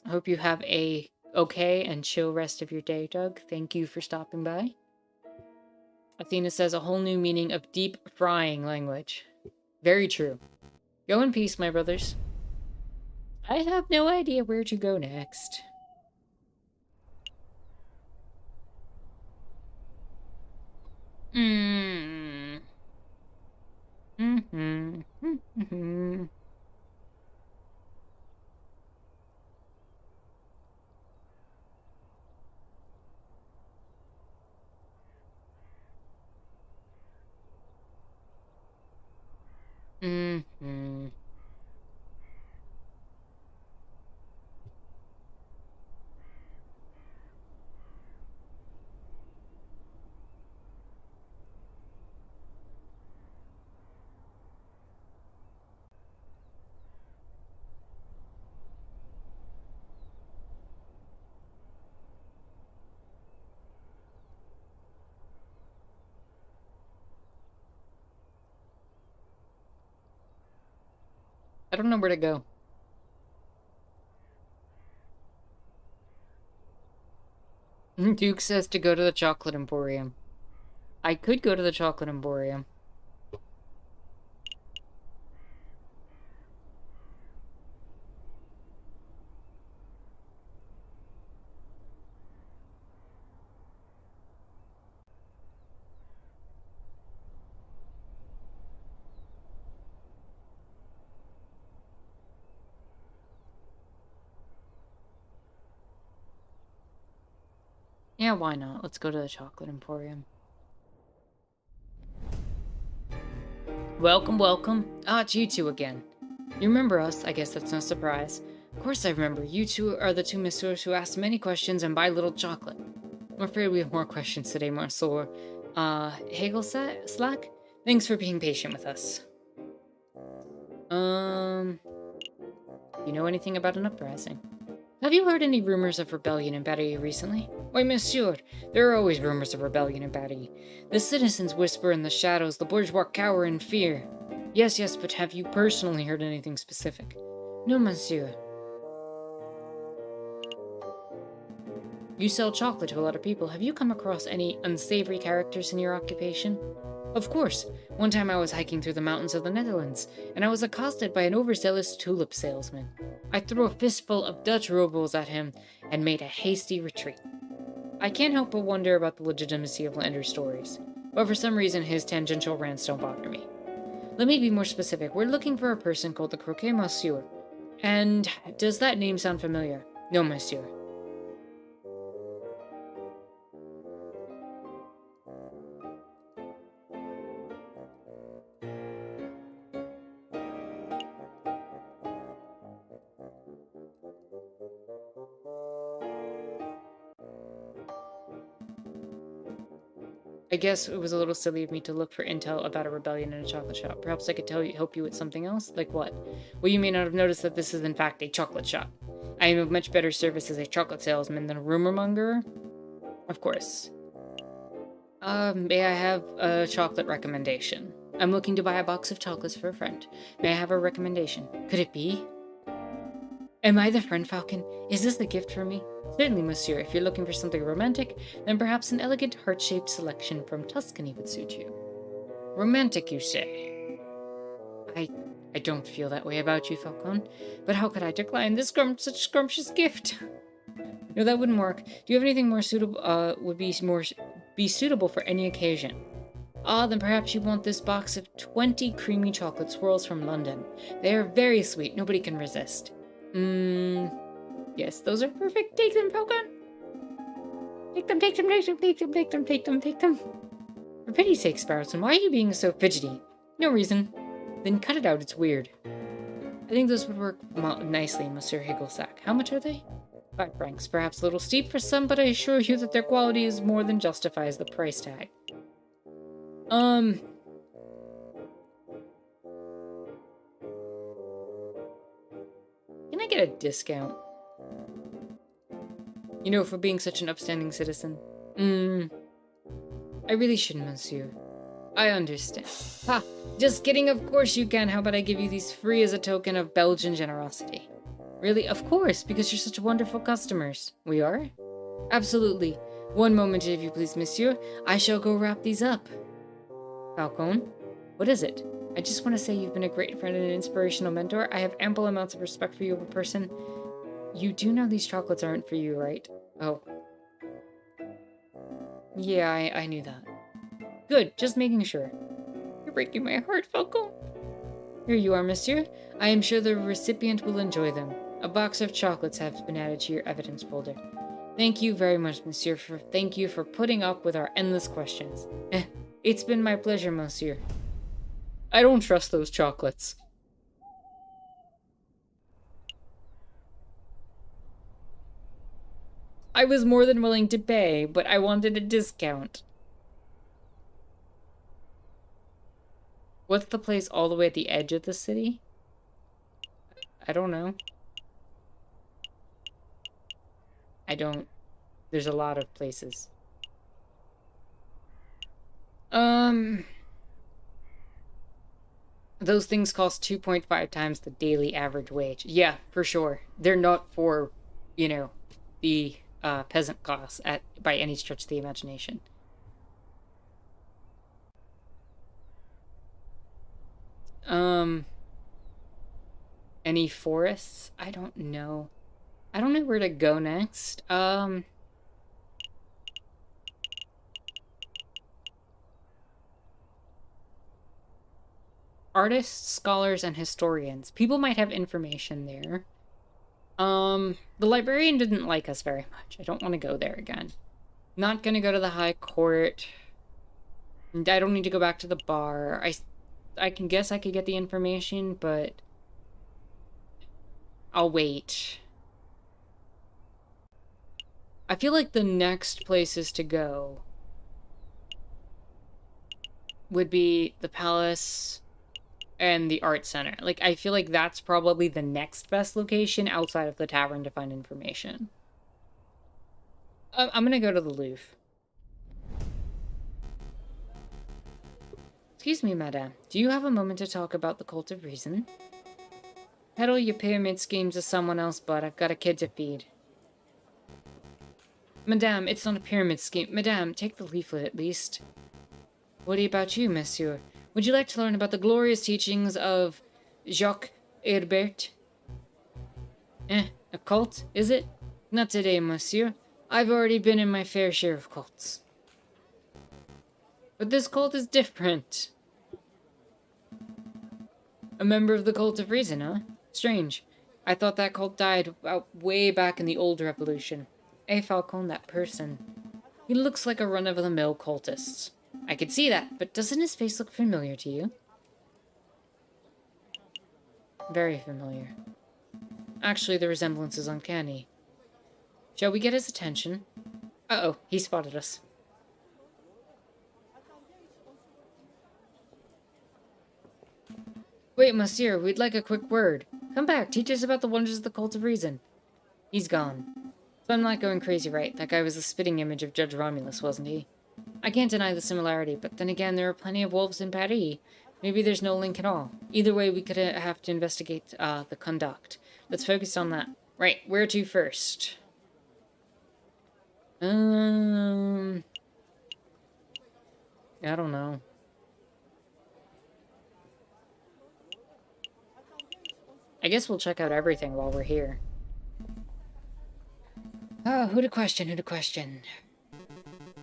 I hope you have a okay and chill rest of your day, Doug. Thank you for stopping by. Athena says a whole new meaning of deep frying language. Very true. Go in peace, my brothers. I have no idea where to go next. Mm. Mm-hmm. Mm-hmm. Mm-hmm. I don't know where to go. Duke says to go to the Chocolate Emporium. I could go to the Chocolate Emporium. Yeah, why not? Let's go to the Chocolate Emporium. Welcome, welcome. Ah, it's you two again. You remember us, I guess that's no surprise. Of course I remember. You two are the two messieurs who ask many questions and buy little chocolate. I'm afraid we have more questions today, Marceau. Slack? Thanks for being patient with us. You know anything about an uprising? Have you heard any rumors of rebellion in Battery recently? Why, monsieur, there are always rumors of rebellion in Battery. The citizens whisper in the shadows, the bourgeois cower in fear. Yes, but have you personally heard anything specific? No, monsieur. You sell chocolate to a lot of people. Have you come across any unsavory characters in your occupation? Of course. One time I was hiking through the mountains of the Netherlands, and I was accosted by an overzealous tulip salesman. I threw a fistful of Dutch rubles at him and made a hasty retreat. I can't help but wonder about the legitimacy of Lander's stories, but for some reason his tangential rants don't bother me. Let me be more specific. We're looking for a person called the Croquet Monsieur. And does that name sound familiar? No, monsieur. I guess it was a little silly of me to look for intel about a rebellion in a chocolate shop. Perhaps I could help you with something else? Like what? Well, you may not have noticed that this is in fact a chocolate shop. I am of much better service as a chocolate salesman than a rumor monger. Of course. May I have a chocolate recommendation? I'm looking to buy a box of chocolates for a friend. May I have a recommendation? Could it be? Am I the friend falcon? Is this the gift for me? Certainly, monsieur. If you're looking for something romantic, then perhaps an elegant heart-shaped selection from Tuscany would suit you. Romantic, you say? I don't feel that way about you, Falcon. But how could I decline this such scrumptious gift? No, that wouldn't work. Do you have anything more suitable? Would be suitable for any occasion? Ah, then perhaps you want this box of 20 creamy chocolate swirls from London. They are very sweet. Nobody can resist. Yes, those are perfect. Take them, Falcon. Take them. For pity's sake, Sparrowson, why are you being so fidgety? No reason. Then cut it out, it's weird. I think those would work nicely, Monsieur Higglesack. How much are they? 5 francs, perhaps a little steep for some, but I assure you that their quality is more than justifies the price tag. Can I get a discount? You know, for being such an upstanding citizen. I really shouldn't, monsieur. I understand. Ha! Just kidding, of course you can. How about I give you these free as a token of Belgian generosity? Really? Of course, because you're such wonderful customers. We are? Absolutely. One moment, if you please, monsieur. I shall go wrap these up. Falcone? What is it? I just want to say you've been a great friend and an inspirational mentor. I have ample amounts of respect for you as a person. You do know these chocolates aren't for you, right? Oh. Yeah, I knew that. Good, just making sure. You're breaking my heart, Falcone. Here you are, monsieur. I am sure the recipient will enjoy them. A box of chocolates has been added to your evidence folder. Thank you very much, monsieur, thank you for putting up with our endless questions. It's been my pleasure, monsieur. I don't trust those chocolates. I was more than willing to pay, but I wanted a discount. What's the place all the way at the edge of the city? I don't know. There's a lot of places. Those things cost 2.5 times the daily average wage. Yeah, for sure. They're not for, you know, the peasant class by any stretch of the imagination. Any forests? I don't know. I don't know where to go next. Artists, scholars, and historians. People might have information there. The librarian didn't like us very much. I don't want to go there again. Not gonna go to the high court. I don't need to go back to the bar. I can guess I could get the information, but I'll wait. I feel like the next places to go would be the palace and the art center. Like, I feel like that's probably the next best location outside of the tavern to find information. I'm gonna go to the Louvre. Excuse me, madame. Do you have a moment to talk about the Cult of Reason? Peddle your pyramid schemes to someone else, bud. I've got a kid to feed. Madame, it's not a pyramid scheme. Madame, take the leaflet at least. What about you, monsieur? Would you like to learn about the glorious teachings of Jacques Herbert? A cult, is it? Not today, monsieur. I've already been in my fair share of cults. But this cult is different. A member of the Cult of Reason, huh? Strange. I thought that cult died way back in the old revolution. Falcone, that person. He looks like a run-of-the-mill cultist. I could see that, but doesn't his face look familiar to you? Very familiar. Actually, the resemblance is uncanny. Shall we get his attention? Uh-oh, he spotted us. Wait, monsieur, we'd like a quick word. Come back, teach us about the wonders of the Cult of Reason. He's gone. So I'm not going crazy, right? That guy was the spitting image of Judge Romulus, wasn't he? I can't deny the similarity, but then again, there are plenty of wolves in Paris. Maybe there's no link at all. Either way, we could have to investigate the conduct. Let's focus on that. Right, where to first? I don't know. I guess we'll check out everything while we're here. Oh, who to question, who to question?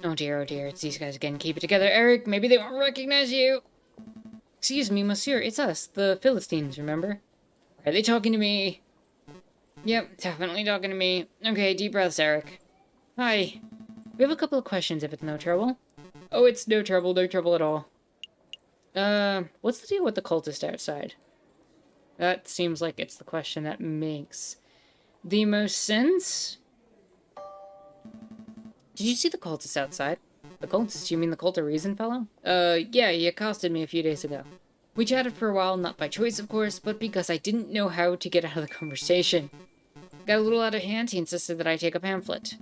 Oh dear, it's these guys again. Keep it together, Eric. Maybe they won't recognize you. Excuse me, monsieur. It's us, the Philistines, remember? Are they talking to me? Yep, definitely talking to me. Okay, deep breaths, Eric. Hi. We have a couple of questions if it's no trouble. Oh, it's no trouble at all. What's the deal with the cultist outside? That seems like it's the question that makes the most sense. Did you see the cultist outside? The cultist? You mean the cult of reason fellow? Yeah, he accosted me a few days ago. We chatted for a while, not by choice, of course, but because I didn't know how to get out of the conversation. Got a little out of hand, he insisted that I take a pamphlet.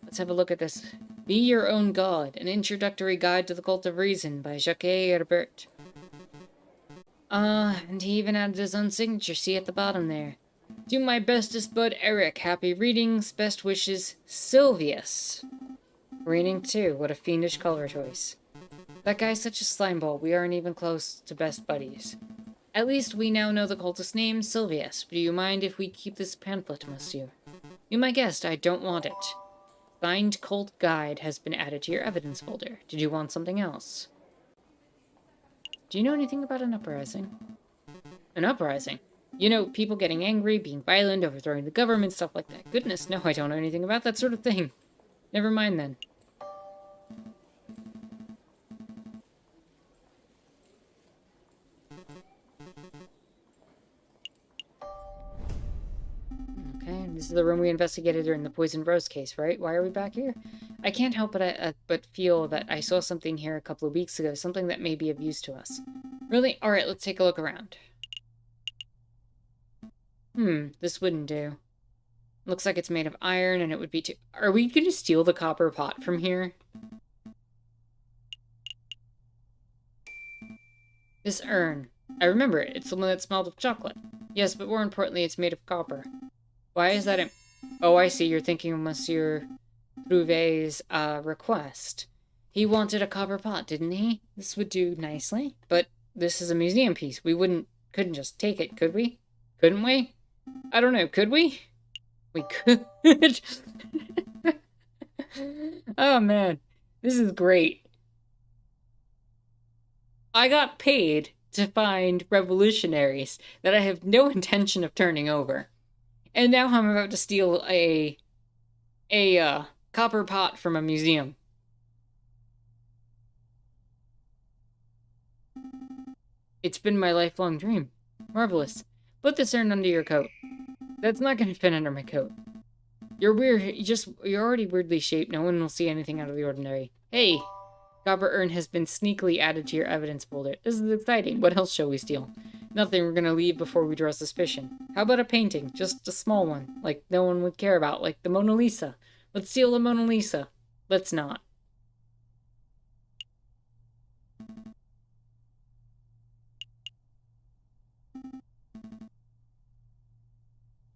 Let's have a look at this. Be Your Own God, An Introductory Guide to the Cult of Reason by Jacques Herbert. And he even added his own signature, see at the bottom there. Do my bestest, bud Eric. Happy readings, best wishes, Sylvius. Reading too, what a fiendish color choice. That guy's such a slimeball, we aren't even close to best buddies. At least we now know the cultist's name, Sylvius. Do you mind if we keep this pamphlet, monsieur? Be my guest, I don't want it. Signed cult guide has been added to your evidence folder. Did you want something else? Do you know anything about an uprising? An uprising? You know, people getting angry, being violent, overthrowing the government, stuff like that. Goodness, no, I don't know anything about that sort of thing. Never mind then. Okay, this is the room we investigated during the Poison Rose case, right? Why are we back here? I can't help but feel that I saw something here a couple of weeks ago, something that may be of use to us. Really? Alright, let's take a look around. This wouldn't do. Looks like it's made of iron, and it would be too... Are we going to steal the copper pot from here? This urn. I remember it. It's the one that smelled of chocolate. Yes, but more importantly, it's made of copper. Why is that Oh, I see. You're thinking of Monsieur Trouvé's request. He wanted a copper pot, didn't he? This would do nicely. But this is a museum piece. We couldn't just take it, could we? Couldn't we? I don't know. Could we? We could. Oh, man. This is great. I got paid to find revolutionaries that I have no intention of turning over. And now I'm about to steal a copper pot from a museum. It's been my lifelong dream. Marvelous. Put this urn under your coat. That's not going to fit under my coat. You're weird. You're already weirdly shaped. No one will see anything out of the ordinary. Hey! Copper urn has been sneakily added to your evidence folder. This is exciting. What else shall we steal? Nothing. We're gonna leave before we draw suspicion. How about a painting? Just a small one. Like no one would care about. Like the Mona Lisa. Let's steal the Mona Lisa. Let's not.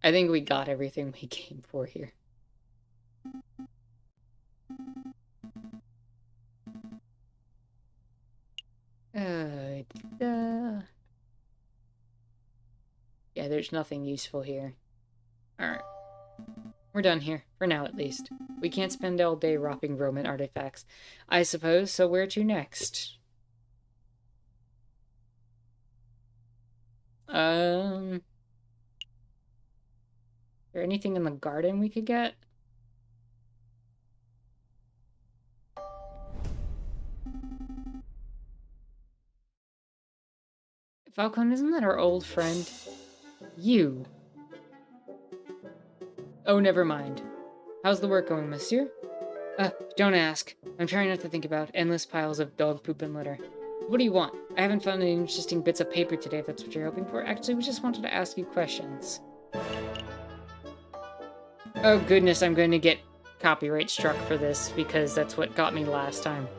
I think we got everything we came for here. Yeah, there's nothing useful here. Alright. We're done here. For now, at least. We can't spend all day robbing Roman artifacts. I suppose, so where to next? Is there anything in the garden we could get? Falcon, isn't that our old friend? You. Oh, never mind. How's the work going, monsieur? Don't ask. I'm trying not to think about endless piles of dog poop and litter. What do you want? I haven't found any interesting bits of paper today, if that's what you're hoping for. Actually, we just wanted to ask you questions. Oh goodness, I'm going to get copyright struck for this, because that's what got me last time.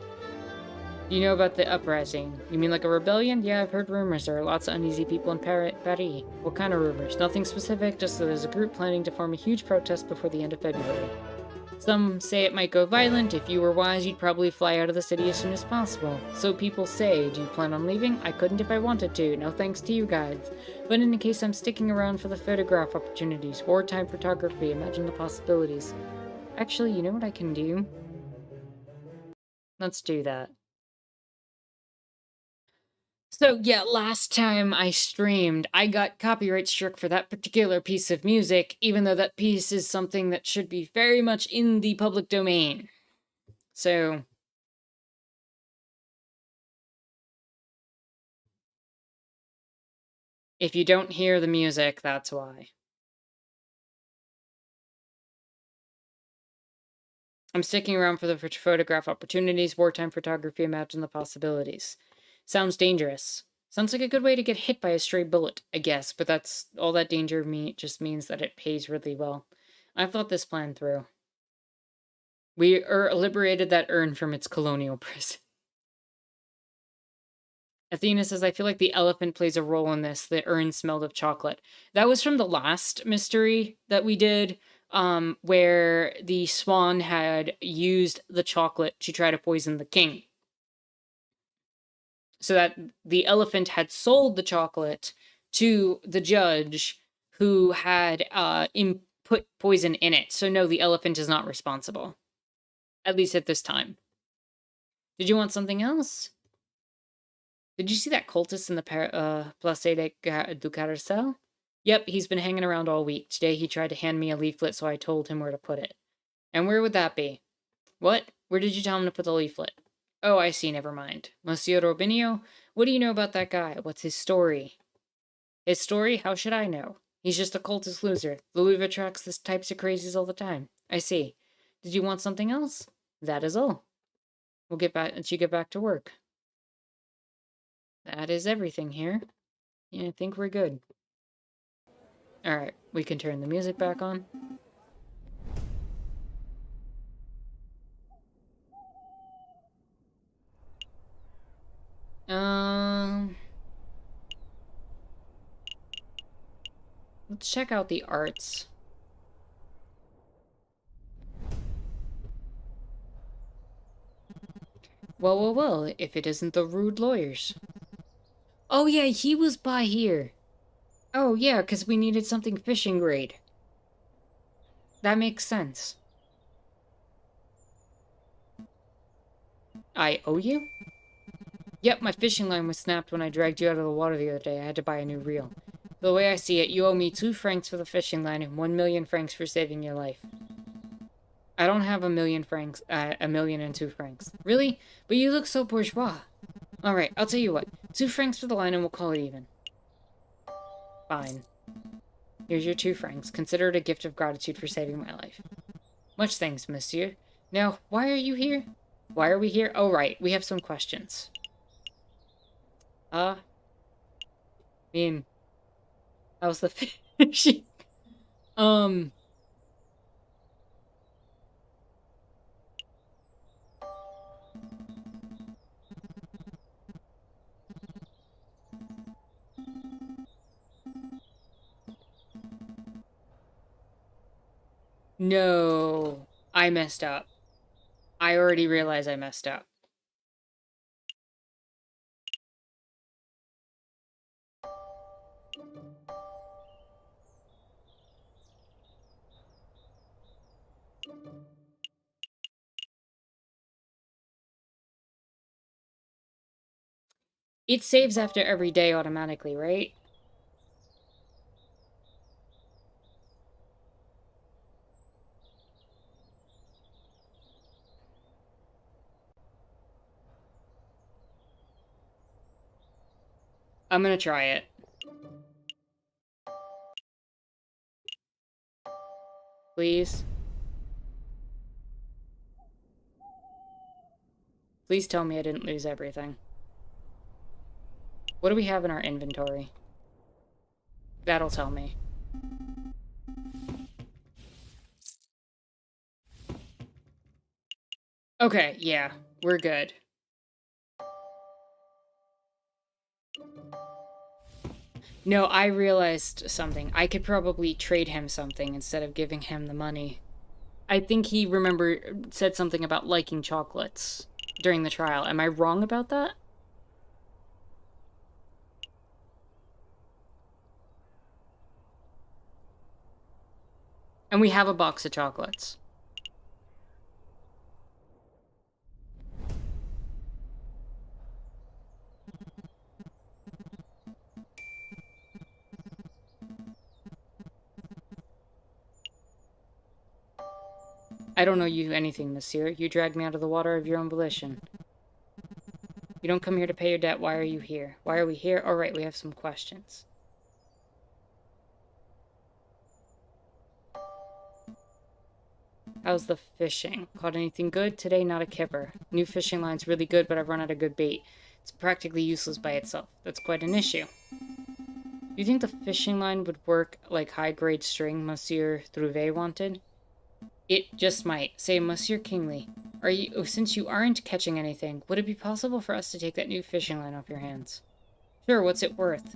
You know about the uprising? You mean like a rebellion? Yeah, I've heard rumors. There are lots of uneasy people in Paris. What kind of rumors? Nothing specific, just that there's a group planning to form a huge protest before the end of February. Some say it might go violent. If you were wise, you'd probably fly out of the city as soon as possible. So people say. Do you plan on leaving? I couldn't if I wanted to. No thanks to you guys. But in case I'm sticking around for the photograph opportunities. Wartime photography. Imagine the possibilities. Actually, you know what I can do? Let's do that. So yeah, last time I streamed, I got copyright struck for that particular piece of music, even though that piece is something that should be very much in the public domain. So... if you don't hear the music, that's why. I'm sticking around for the photograph opportunities. Wartime photography, imagine the possibilities. Sounds dangerous. Sounds like a good way to get hit by a stray bullet, I guess, but that's all that danger just means that it pays really well. I've thought this plan through. We liberated that urn from its colonial prison. Athena says, I feel like the elephant plays a role in this. The urn smelled of chocolate. That was from the last mystery that we did, where the swan had used the chocolate to try to poison the king. So that the elephant had sold the chocolate to the judge who had put poison in it. So no, the elephant is not responsible. At least at this time. Did you want something else? Did you see that cultist in the Place du Carrousel? Yep, he's been hanging around all week. Today he tried to hand me a leaflet, so I told him where to put it. And where would that be? What? Where did you tell him to put the leaflet? Oh, I see, never mind. Monsieur Robinio, what do you know about that guy? What's his story? His story? How should I know? He's just a cultist loser. The Louvre attracts this types of crazies all the time. I see. Did you want something else? That is all. We'll get back. Let you get back to work. That is everything here. Yeah, I think we're good. Alright, we can turn the music back on. Let's check out the arts. Well, if it isn't the rude lawyers. Oh yeah, he was by here. Oh yeah, because we needed something fishing grade. That makes sense. I owe you? Yep, my fishing line was snapped when I dragged you out of the water the other day. I had to buy a new reel. The way I see it, you owe me 2 francs for the fishing line and 1,000,000 francs for saving your life. I don't have 1,000,000 francs, 1,002 francs. Really? But you look so bourgeois. Alright, I'll tell you what. 2 francs for the line and we'll call it even. Fine. Here's your 2 francs. Consider it a gift of gratitude for saving my life. Much thanks, monsieur. Now, why are you here? Why are we here? Oh, right. We have some questions. I mean, how's the fishing? No. I messed up. I already realized I messed up. It saves after every day automatically, right? I'm gonna try it. Please. Please tell me I didn't lose everything. What do we have in our inventory? That'll tell me. Okay, yeah, we're good. No, I realized something. I could probably trade him something instead of giving him the money. I think he said something about liking chocolates during the trial. Am I wrong about that? And we have a box of chocolates. I don't know you anything, monsieur. You dragged me out of the water of your own volition. You don't come here to pay your debt. Why are you here? Why are we here? All right, we have some questions. How's the fishing? Caught anything good? Today, not a kipper. New fishing line's really good, but I've run out of good bait. It's practically useless by itself. That's quite an issue. Do you think the fishing line would work like high-grade string Monsieur Trouvé wanted? It just might. Say, Monsieur Kingley, since you aren't catching anything, would it be possible for us to take that new fishing line off your hands? Sure, what's it worth?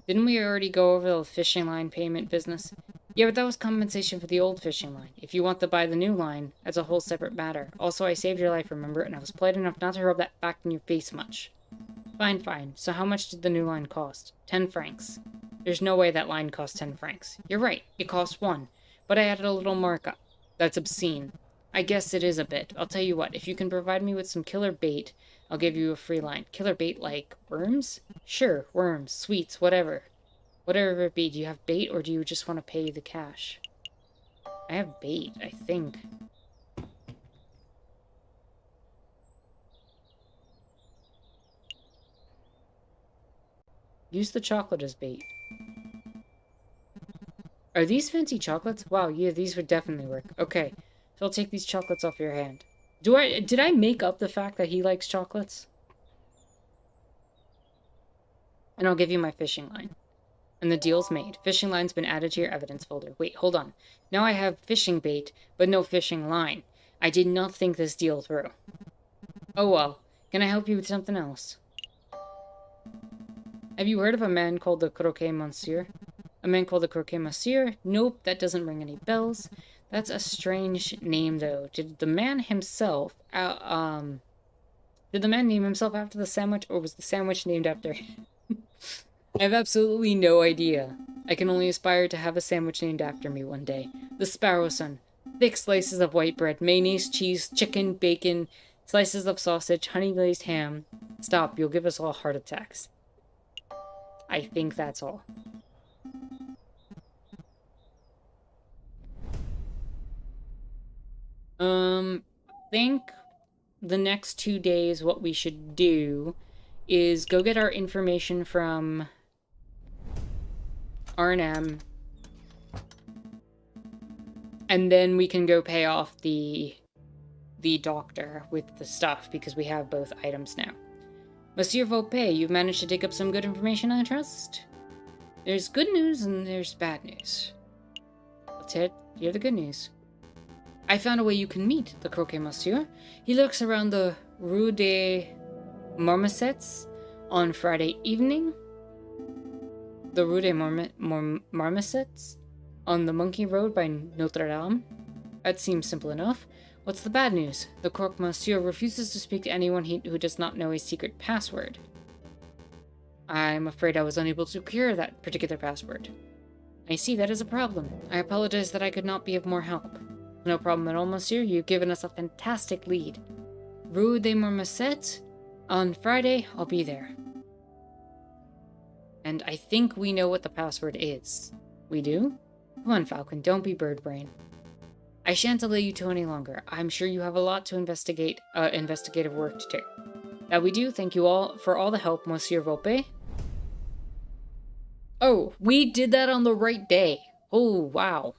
Didn't we already go over the fishing line payment business? Yeah, but that was compensation for the old fishing line. If you want to buy the new line, that's a whole separate matter. Also, I saved your life, remember? And I was polite enough not to rub that fact in your face much. Fine, fine. So how much did the new line cost? 10 francs. There's no way that line cost 10 francs. You're right, it cost 1. But I added a little markup. That's obscene. I guess it is a bit. I'll tell you what, if you can provide me with some killer bait, I'll give you a free line. Killer bait like worms? Sure, worms, sweets, whatever. Whatever it be, do you have bait or do you just want to pay the cash? I have bait, I think. Use the chocolate as bait. Are these fancy chocolates? Wow, yeah, these would definitely work. Okay, so I'll take these chocolates off your hand. Did I make up the fact that he likes chocolates? And I'll give you my fishing line. And the deal's made. Fishing line's been added to your evidence folder. Wait, hold on. Now I have fishing bait, but no fishing line. I did not think this deal through. Oh well. Can I help you with something else? Have you heard of a man called the Croquet Monsieur? A man called the Croquet Monsieur? Nope, that doesn't ring any bells. That's a strange name, though. Did the man himself, did the man name himself after the sandwich, or was the sandwich named after him? I have absolutely no idea. I can only aspire to have a sandwich named after me one day. The Sparrow Son. Thick slices of white bread, mayonnaise, cheese, chicken, bacon, slices of sausage, honey-glazed ham. Stop, you'll give us all heart attacks. I think that's all. Think the next 2 days what we should do is go get our information from R&M, and then we can go pay off the doctor with the stuff, because we have both items now. Monsieur Vaupé, you've managed to dig up some good information, I trust? There's good news and there's bad news. Let's hear the good news. I found a way you can meet the Croquet Monsieur. He lurks around the Rue des Marmosets on Friday evening. The Rue des Marmosets on the Monkey Road by Notre Dame. That seems simple enough. What's the bad news? The Croque Monsieur refuses to speak to anyone who does not know his secret password. I'm afraid I was unable to secure that particular password. I see, that is a problem. I apologize that I could not be of more help. No problem at all, monsieur. You've given us a fantastic lead. Rue des Marmosets? On Friday, I'll be there. And I think we know what the password is. We do? Come on, Falcon, don't be bird brain. I shan't delay you to any longer. I'm sure you have a lot to investigative work to do. That we do. Thank you all for all the help, Monsieur Vaupé. Oh, we did that on the right day. Oh, wow.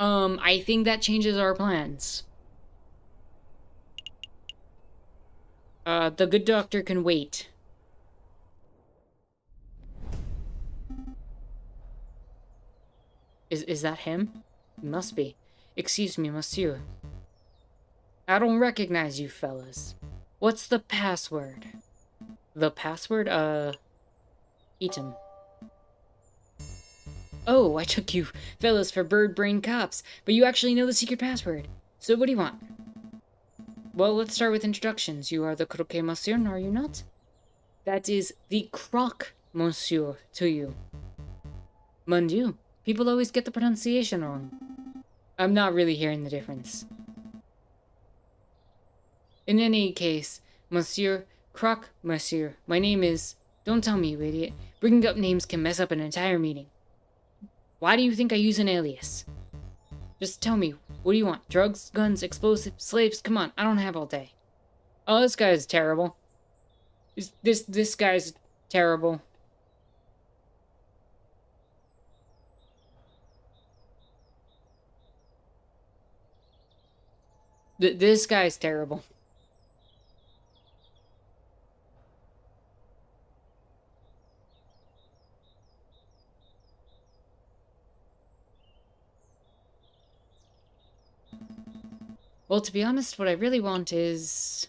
I think that changes our plans. The good doctor can wait. Is that him? It must be. Excuse me, monsieur. I don't recognize you fellas. What's the password? The password, eat him. Oh, I took you fellas for bird brain cops, but you actually know the secret password. So what do you want? Well, let's start with introductions. You are the Croquet Monsieur, are you not? That is the Croque Monsieur to you. Mon Dieu, people always get the pronunciation wrong. I'm not really hearing the difference. In any case, Monsieur, Croque Monsieur, my name is... Don't tell me, you idiot. Bringing up names can mess up an entire meeting. Why do you think I use an alias? Just tell me, what do you want? Drugs, guns, explosives, slaves? Come on, I don't have all day. Oh, this guy's terrible. This guy's terrible. This guy's terrible. Well, to be honest, what I really want is...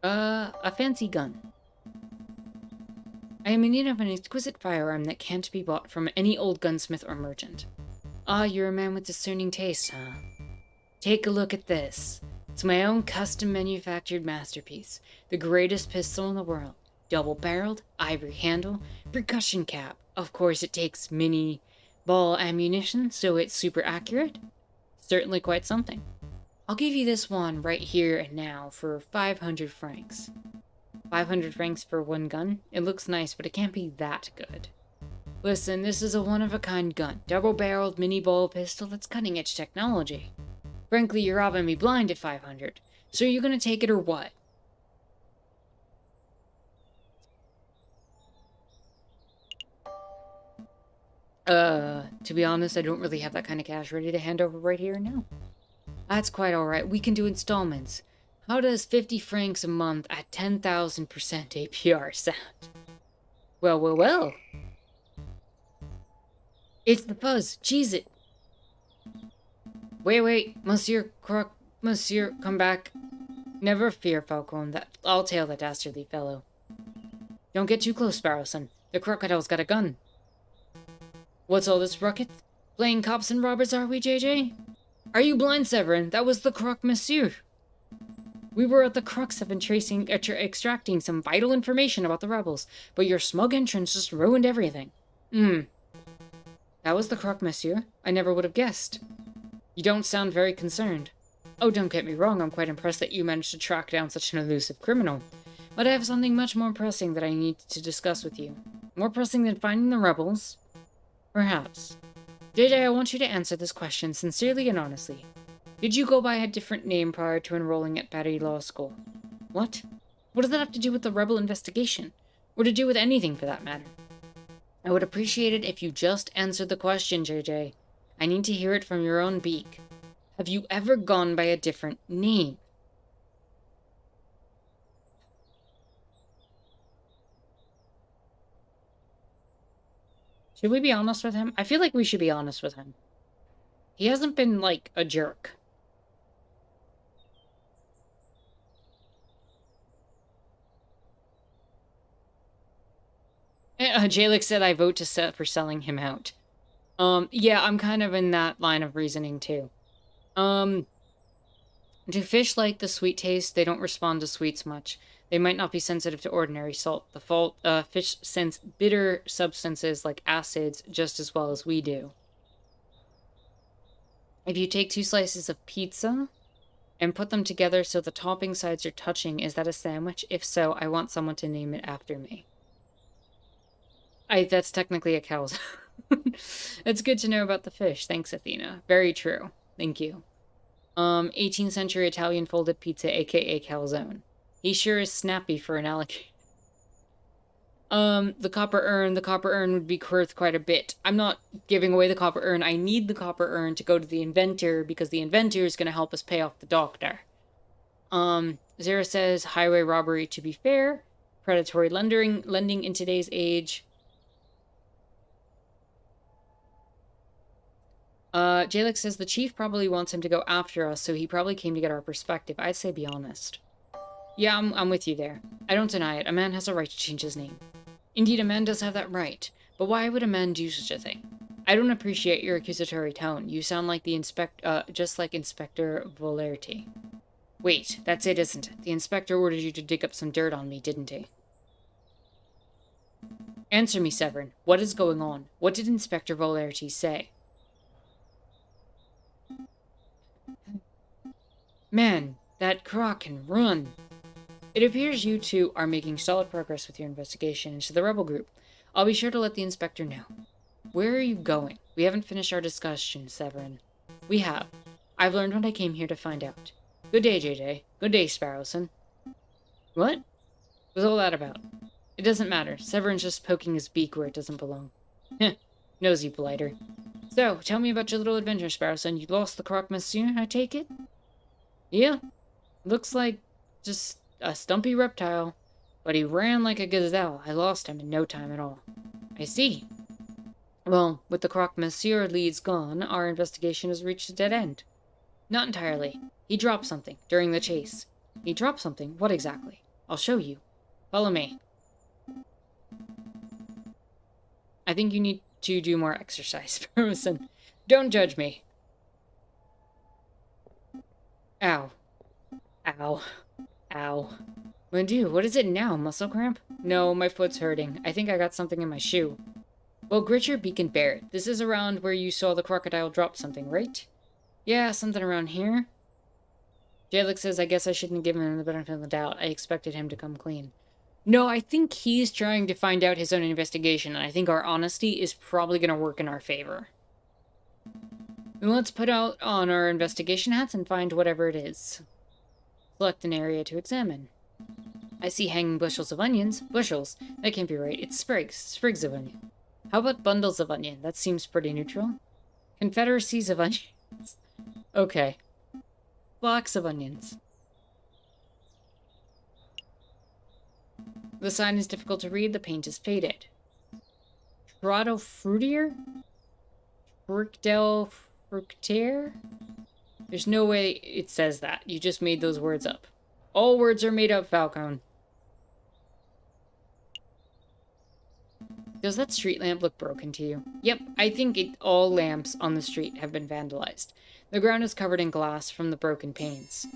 a fancy gun. I am in need of an exquisite firearm that can't be bought from any old gunsmith or merchant. Ah, you're a man with discerning taste, huh? Take a look at this. It's my own custom manufactured masterpiece. The greatest pistol in the world. Double-barreled, ivory handle, percussion cap. Of course, it takes mini ball ammunition, so it's super accurate. Certainly quite something. I'll give you this one right here and now for 500 francs. 500 francs for one gun? It looks nice, but it can't be that good. Listen, this is a one-of-a-kind gun. Double-barreled mini-ball pistol that's cutting-edge technology. Frankly, you're robbing me blind at 500. So are you gonna take it or what? To be honest, I don't really have that kind of cash ready to hand over right here and now. That's quite alright. We can do installments. How does 50 francs a month at 10,000% APR sound? Well, well, well. It's the fuzz. Cheese it. Wait, Monsieur Croc, Monsieur, come back. Never fear, Falcon. I'll tail that dastardly fellow. Don't get too close, Sparrowson. The crocodile's got a gun. What's all this rucket? Playing cops and robbers, are we, JJ? Are you blind, Severin? That was the Croc Monsieur. We were at the crux of extracting some vital information about the rebels, but your smug entrance just ruined everything. That was the Croc Monsieur? I never would have guessed. You don't sound very concerned. Oh, don't get me wrong, I'm quite impressed that you managed to track down such an elusive criminal. But I have something much more pressing that I need to discuss with you. More pressing than finding the rebels? Perhaps. JJ, I want you to answer this question sincerely and honestly. Did you go by a different name prior to enrolling at Paris Law School? What? What does that have to do with the rebel investigation? Or to do with anything for that matter? I would appreciate it if you just answered the question, JJ. I need to hear it from your own beak. Have you ever gone by a different name? Should we be honest with him? I feel like we should be honest with him. He hasn't been, like, a jerk. Jalek said I vote for selling him out. Yeah, I'm kind of in that line of reasoning, too. Do fish like the sweet taste? They don't respond to sweets much. They might not be sensitive to ordinary salt. Fish sense bitter substances like acids just as well as we do. If you take 2 slices of pizza and put them together so the topping sides are touching, is that a sandwich? If so, I want someone to name it after me. That's technically a calzone. It's good to know about the fish. Thanks, Athena. Very true. Thank you. 18th century Italian folded pizza, aka calzone. He sure is snappy for an alligator. The copper urn would be worth quite a bit. I'm not giving away the copper urn. I need the copper urn to go to the inventor because the inventor is going to help us pay off the doctor. Zara says highway robbery to be fair. Predatory lending in today's age. Jalek says the chief probably wants him to go after us, so he probably came to get our perspective. I'd say be honest. Yeah, I'm with you there. I don't deny it. A man has a right to change his name. Indeed, a man does have that right. But why would a man do such a thing? I don't appreciate your accusatory tone. You sound like just like Inspector Volerty. Wait, that's it, isn't it? The inspector ordered you to dig up some dirt on me, didn't he? Answer me, Severin. What is going on? What did Inspector Volerty say? Man, that croc can run. It appears you two are making solid progress with your investigation into the rebel group. I'll be sure to let the inspector know. Where are you going? We haven't finished our discussion, Severin. We have. I've learned what I came here to find out. Good day, JJ. Good day, Sparrowson. What was all that about? It doesn't matter. Severin's just poking his beak where it doesn't belong. Heh. Nosy blighter. So, tell me about your little adventure, Sparrowson. You lost the croque monsieur, I take it? Yeah. Looks like just a stumpy reptile. But he ran like a gazelle. I lost him in no time at all. I see. Well, with the croque monsieur leads gone, our investigation has reached a dead end. Not entirely. He dropped something during the chase. He dropped something? What exactly? I'll show you. Follow me. I think you need to do more exercise, person. Don't judge me. Ow. Ow. Ow. Lindu, what is it now? Muscle cramp? No, my foot's hurting. I think I got something in my shoe. Well, grit your beak and bear it. This is around where you saw the crocodile drop something, right? Yeah, something around here. Jalek says, I guess I shouldn't give him the benefit of the doubt. I expected him to come clean. No, I think he's trying to find out his own investigation, and I think our honesty is probably going to work in our favor. Then let's put out on our investigation hats and find whatever it is. Select an area to examine. I see hanging bushels of onions. Bushels? That can't be right. It's sprigs. Sprigs of onion. How about bundles of onion? That seems pretty neutral. Confederacies of onions. Okay. Blocks of onions. The sign is difficult to read. The paint is faded. Trotto fruitier? Frickdel fructier? There's no way it says that. You just made those words up. All words are made up, Falcon. Does that street lamp look broken to you? Yep, I think all lamps on the street have been vandalized. The ground is covered in glass from the broken panes.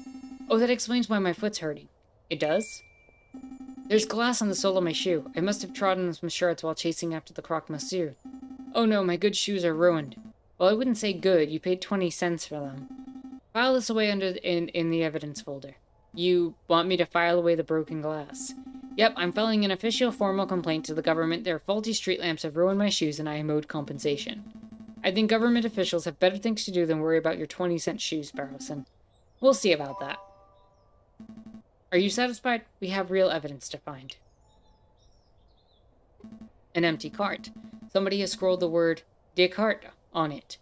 Oh, that explains why my foot's hurting. It does? There's glass on the sole of my shoe. I must have trodden on some shards while chasing after the croque monsieur. Oh no, my good shoes are ruined. Well, I wouldn't say good. You paid 20 cents for them. File this away in the evidence folder. You want me to file away the broken glass? Yep, I'm filing an official formal complaint to the government. Their faulty street lamps have ruined my shoes and I am owed compensation. I think government officials have better things to do than worry about your 20-cent shoes, Sparrowson. We'll see about that. Are you satisfied? We have real evidence to find. An empty cart. Somebody has scrolled the word Descartes on it.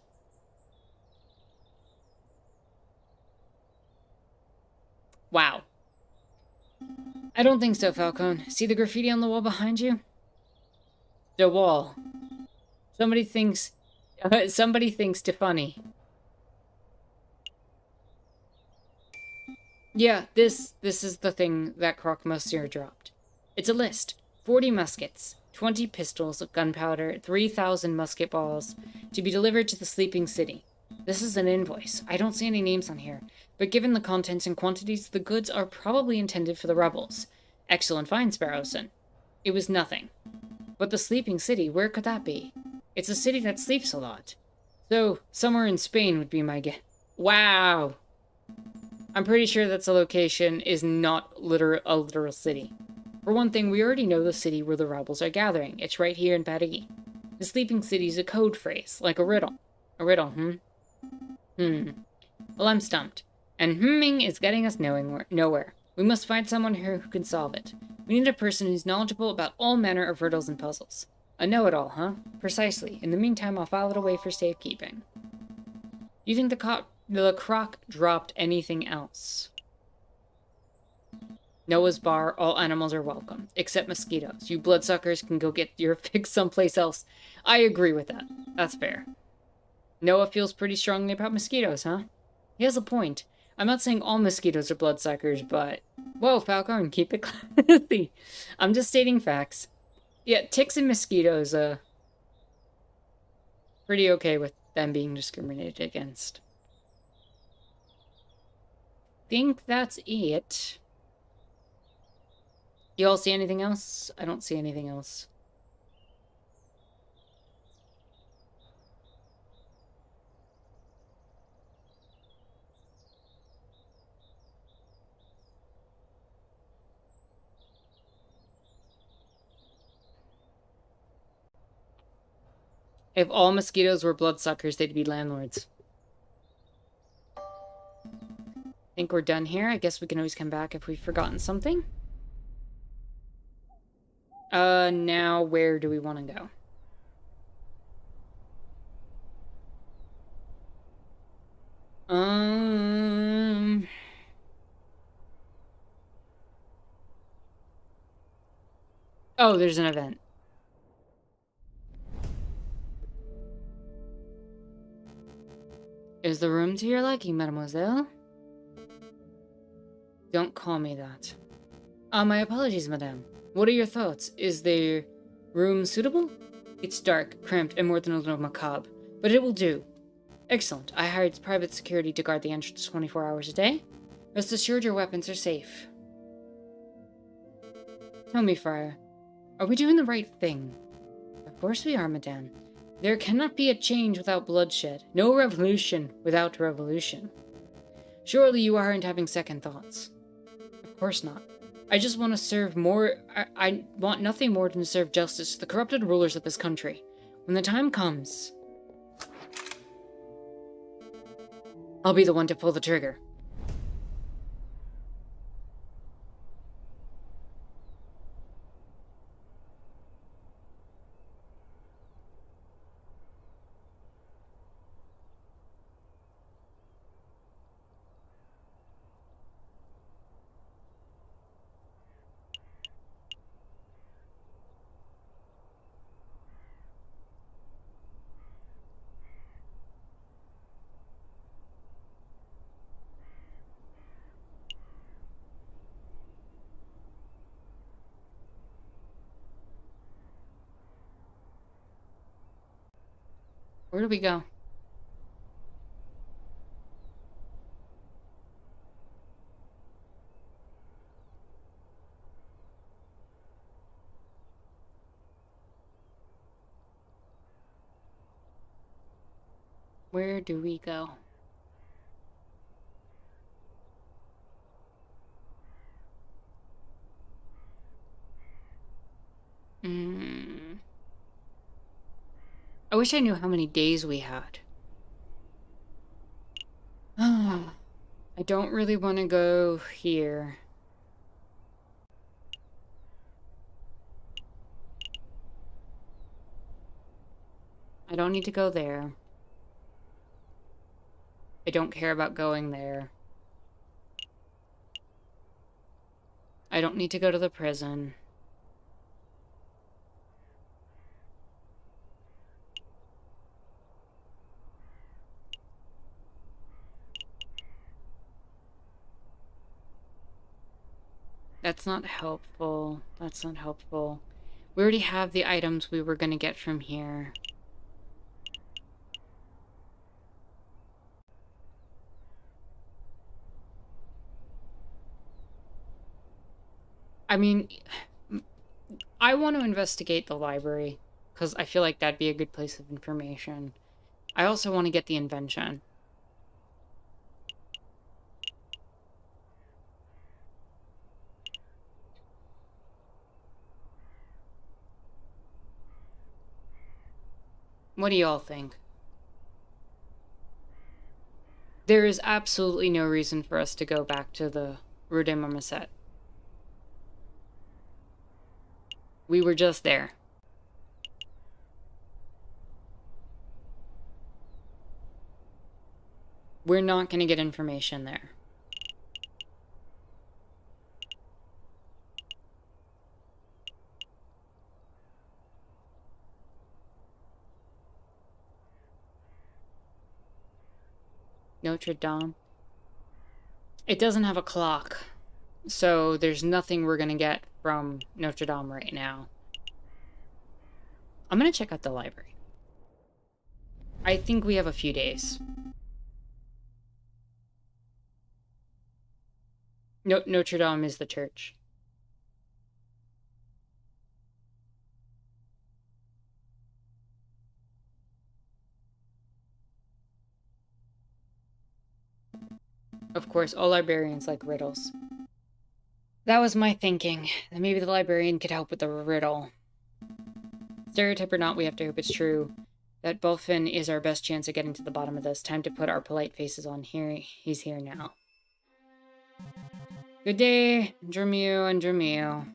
Wow. I don't think so, Falcone. See the graffiti on the wall behind you? The wall. Somebody thinks Stefani. Yeah, this is the thing that croque monsieur dropped. It's a list. 40 muskets, 20 pistols of gunpowder, 3,000 musket balls, to be delivered to the sleeping city. This is an invoice. I don't see any names on here, but given the contents and quantities, the goods are probably intended for the rebels. Excellent find, Sparrowson. It was nothing. But the sleeping city, where could that be? It's a city that sleeps a lot. So, somewhere in Spain would be my guess. Wow! I'm pretty sure that's a location is not a literal city. For one thing, we already know the city where the rebels are gathering. It's right here in Paris. The sleeping city is a code phrase, like a riddle. A riddle, Well, I'm stumped. And hmming is getting us nowhere. We must find someone here who can solve it. We need a person who's knowledgeable about all manner of riddles and puzzles. A know-it-all, huh? Precisely. In the meantime, I'll file it away for safekeeping. Do you think the croc dropped anything else? Noah's bar, all animals are welcome, except mosquitoes. You bloodsuckers can go get your fix someplace else. I agree with that. That's fair. Noah feels pretty strongly about mosquitoes, huh? He has a point. I'm not saying all mosquitoes are bloodsuckers, but... Whoa, Falcon, keep it classy. I'm just stating facts. Yeah, ticks and mosquitoes, pretty okay with them being discriminated against. Think that's it. You all see anything else? I don't see anything else. If all mosquitoes were bloodsuckers, they'd be landlords. Think we're done here. I guess we can always come back if we've forgotten something. Now where do we want to go? Oh, there's an event. Is the room to your liking, mademoiselle? Don't call me that. My apologies, madame. What are your thoughts? Is the room suitable? It's dark, cramped, and more than a little macabre, but it will do. Excellent. I hired private security to guard the entrance 24 hours a day. Rest assured your weapons are safe. Tell me, Friar, are we doing the right thing? Of course we are, madame. There cannot be a change without bloodshed. No revolution without revolution. Surely you aren't having second thoughts. Of course not. I just want to serve more. I want nothing more than to serve justice to the corrupted rulers of this country. When the time comes, I'll be the one to pull the trigger. Where do we go? Where do we go? I wish I knew how many days we had. I don't really want to go here. I don't need to go there. I don't care about going there. I don't need to go to the prison. That's not helpful. That's not helpful. We already have the items we were going to get from here. I mean, I want to investigate the library, because I feel like that'd be a good place of information. I also want to get the invention. What do y'all think? There is absolutely no reason for us to go back to the Rue de Marmoset. We were just there. We're not going to get information there. Notre Dame. It doesn't have a clock, so there's nothing we're going to get from Notre Dame right now. I'm going to check out the library. I think we have a few days. Notre Dame is the church. Of course, all librarians like riddles. That was my thinking. That maybe the librarian could help with the riddle. Stereotype or not, we have to hope it's true. That Bulfin is our best chance of getting to the bottom of this. Time to put our polite faces on here. He's here now. Good day, Dremio and Dremio.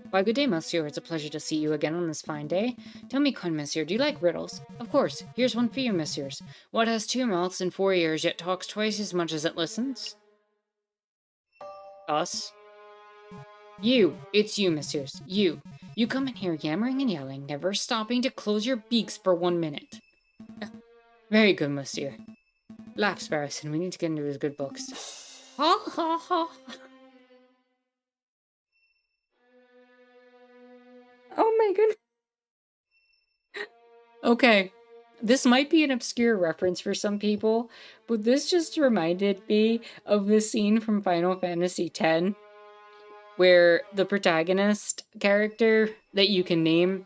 Why, good day, monsieur. It's a pleasure to see you again on this fine day. Tell me, kind monsieur, do you like riddles? Of course. Here's one for you, messieurs. What has two mouths and 4 ears, yet talks twice as much as it listens? Us. You. It's you, messieurs. You. You come in here yammering and yelling, never stopping to close your beaks for 1 minute. Very good, monsieur. Laugh, Sparrowson. We need to get into his good books. Ha ha ha. Oh my goodness. Okay. This might be an obscure reference for some people, but this just reminded me of the scene from Final Fantasy X where the protagonist character that you can name,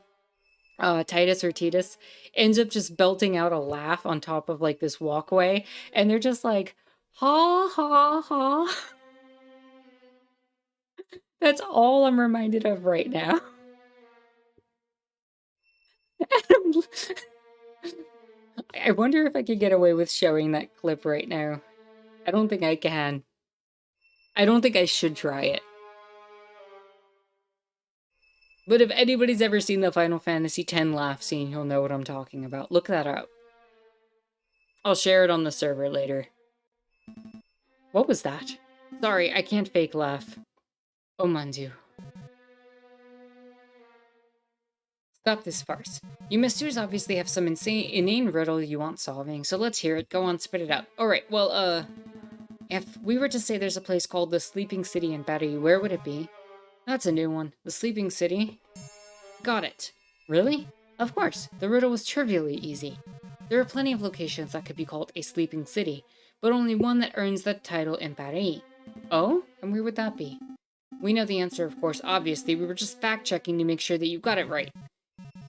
Titus or Titus, ends up just belting out a laugh on top of like this walkway, and they're just like, ha ha ha. That's all I'm reminded of right now. I wonder if I could get away with showing that clip right now. I don't think I can. I don't think I should try it. But if anybody's ever seen the Final Fantasy X laugh scene, you'll know what I'm talking about. Look that up. I'll share it on the server later. What was that? Sorry, I can't fake laugh. Oh, Manju. Stop this farce. You messieurs obviously have some inane riddle you want solving, so let's hear it. Go on, spit it out. Alright, well, if we were to say there's a place called the Sleeping City in Paris, where would it be? That's a new one. The Sleeping City? Got it. Really? Of course. The riddle was trivially easy. There are plenty of locations that could be called a sleeping city, but only one that earns that title in Paris. Oh? And where would that be? We know the answer, of course, obviously. We were just fact-checking to make sure that you got it right.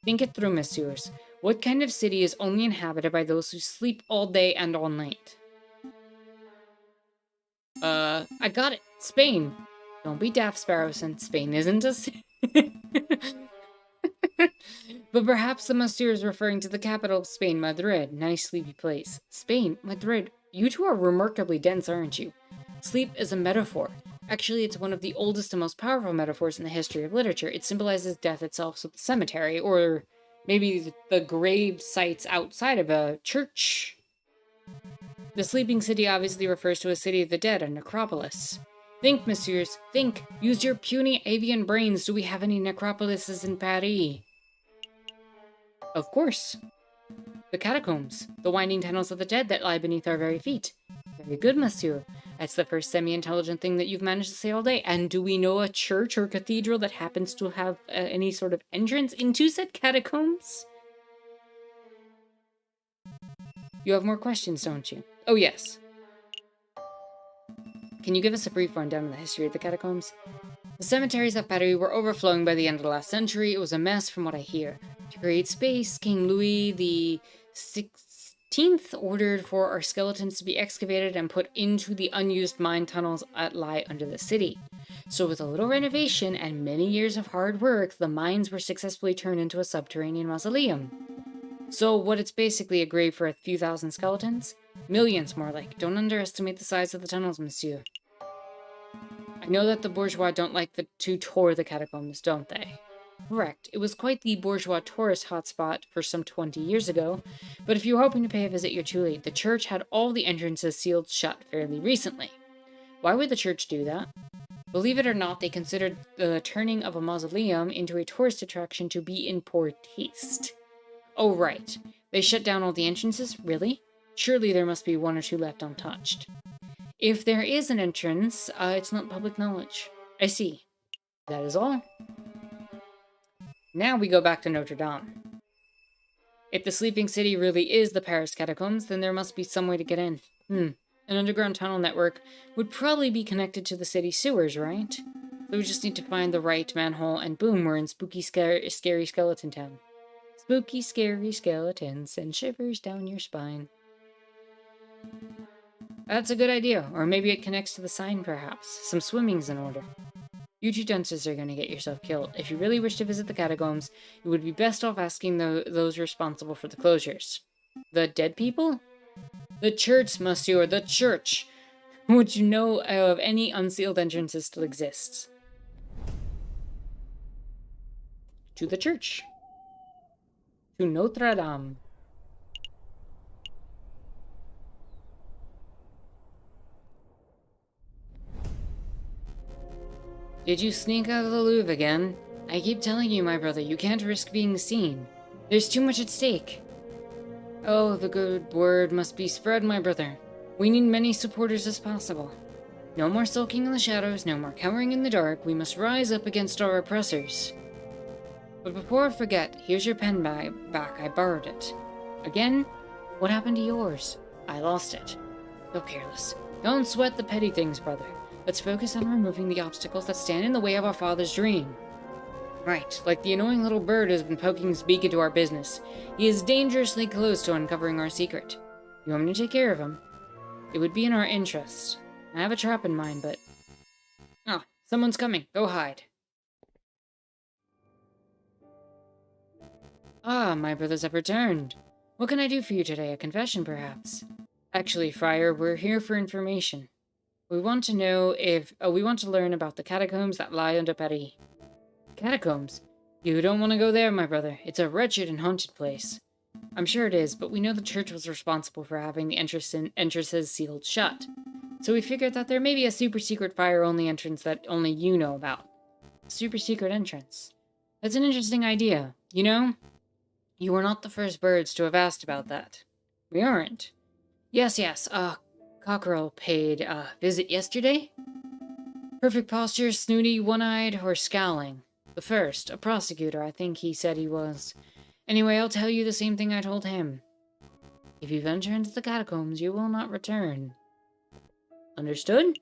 Think it through, messieurs. What kind of city is only inhabited by those who sleep all day and all night? I got it. Spain. Don't be daft, Sparrowson. Spain isn't a city. But perhaps the monsieur is referring to the capital of Spain, Madrid. Nice sleepy place. Spain, Madrid. You two are remarkably dense, aren't you? Sleep is a metaphor. Actually, it's one of the oldest and most powerful metaphors in the history of literature. It symbolizes death itself, so the cemetery, or maybe the grave sites outside of a church. The sleeping city obviously refers to a city of the dead, a necropolis. Think, messieurs, think. Use your puny avian brains. Do we have any necropolises in Paris? Of course. The catacombs, the winding tunnels of the dead that lie beneath our very feet. Very good, monsieur. That's the first semi-intelligent thing that you've managed to say all day. And do we know a church or cathedral that happens to have any sort of entrance into said catacombs? You have more questions, don't you? Oh, yes. Can you give us a brief rundown of the history of the catacombs? The cemeteries at Paris were overflowing by the end of the last century. It was a mess from what I hear. To create space, King Louis the 16th ordered for our skeletons to be excavated and put into the unused mine tunnels that lie under the city. So with a little renovation and many years of hard work, the mines were successfully turned into a subterranean mausoleum. So what, it's basically a grave for a few thousand skeletons? Millions, more like. Don't underestimate the size of the tunnels, monsieur. I know that the bourgeois don't like to tour the catacombs, don't they? Correct. It was quite the bourgeois tourist hotspot for some 20 years ago, but if you were hoping to pay a visit, you're too late. The church had all the entrances sealed shut fairly recently. Why would the church do that? Believe it or not, they considered the turning of a mausoleum into a tourist attraction to be in poor taste. Oh, right. They shut down all the entrances? Really? Surely there must be one or two left untouched. If there is an entrance, it's not public knowledge. I see. That is all. Now we go back to Notre Dame. If the sleeping city really is the Paris catacombs, then there must be some way to get in. An underground tunnel network would probably be connected to the city sewers, right? So we just need to find the right manhole, and boom, we're in spooky, scary skeleton town. Spooky, scary skeletons send shivers down your spine. That's a good idea, or maybe it connects to the sign, perhaps. Some swimming's in order. You two dunces are going to get yourself killed. If you really wish to visit the catacombs, you would be best off asking those responsible for the closures. The dead people? The church, monsieur, the church! Would you know of any unsealed entrances still exist? To the church. To Notre Dame. Did you sneak out of the Louvre again? I keep telling you, my brother, you can't risk being seen. There's too much at stake. Oh, the good word must be spread, my brother. We need many supporters as possible. No more sulking in the shadows, no more cowering in the dark. We must rise up against our oppressors. But before I forget, here's your pen back. I borrowed it. Again? What happened to yours? I lost it. So careless. Don't sweat the petty things, brother. Let's focus on removing the obstacles that stand in the way of our father's dream. Right, like the annoying little bird has been poking his beak into our business. He is dangerously close to uncovering our secret. You want me to take care of him? It would be in our interests. I have a trap in mind, but... Ah, someone's coming. Go hide. Ah, my brothers have returned. What can I do for you today? A confession, perhaps? Actually, Friar, we're here for information. We want to know if... we want to learn about the catacombs that lie under Paris. Catacombs? You don't want to go there, my brother. It's a wretched and haunted place. I'm sure it is, but we know the church was responsible for having the entrances sealed shut. So we figured that there may be a super secret fire-only entrance that only you know about. A super secret entrance. That's an interesting idea. You know, you are not the first birds to have asked about that. We aren't. Yes, Cockerel paid a visit yesterday? Perfect posture, snooty, one-eyed, or scowling. The first, a prosecutor, I think he said he was. Anyway, I'll tell you the same thing I told him. If you venture into the catacombs, you will not return. Understood?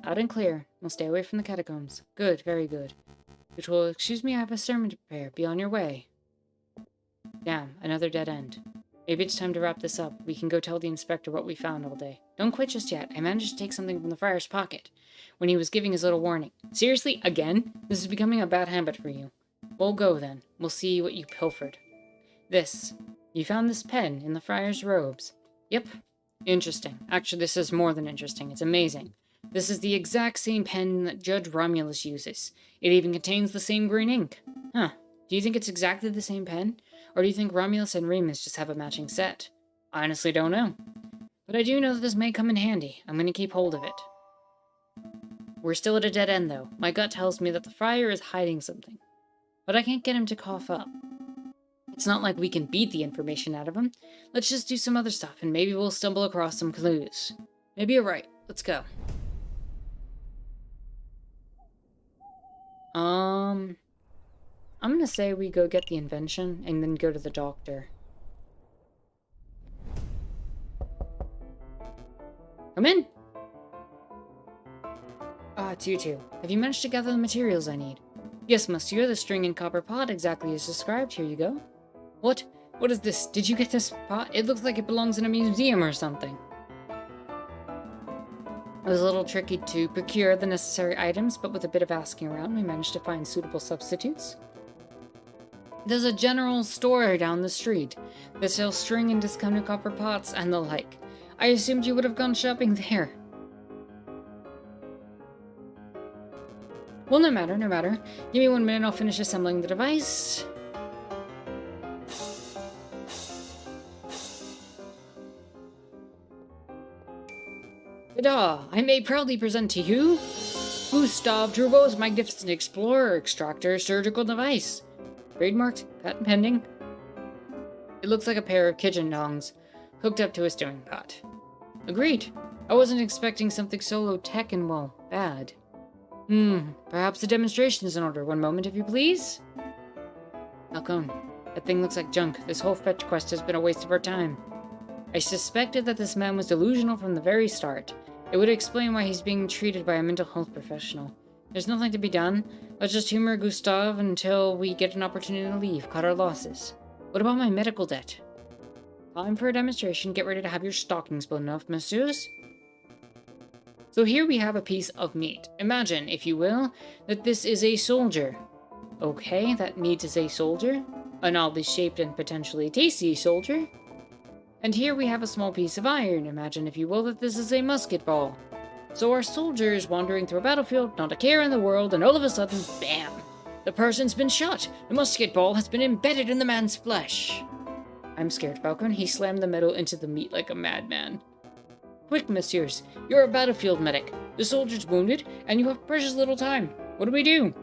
Out and clear. We'll stay away from the catacombs. Good, very good. Which will excuse me, I have a sermon to prepare. Be on your way. Damn, another dead end. Maybe it's time to wrap this up. We can go tell the inspector what we found all day. Don't quit just yet. I managed to take something from the friar's pocket when he was giving his little warning. Seriously? Again? This is becoming a bad habit for you. We'll go then. We'll see what you pilfered. This. You found this pen in the friar's robes. Yep. Interesting. Actually, this is more than interesting. It's amazing. This is the exact same pen that Judge Romulus uses. It even contains the same green ink. Huh. Do you think it's exactly the same pen? Or do you think Romulus and Remus just have a matching set? I honestly don't know. But I do know that this may come in handy. I'm gonna keep hold of it. We're still at a dead end, though. My gut tells me that the friar is hiding something. But I can't get him to cough up. It's not like we can beat the information out of him. Let's just do some other stuff, and maybe we'll stumble across some clues. Maybe you're right. Let's go. I'm gonna say we go get the invention, and then go to the doctor. Come in! Ah, it's you two. Have you managed to gather the materials I need? Yes, monsieur, the string and copper pot, exactly as described. Here you go. What? What is this? Did you get this pot? It looks like it belongs in a museum or something. It was a little tricky to procure the necessary items, but with a bit of asking around, we managed to find suitable substitutes. There's a general store down the street that sells string and discounted copper pots and the like. I assumed you would have gone shopping there. Well, no matter, no matter. Give me 1 minute, I'll finish assembling the device. Ta-da! I may proudly present to you Gustave Troubeau's magnificent Explorer Extractor Surgical Device. Trademarked, patent pending. It looks like a pair of kitchen tongs hooked up to a stewing pot. Agreed. I wasn't expecting something so low-tech and, well, bad. Perhaps the demonstration is in order. 1 moment, if you please. How come? That thing looks like junk. This whole fetch quest has been a waste of our time. I suspected that this man was delusional from the very start. It would explain why he's being treated by a mental health professional. There's nothing to be done. Let's just humor Gustave until we get an opportunity to leave, cut our losses. What about my medical debt? Time for a demonstration. Get ready to have your stockings blown off, messieurs. So here we have a piece of meat. Imagine, if you will, that this is a soldier. Okay, that meat is a soldier. An oddly shaped and potentially tasty soldier. And here we have a small piece of iron. Imagine, if you will, that this is a musket ball. So our soldier is wandering through a battlefield, not a care in the world, and all of a sudden, bam! The person's been shot! The musket ball has been embedded in the man's flesh! I'm scared, Falcon. He slammed the metal into the meat like a madman. Quick, messieurs. You're a battlefield medic. The soldier's wounded, and you have precious little time. What do we do?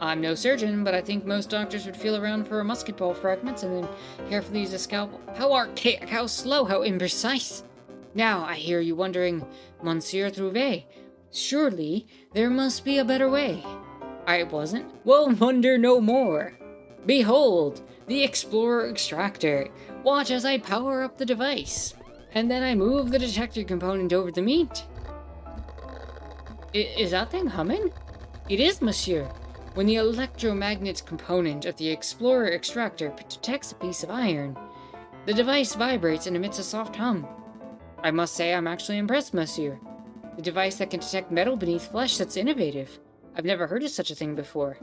I'm no surgeon, but I think most doctors would feel around for a musket ball fragments and then carefully use a scalpel. How archaic, how slow, how imprecise! Now, I hear you wondering, Monsieur Trouvé, surely there must be a better way. I wasn't? Well, wonder no more. Behold, the Explorer Extractor. Watch as I power up the device. And then I move the detector component over the meat. Is that thing humming? It is, monsieur. When the electromagnet component of the Explorer Extractor detects a piece of iron, the device vibrates and emits a soft hum. I must say I'm actually impressed, monsieur. A device that can detect metal beneath flesh, that's innovative. I've never heard of such a thing before.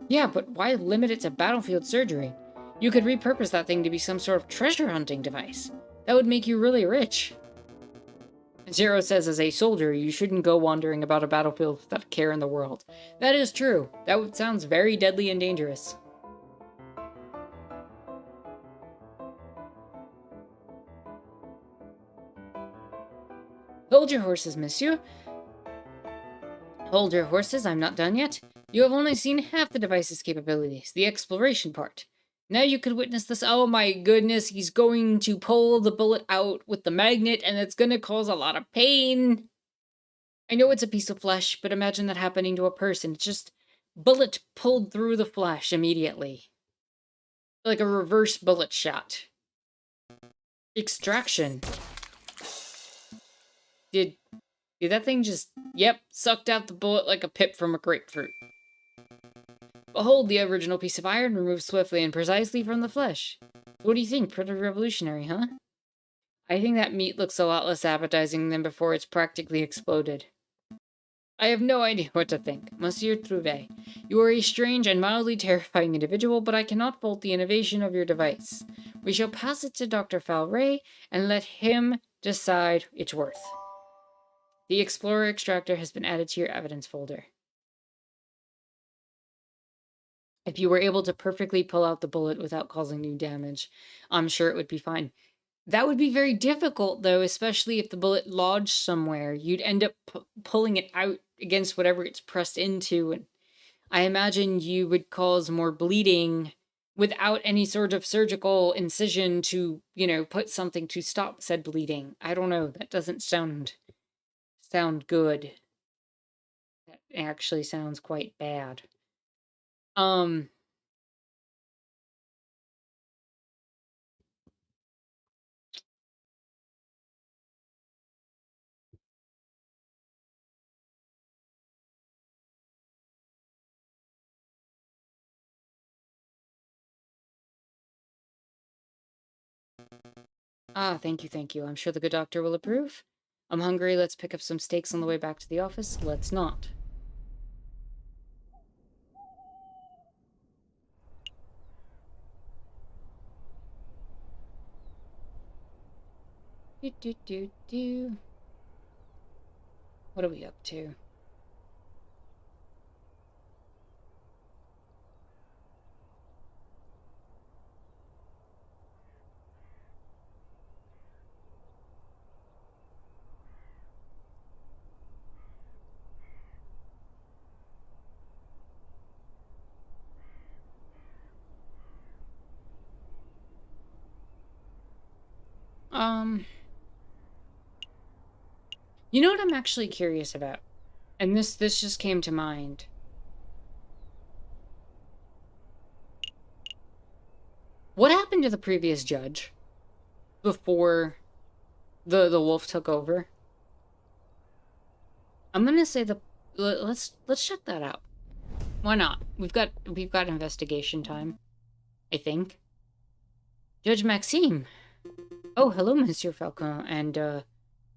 Yeah, but why limit it to battlefield surgery? You could repurpose that thing to be some sort of treasure hunting device. That would make you really rich. Zero says, as a soldier, you shouldn't go wandering about a battlefield without a care in the world. That is true. That sounds very deadly and dangerous. Hold your horses, monsieur. Hold your horses, I'm not done yet. You have only seen half the device's capabilities, the exploration part. Now you could witness this. Oh my goodness, he's going to pull the bullet out with the magnet and it's going to cause a lot of pain. I know it's a piece of flesh, but imagine that happening to a person. It's just bullet pulled through the flesh immediately. Like a reverse bullet shot. Extraction. Did that thing just, yep, sucked out the bullet like a pip from a grapefruit. Behold, the original piece of iron removed swiftly and precisely from the flesh. What do you think? Pretty revolutionary, huh? I think that meat looks a lot less appetizing than before it's practically exploded. I have no idea what to think. Monsieur Trouvé, you are a strange and mildly terrifying individual, but I cannot fault the innovation of your device. We shall pass it to Dr. Falray and let him decide its worth. The Explorer Extractor has been added to your evidence folder. If you were able to perfectly pull out the bullet without causing new damage, I'm sure it would be fine. That would be very difficult, though, especially if the bullet lodged somewhere. You'd end up pulling it out against whatever it's pressed into, and I imagine you would cause more bleeding without any sort of surgical incision to, put something to stop said bleeding. I don't know. That doesn't sound good. That actually sounds quite bad. Thank you. I'm sure the good doctor will approve. I'm hungry. Let's pick up some steaks on the way back to the office. Let's not. Do. What are we up to? You know what I'm actually curious about? And this just came to mind. What happened to the previous judge before the wolf took over? I'm gonna say let's check that out. Why not? We've got investigation time, I think. Judge Maxime. Oh, hello, Monsieur Falcon, and,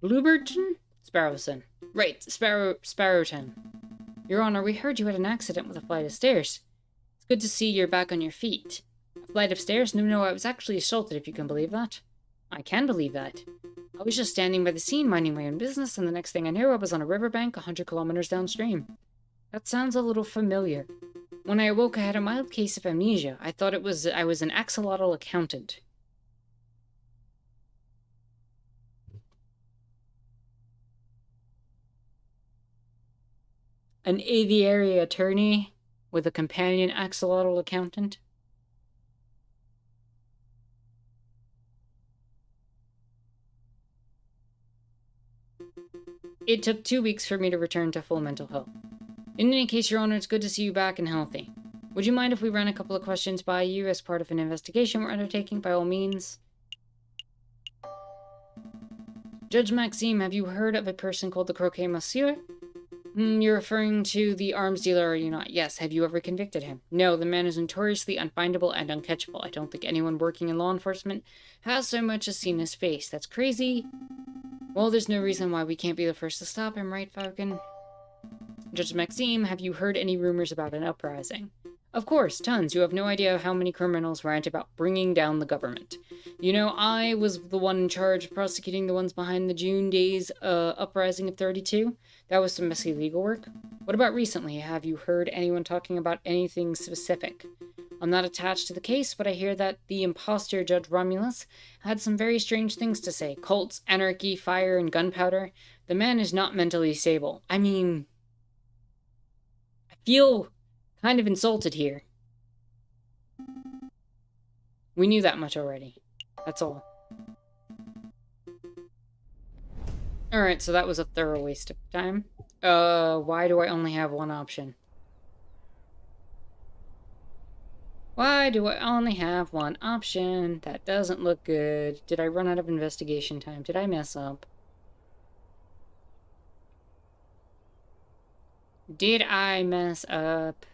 Blueberton? Sparrowson. Right, Sparrowton. Your Honor, we heard you had an accident with a flight of stairs. It's good to see you're back on your feet. A flight of stairs? No, I was actually assaulted, if you can believe that. I can believe that. I was just standing by the scene, minding my own business, and the next thing I knew, I was on a riverbank 100 kilometers downstream. That sounds a little familiar. When I awoke, I had a mild case of amnesia. I thought I was an axolotl accountant. An aviary attorney with a companion axolotl accountant? It took 2 weeks for me to return to full mental health. In any case, Your Honor, it's good to see you back and healthy. Would you mind if we ran a couple of questions by you as part of an investigation we're undertaking? By all means. Judge Maxime, have you heard of a person called the Croquet Monsieur? You're referring to the arms dealer, are you not? Yes. Have you ever convicted him? No, the man is notoriously unfindable and uncatchable. I don't think anyone working in law enforcement has so much as seen his face. That's crazy. Well, there's no reason why we can't be the first to stop him, right, Falcon? Judge Maxime, have you heard any rumors about an uprising? Of course, tons. You have no idea how many criminals rant about bringing down the government. You know, I was the one in charge of prosecuting the ones behind the June Days uprising of 32. That was some messy legal work. What about recently? Have you heard anyone talking about anything specific? I'm not attached to the case, but I hear that the impostor Judge Romulus had some very strange things to say. Cults, anarchy, fire, and gunpowder. The man is not mentally stable. I mean, I feel kind of insulted here. We knew that much already. That's all. Alright, so that was a thorough waste of time. Why do I only have one option? Why do I only have one option? That doesn't look good. Did I run out of investigation time? Did I mess up? Did I mess up?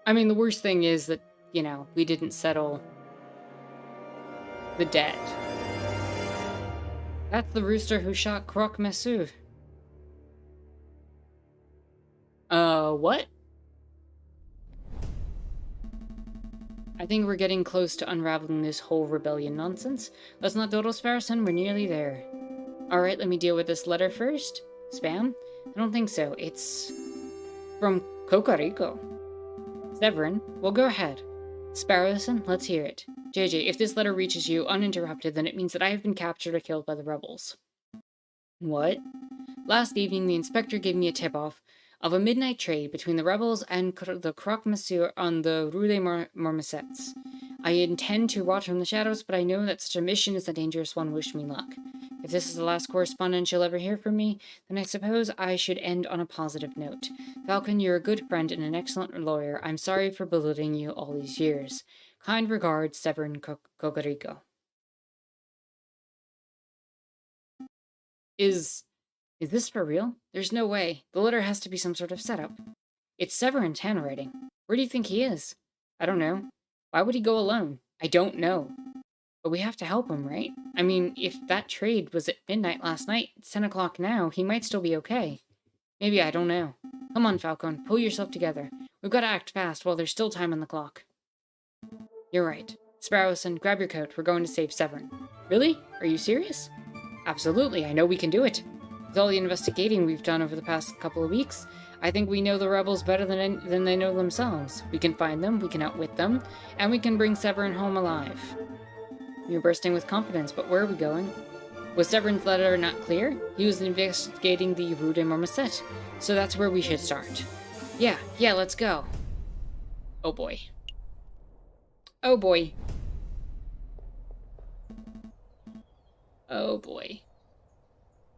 I mean, the worst thing is that, you know, we didn't settle the debt. That's the rooster who shot Croque Monsieur. What? I think we're getting close to unraveling this whole rebellion nonsense. Let's not dawdle, Sparrowson. We're nearly there. Alright, let me deal with this letter first. Spam? I don't think so. It's from Cocarico. Severin, well, go ahead. Sparrowson, let's hear it. JJ, if this letter reaches you uninterrupted, then it means that I have been captured or killed by the rebels. What? Last evening, the inspector gave me a tip-off of a midnight trade between the rebels and the Croque Monsieur on the Rue des Marmosettes. I intend to watch from the shadows, but I know that such a mission is a dangerous one. Wish me luck. If this is the last correspondence you'll ever hear from me, then I suppose I should end on a positive note. Falcon, you're a good friend and an excellent lawyer. I'm sorry for belittling you all these years. Kind regards, Severin Cocarico. Is this for real? There's no way. The letter has to be some sort of setup. It's Severin's handwriting. Where do you think he is? I don't know. Why would he go alone? I don't know. But we have to help him, right? I mean, if that trade was at midnight last night, it's 10 o'clock now, he might still be okay. Maybe, I don't know. Come on, Falcon, pull yourself together. We've got to act fast while there's still time on the clock. You're right. Sparrowson, grab your coat. We're going to save Severin. Really? Are you serious? Absolutely, I know we can do it. With all the investigating we've done over the past couple of weeks, I think we know the rebels better than they know themselves. We can find them, we can outwit them, and we can bring Severin home alive. You're bursting with confidence, but where are we going? Was Severin's letter not clear? He was investigating the Rue des Marmosettes, so that's where we should start. Yeah, let's go. Oh boy. Oh boy. Oh boy.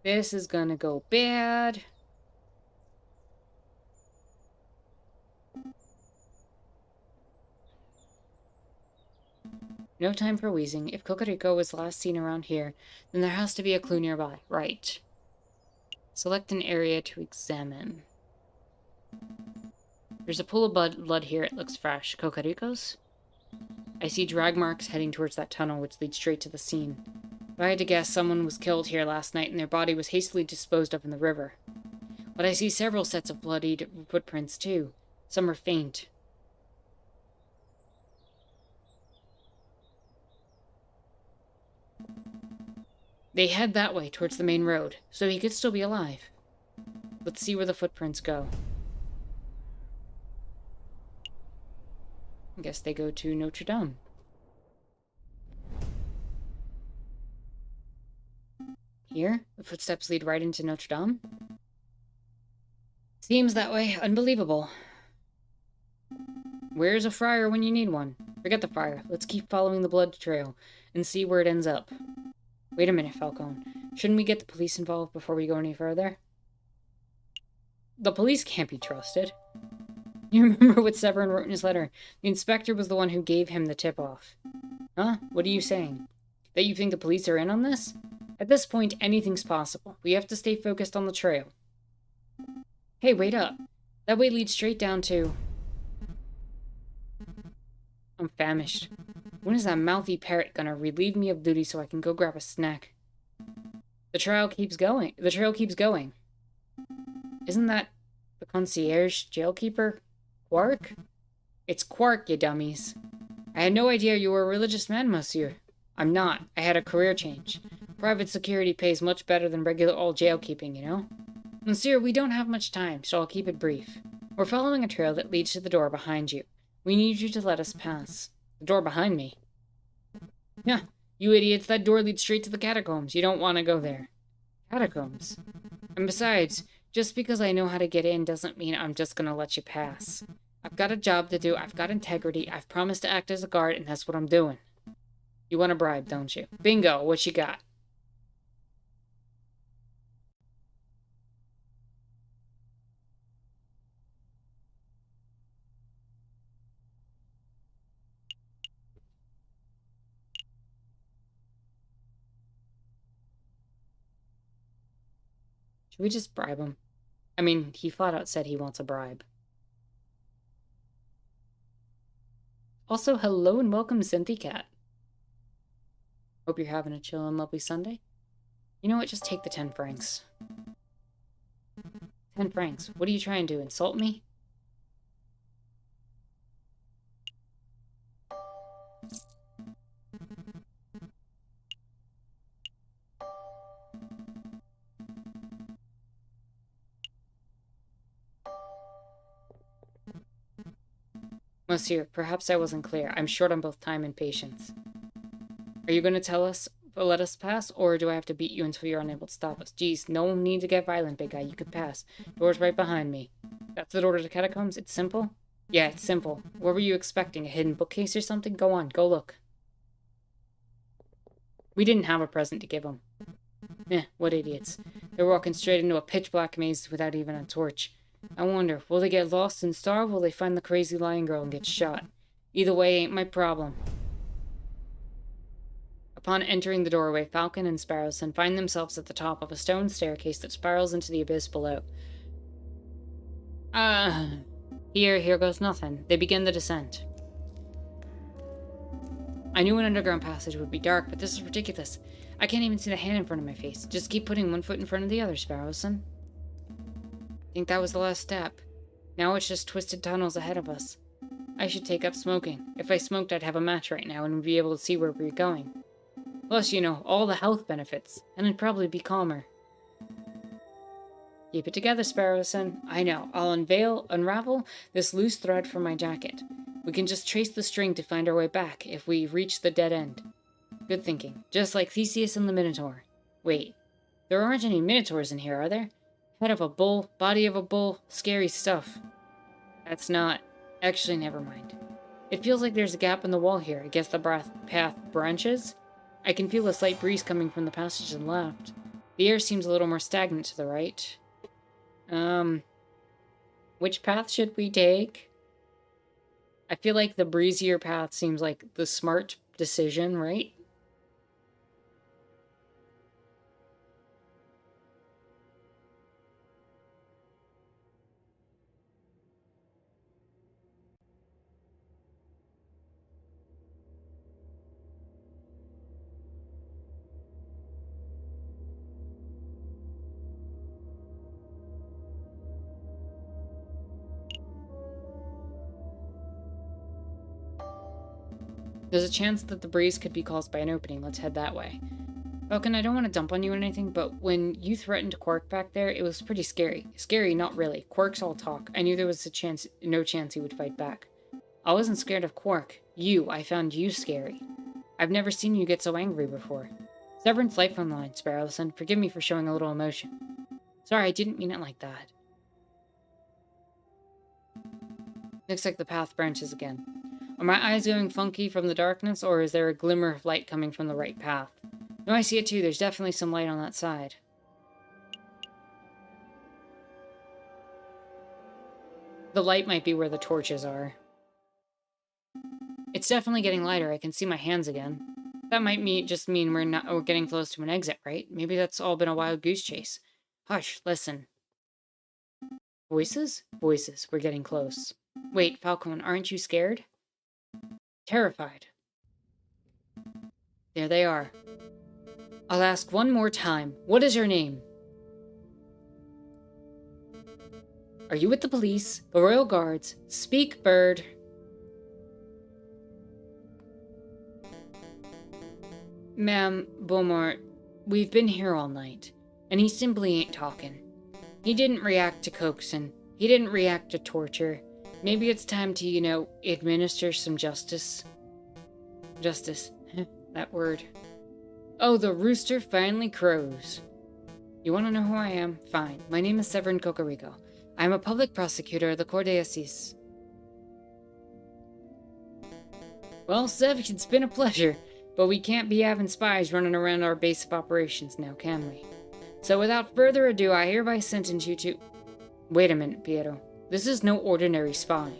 This is gonna go bad. No time for wheezing. If Kokoriko was last seen around here, then there has to be a clue nearby. Right. Select an area to examine. There's a pool of blood here. It looks fresh. Kokoriko's? I see drag marks heading towards that tunnel, which leads straight to the scene. If I had to guess, someone was killed here last night and their body was hastily disposed of in the river. But I see several sets of bloodied footprints, too. Some are faint. They head that way, towards the main road, so he could still be alive. Let's see where the footprints go. I guess they go to Notre Dame. Here, the footsteps lead right into Notre Dame. Seems that way. Unbelievable. Where's a friar when you need one? Forget the friar. Let's keep following the blood trail and see where it ends up. Wait a minute, Falcone. Shouldn't we get the police involved before we go any further? The police can't be trusted. You remember what Severin wrote in his letter? The inspector was the one who gave him the tip-off. Huh? What are you saying? That you think the police are in on this? At this point, anything's possible. We have to stay focused on the trail. Hey, wait up. That way leads straight down to... I'm famished. When is that mouthy parrot gonna relieve me of duty so I can go grab a snack? The trail keeps going. Isn't that the concierge jailkeeper? Quark? It's Quark, you dummies. I had no idea you were a religious man, monsieur. I'm not. I had a career change. Private security pays much better than regular old jailkeeping, you know? Monsieur, we don't have much time, so I'll keep it brief. We're following a trail that leads to the door behind you. We need you to let us pass. The door behind me? Yeah, you idiots, that door leads straight to the catacombs. You don't want to go there. Catacombs? And besides, just because I know how to get in doesn't mean I'm just gonna let you pass. I've got a job to do, I've got integrity, I've promised to act as a guard, and that's what I'm doing. You want a bribe, don't you? Bingo, what you got? Should we just bribe him? I mean, he flat out said he wants a bribe. Also, hello and welcome, Cynthia Cat. Hope you're having a chill and lovely Sunday. You know what? Just take the 10 francs. 10 francs. What are you trying to insult me? Monsieur, perhaps I wasn't clear. I'm short on both time and patience. Are you going to let us pass, or do I have to beat you until you're unable to stop us? Geez, no need to get violent, big guy. You could pass. Door's right behind me. That's the door to the catacombs? It's simple? Yeah, it's simple. What were you expecting? A hidden bookcase or something? Go on, go look. We didn't have a present to give them. What idiots. They're walking straight into a pitch-black maze without even a torch. I wonder, will they get lost and starve, or will they find the crazy lion girl and get shot? Either way ain't my problem. Upon entering the doorway, Falcon and Sparrowson find themselves at the top of a stone staircase that spirals into the abyss below. Here goes nothing. They begin the descent. I knew an underground passage would be dark, but this is ridiculous. I can't even see the hand in front of my face. Just keep putting one foot in front of the other, Sparrowson. I think that was the last step. Now it's just twisted tunnels ahead of us. I should take up smoking. If I smoked, I'd have a match right now and would be able to see where we're going. Plus, you know, all the health benefits, and I'd probably be calmer. Keep it together, Sparrowson. I know. I'll unravel this loose thread from my jacket. We can just trace the string to find our way back if we reach the dead end. Good thinking. Just like Theseus and the Minotaur. Wait, there aren't any Minotaurs in here, are there? Head of a bull, body of a bull, scary stuff. That's not... Actually, never mind. It feels like there's a gap in the wall here. I guess the path branches? I can feel a slight breeze coming from the passage to the left. The air seems a little more stagnant to the right. Which path should we take? I feel like the breezier path seems like the smart abrupt decision, right? There's a chance that the breeze could be caused by an opening. Let's head that way. Falcon, I don't want to dump on you or anything, but when you threatened Quark back there, it was pretty scary. Scary, not really. Quark's all talk. I knew there was no chance he would fight back. I wasn't scared of Quark. I found you scary. I've never seen you get so angry before. Severance life on the line, Sparrowson. Forgive me for showing a little emotion. Sorry, I didn't mean it like that. Looks like the path branches again. Are my eyes going funky from the darkness, or is there a glimmer of light coming from the right path? No, I see it too. There's definitely some light on that side. The light might be where the torches are. It's definitely getting lighter. I can see my hands again. That might just mean we're getting close to an exit, right? Maybe that's all been a wild goose chase. Hush, listen. Voices? Voices. We're getting close. Wait, Falcon, aren't you scared? Terrified. There they are. I'll ask one more time. What is your name? Are you with the police, the Royal Guards? Speak, bird. Ma'am, Beaumont, we've been here all night, and he simply ain't talking. He didn't react to coaxing. He didn't react to torture. Maybe it's time to, administer some justice. Justice. That word. Oh, the rooster finally crows. You want to know who I am? Fine. My name is Severin Cocorico. I'm a public prosecutor of the Cour d'Assises. Well, Sev, it's been a pleasure, but we can't be having spies running around our base of operations now, can we? So without further ado, I hereby sentence you to... Wait a minute, Pietro. This is no ordinary spy.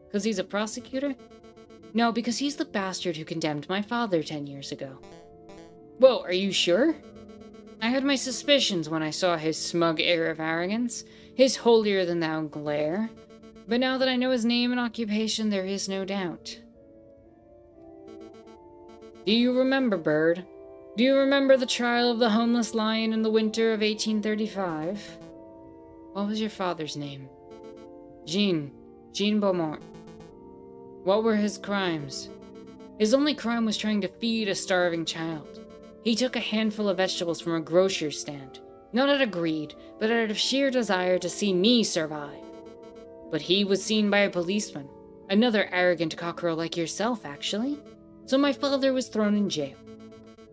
Because he's a prosecutor? No, because he's the bastard who condemned my father 10 years ago. Whoa, are you sure? I had my suspicions when I saw his smug air of arrogance, his holier-than-thou glare. But now that I know his name and occupation, there is no doubt. Do you remember, Bird? Do you remember the trial of the homeless lion in the winter of 1835? What was your father's name? Jean Beaumont. What were his crimes? His only crime was trying to feed a starving child. He took a handful of vegetables from a grocer's stand, not out of greed, but out of sheer desire to see me survive. But he was seen by a policeman, another arrogant cockerel like yourself, actually. So my father was thrown in jail.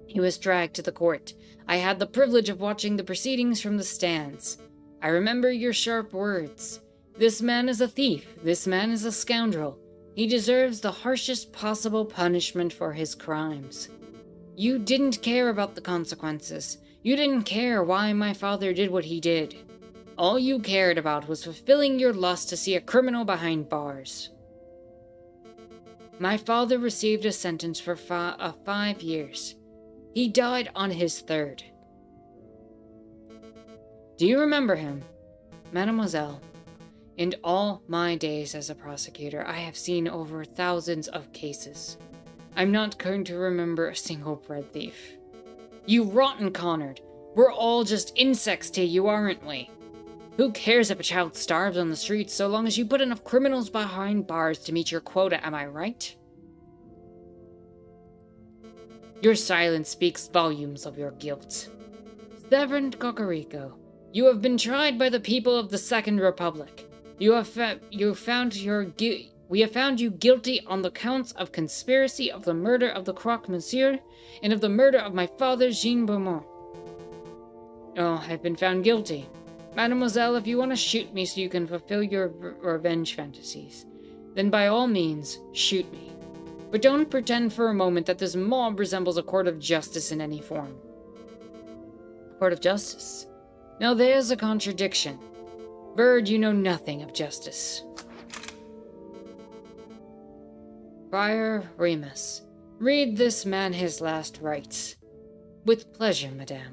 He was dragged to the court. I had the privilege of watching the proceedings from the stands. I remember your sharp words. This man is a thief. This man is a scoundrel. He deserves the harshest possible punishment for his crimes. You didn't care about the consequences. You didn't care why my father did what he did. All you cared about was fulfilling your lust to see a criminal behind bars. My father received a sentence for 5 years. He died on his 3rd. Do you remember him? Mademoiselle, in all my days as a prosecutor, I have seen over thousands of cases. I'm not going to remember a single bread thief. You rotten Connard! We're all just insects to you, aren't we? Who cares if a child starves on the streets so long as you put enough criminals behind bars to meet your quota, am I right? Your silence speaks volumes of your guilt. Severin Cocorico, you have been tried by the people of the Second Republic. We have found you guilty on the counts of conspiracy of the murder of the Croque-Monsieur and of the murder of my father, Jean Beaumont. Oh, I've been found guilty. Mademoiselle, if you want to shoot me so you can fulfill your revenge fantasies, then by all means, shoot me. But don't pretend for a moment that this mob resembles a court of justice in any form. Court of justice? Now there's a contradiction. Bird, you know nothing of justice. Friar Remus. Read this man his last rites. With pleasure, madame.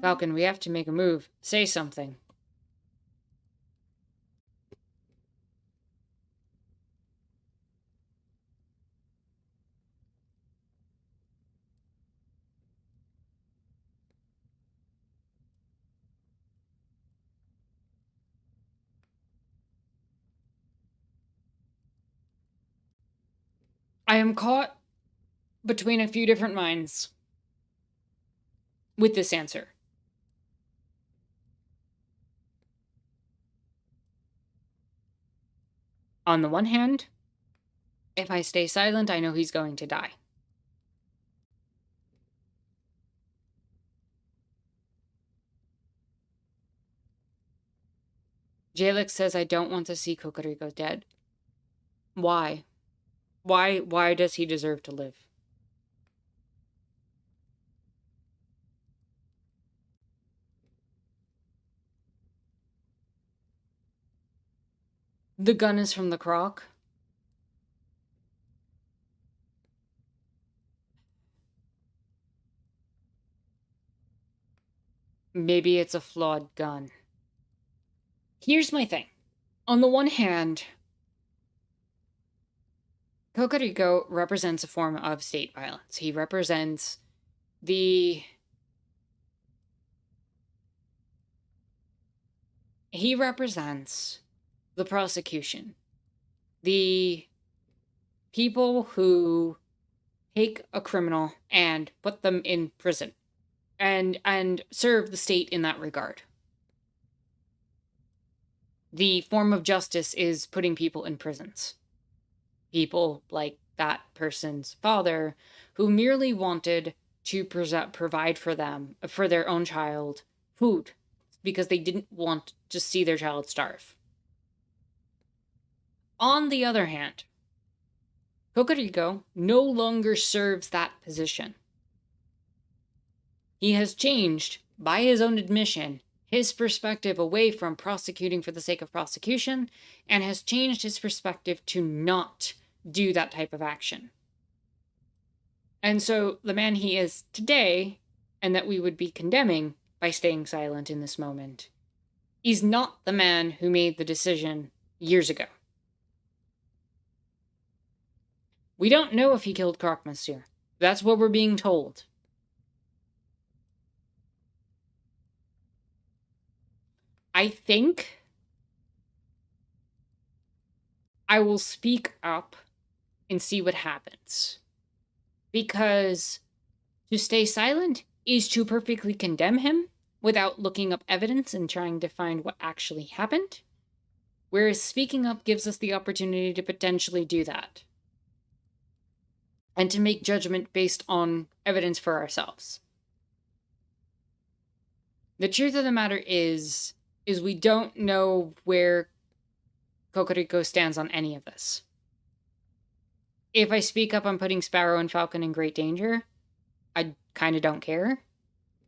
Falcon, we have to make a move. Say something. I am caught between a few different minds with this answer. On the one hand, if I stay silent, I know he's going to die. Jalix says I don't want to see Kokoriko dead. Why? Why does he deserve to live? The gun is from the croc. Maybe it's a flawed gun. Here's my thing. On the one hand, Kokoriko represents a form of state violence. He represents the... He represents the prosecution. The people who take a criminal and put them in prison. And serve the state in that regard. The form of justice is putting people in prisons. People like that person's father, who merely wanted to provide for them, for their own child, food, because they didn't want to see their child starve. On the other hand, Kokoriko no longer serves that position. He has changed, by his own admission, his perspective away from prosecuting for the sake of prosecution, and has changed his perspective to not do that type of action. And so the man he is today, and that we would be condemning by staying silent in this moment, is not the man who made the decision years ago. We don't know if he killed Croc Monsieur. That's what we're being told. I think I will speak up and see what happens. Because to stay silent is to perfectly condemn him without looking up evidence and trying to find what actually happened. Whereas speaking up gives us the opportunity to potentially do that. And to make judgment based on evidence for ourselves. The truth of the matter is we don't know where Kokoriko stands on any of this. If I speak up, I'm putting Sparrow and Falcon in great danger. I kind of don't care.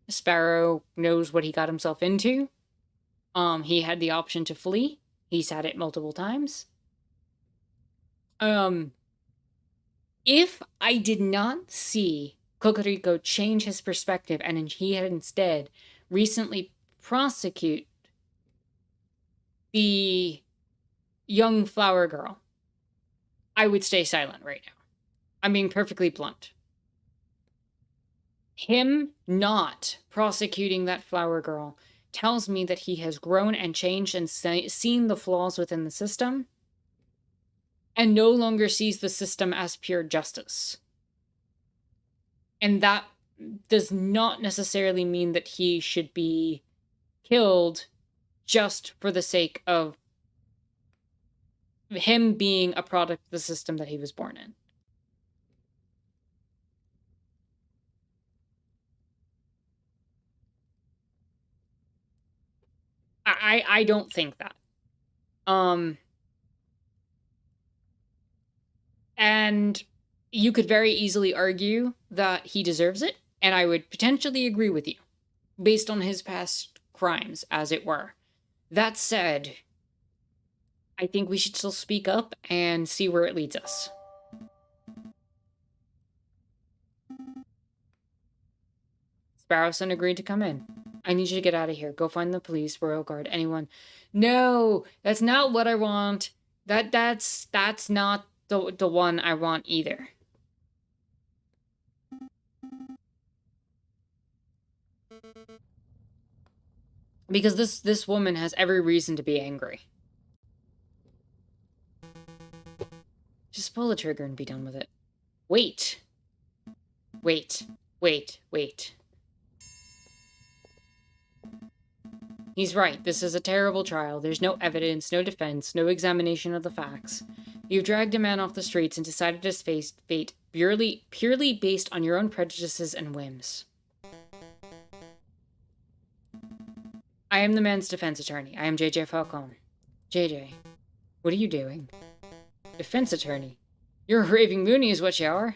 Sparrow knows what he got himself into. He had the option to flee. He's had it multiple times. If I did not see Kokoriko change his perspective and he had instead recently prosecute the young flower girl, I would stay silent right now. I'm being perfectly blunt. Him not prosecuting that flower girl tells me that he has grown and changed and seen the flaws within the system and no longer sees the system as pure justice. And that does not necessarily mean that he should be killed just for the sake of him being a product of the system that he was born in. I don't think that. And you could very easily argue that he deserves it, and I would potentially agree with you, based on his past crimes, as it were. That said, I think we should still speak up and see where it leads us. Sparrowson agreed to come in. I need you to get out of here. Go find the police, Royal Guard, anyone. No, that's not what I want. That's not the one I want either. Because this woman has every reason to be angry. Just pull the trigger and be done with it. Wait. Wait. Wait. Wait. He's right. This is a terrible trial. There's no evidence, no defense, no examination of the facts. You've dragged a man off the streets and decided his fate purely based on your own prejudices and whims. I am the man's defense attorney. I am JJ Falcone. JJ, what are you doing? Defense attorney? You're a raving loony is what you are.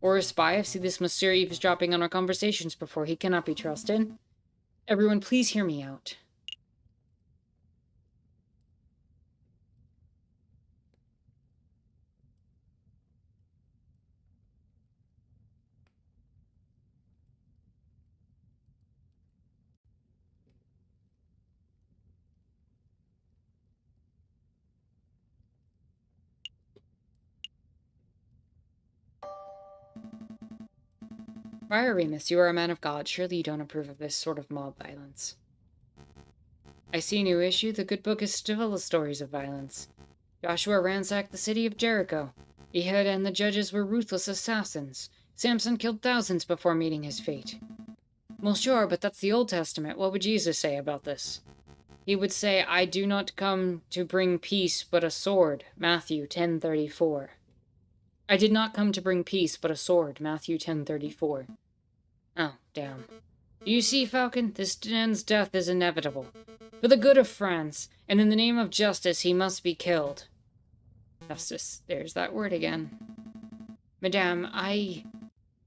Or a spy. I've seen this Monsieur eavesdropping on our conversations before. He cannot be trusted. Everyone, please hear me out. Friar Remus, you are a man of God. Surely you don't approve of this sort of mob violence. I see a new issue. The good book is full of stories of violence. Joshua ransacked the city of Jericho. Ehud and the judges were ruthless assassins. Samson killed thousands before meeting his fate. Well, sure, but that's the Old Testament. What would Jesus say about this? He would say, I do not come to bring peace, but a sword. Matthew 10:34. I did not come to bring peace, but a sword. Matthew 10:34. Oh, damn. Do you see, Falcon? This man's death is inevitable. For the good of France, and in the name of justice, he must be killed. Justice. There's that word again. Madame, I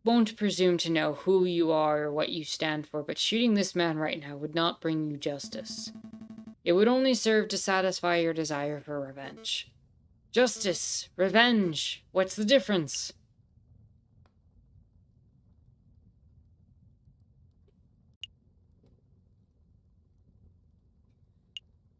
won't presume to know who you are or what you stand for, but shooting this man right now would not bring you justice. It would only serve to satisfy your desire for revenge. Justice, revenge, what's the difference?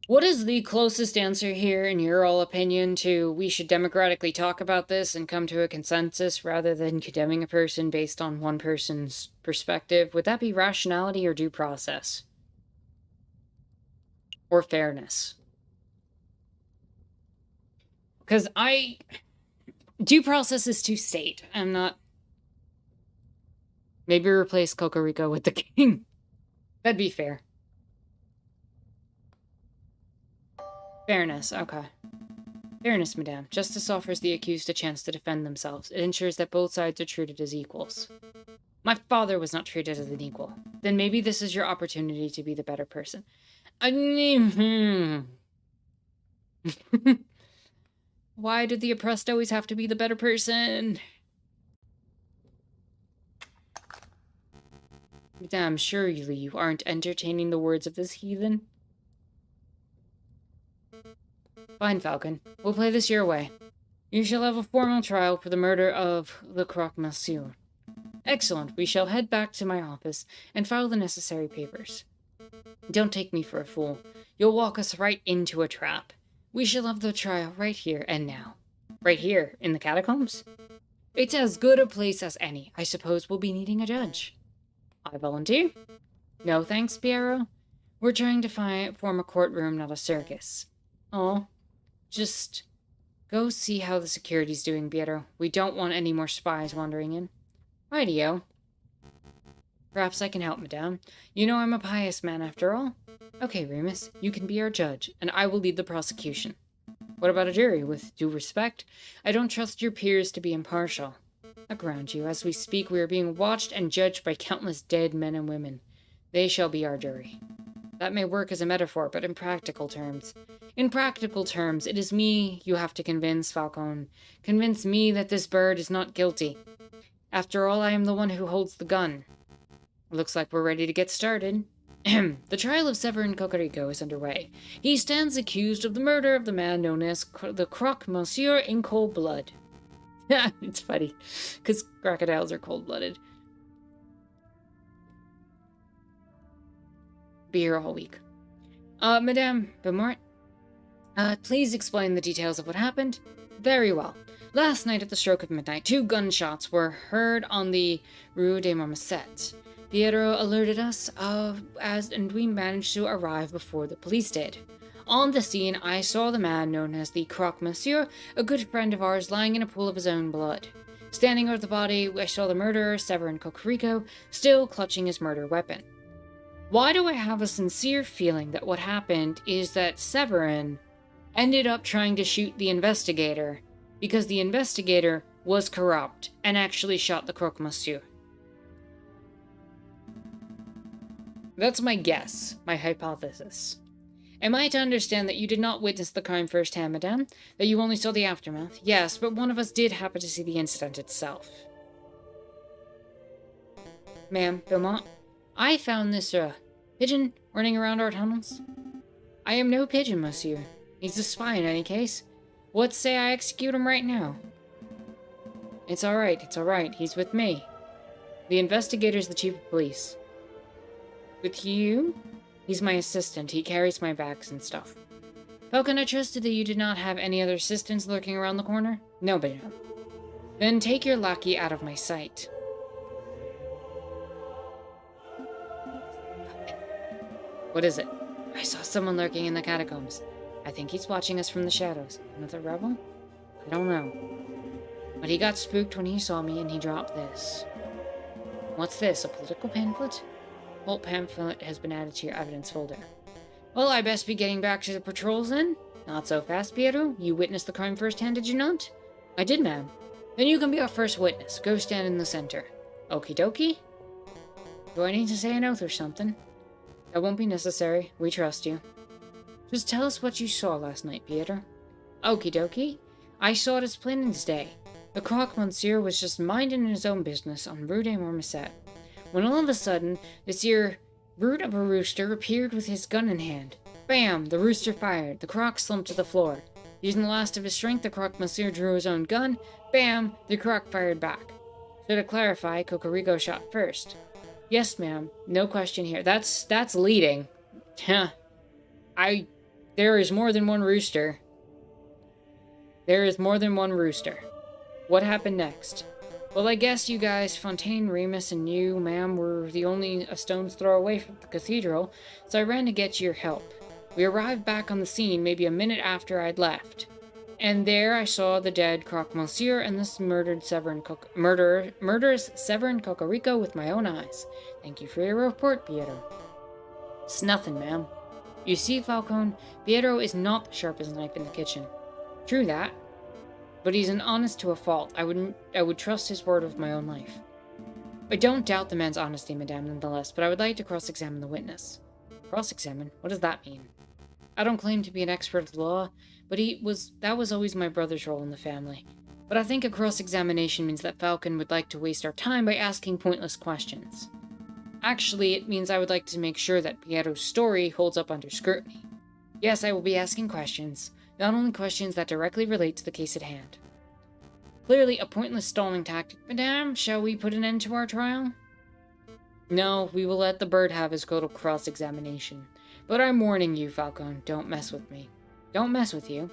What is the closest answer here, in your all opinion, to we should democratically talk about this and come to a consensus rather than condemning a person based on one person's perspective? Would that be rationality or due process? Or fairness? Because due process is to state. I'm not... Maybe replace Cocorico with the king. That'd be fair. Fairness, okay. Fairness, madame. Justice offers the accused a chance to defend themselves. It ensures that both sides are treated as equals. My father was not treated as an equal. Then maybe this is your opportunity to be the better person. Why do the oppressed always have to be the better person? Madame, surely you aren't entertaining the words of this heathen? Fine, Falcon. We'll play this your way. You shall have a formal trial for the murder of Le Croque-Monsieur. Excellent. We shall head back to my office and file the necessary papers. Don't take me for a fool. You'll walk us right into a trap. We shall have the trial right here and now. Right here, in the catacombs? It's as good a place as any. I suppose we'll be needing a judge. I volunteer. No thanks, Piero. We're trying to form a courtroom, not a circus. Oh, just go see how the security's doing, Piero. We don't want any more spies wandering in. Rightio. Perhaps I can help, madame. You know I'm a pious man, after all. Okay, Remus, you can be our judge, and I will lead the prosecution. What about a jury? With due respect, I don't trust your peers to be impartial. Look around you. As we speak, we are being watched and judged by countless dead men and women. They shall be our jury. That may work as a metaphor, but in practical terms... In practical terms, it is me you have to convince, Falcone. Convince me that this bird is not guilty. After all, I am the one who holds the gun. Looks like we're ready to get started. The trial of Severin Cocorico is underway. He stands accused of the murder of the man known as the Croque Monsieur in cold blood. It's funny, because crocodiles are cold-blooded. Be here all week. Madame Beaumont, please explain the details of what happened. Very well. Last night at the stroke of midnight, 2 gunshots were heard on the Rue des Marmosettes. Pietro alerted us, and we managed to arrive before the police did. On the scene, I saw the man known as the Croque Monsieur, a good friend of ours, lying in a pool of his own blood. Standing over the body, I saw the murderer, Severin Cocorico, still clutching his murder weapon. Why do I have a sincere feeling that what happened is that Severin ended up trying to shoot the investigator because the investigator was corrupt and actually shot the Croque Monsieur? That's my guess, my hypothesis. Am I to understand that you did not witness the crime firsthand, madame? That you only saw the aftermath? Yes, but one of us did happen to see the incident itself. Ma'am, Beaumont, I found this, pigeon running around our tunnels. I am no pigeon, monsieur. He's a spy in any case. What say I execute him right now? It's alright, he's with me. The investigator's the chief of police. With you? He's my assistant. He carries my bags and stuff. Falcon, I trusted that you did not have any other assistants lurking around the corner? No, but no. Then take your lackey out of my sight. What is it? I saw someone lurking in the catacombs. I think he's watching us from the shadows. Another rebel? I don't know. But he got spooked when he saw me and he dropped this. What's this, a political pamphlet? Whole pamphlet has been added to your evidence folder. Well, I best be getting back to the patrols then. Not so fast, Pietro. You witnessed the crime firsthand, did you not? I did, ma'am. Then you can be our first witness. Go stand in the center. Okie dokie? Do I need to say an oath or something? That won't be necessary. We trust you. Just tell us what you saw last night, Pietro. Okie dokie. I saw it as plain as day. The Croque Monsieur was just minding his own business on Rue des Marmosettes, when all of a sudden, this here brute of a rooster appeared with his gun in hand. Bam! The rooster fired. The croc slumped to the floor. Using the last of his strength, the Croque Monsieur drew his own gun. Bam! The croc fired back. So to clarify, Cocorico shot first. Yes, ma'am. No question here. That's leading. There is more than one rooster. There is more than one rooster. What happened next? Well, I guess you guys, Fontaine, Remus, and you, ma'am, were the only a stone's throw away from the cathedral, so I ran to get your help. We arrived back on the scene maybe a minute after I'd left. And there I saw the dead Croque Monsieur and this murderous Severin Cocorico with my own eyes. Thank you for your report, Pietro. It's nothing, ma'am. You see, Falcone, Pietro is not the sharpest knife in the kitchen. True that. But he's an honest to a fault. I would trust his word with my own life. I don't doubt the man's honesty, madame, nonetheless, but I would like to cross-examine the witness. Cross-examine? What does that mean? I don't claim to be an expert of the law, but that was always my brother's role in the family. But I think a cross-examination means that Falcon would like to waste our time by asking pointless questions. Actually, it means I would like to make sure that Pietro's story holds up under scrutiny. Yes, I will be asking questions. Not only questions that directly relate to the case at hand. Clearly a pointless stalling tactic. Madame, shall we put an end to our trial? No, we will let the bird have his total cross-examination. But I'm warning you, Falcone, don't mess with me. Don't mess with you.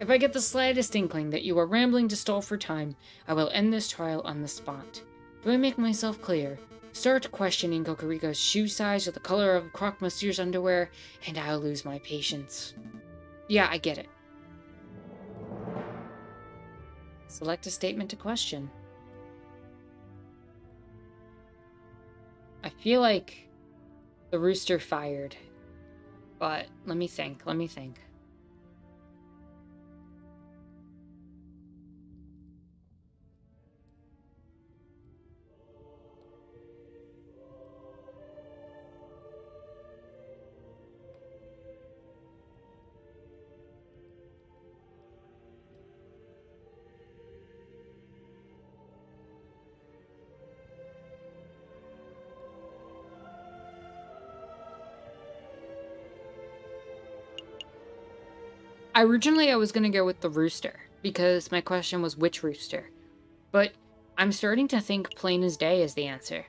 If I get the slightest inkling that you are rambling to stall for time, I will end this trial on the spot. Do I make myself clear? Start questioning Cocorico's shoe size or the color of Croque Monsieur's underwear, and I'll lose my patience. Yeah, I get it. Select a statement to question. I feel like the rooster fired, but let me think. Originally I was gonna go with the rooster, because my question was which rooster. But I'm starting to think plain as day is the answer.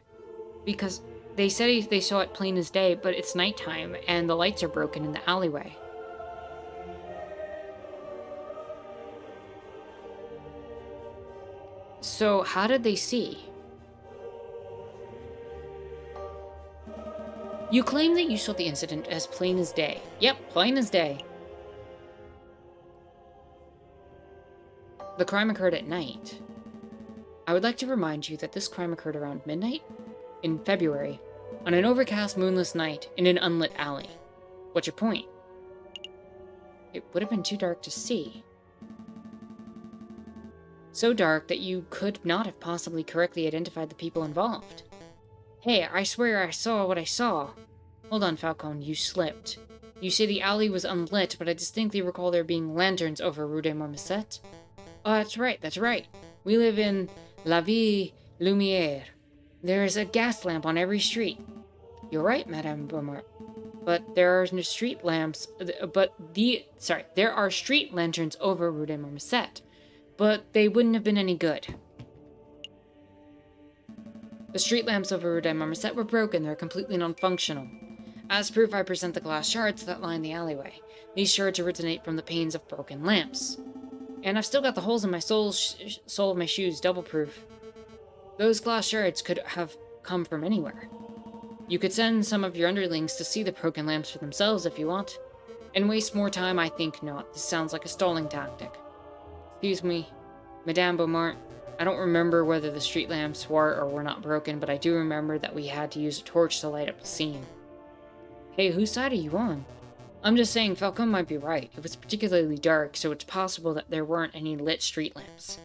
Because they said they saw it plain as day, but it's nighttime, and the lights are broken in the alleyway. So how did they see? You claim that you saw the incident as plain as day. Yep, plain as day. The crime occurred at night. I would like to remind you that this crime occurred around midnight in February, on an overcast, moonless night in an unlit alley. What's your point? It would have been too dark to see. So dark that you could not have possibly correctly identified the people involved. Hey, I swear I saw what I saw. Hold on, Falcone, you slipped. You say the alley was unlit, but I distinctly recall there being lanterns over Rue de Marmoset. Oh, that's right. We live in La Ville Lumière. There is a gas lamp on every street. You're right, Madame Beaumont. But there are no street lamps, there are street lanterns over Rue de Marmoset, but they wouldn't have been any good. The street lamps over Rue de Marmoset were broken. They're completely non-functional. As proof, I present the glass shards that line the alleyway. These shards originate from the panes of broken lamps. And I've still got the holes in my sole of my shoes, double proof. Those glass shards could have come from anywhere. You could send some of your underlings to see the broken lamps for themselves if you want. And waste more time, I think not. This sounds like a stalling tactic. Excuse me, Madame Beaumont. I don't remember whether the street lamps were or were not broken, but I do remember that we had to use a torch to light up the scene. Hey, whose side are you on? I'm just saying Falcone might be right. It was particularly dark, so it's possible that there weren't any lit street lamps.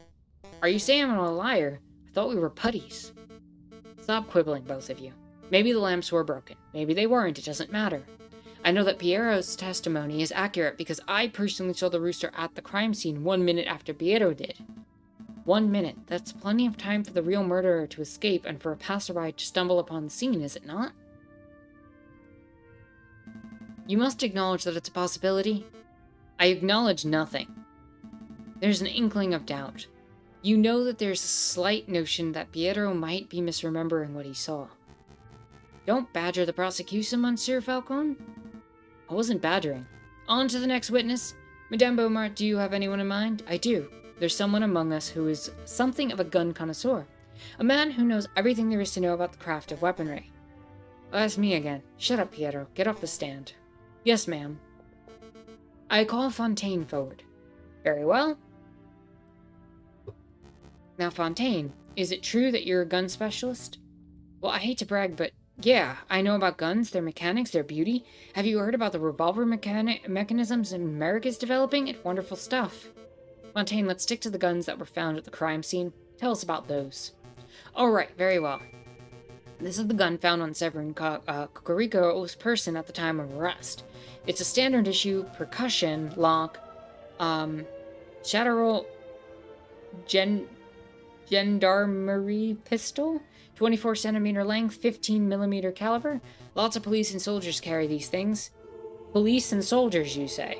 Are you saying I'm a liar? I thought we were putties. Stop quibbling, both of you. Maybe the lamps were broken. Maybe they weren't. It doesn't matter. I know that Piero's testimony is accurate because I personally saw the rooster at the crime scene 1 minute after Piero did. 1 minute. That's plenty of time for the real murderer to escape and for a passerby to stumble upon the scene, is it not? You must acknowledge that it's a possibility. I acknowledge nothing. There's an inkling of doubt. You know that there's a slight notion that Piero might be misremembering what he saw. Don't badger the prosecution, Monsieur Falcone. I wasn't badgering. On to the next witness. Madame Beaumont, do you have anyone in mind? I do. There's someone among us who is something of a gun connoisseur. A man who knows everything there is to know about the craft of weaponry. Oh, that's me again. Shut up, Piero. Get off the stand. Yes, ma'am. I call Fontaine forward. Very well. Now, Fontaine, is it true that you're a gun specialist? Well, I hate to brag, but yeah, I know about guns, their mechanics, their beauty. Have you heard about the revolver mechanisms America's developing? It's wonderful stuff. Fontaine, let's stick to the guns that were found at the crime scene. Tell us about those. Alright, very well. This is the gun found on Severin Cocorico's person at the time of arrest. It's a standard issue percussion lock, Chatterall gendarmerie pistol, 24 centimeter length, 15 millimeter caliber. Lots of police and soldiers carry these things. Police and soldiers, you say?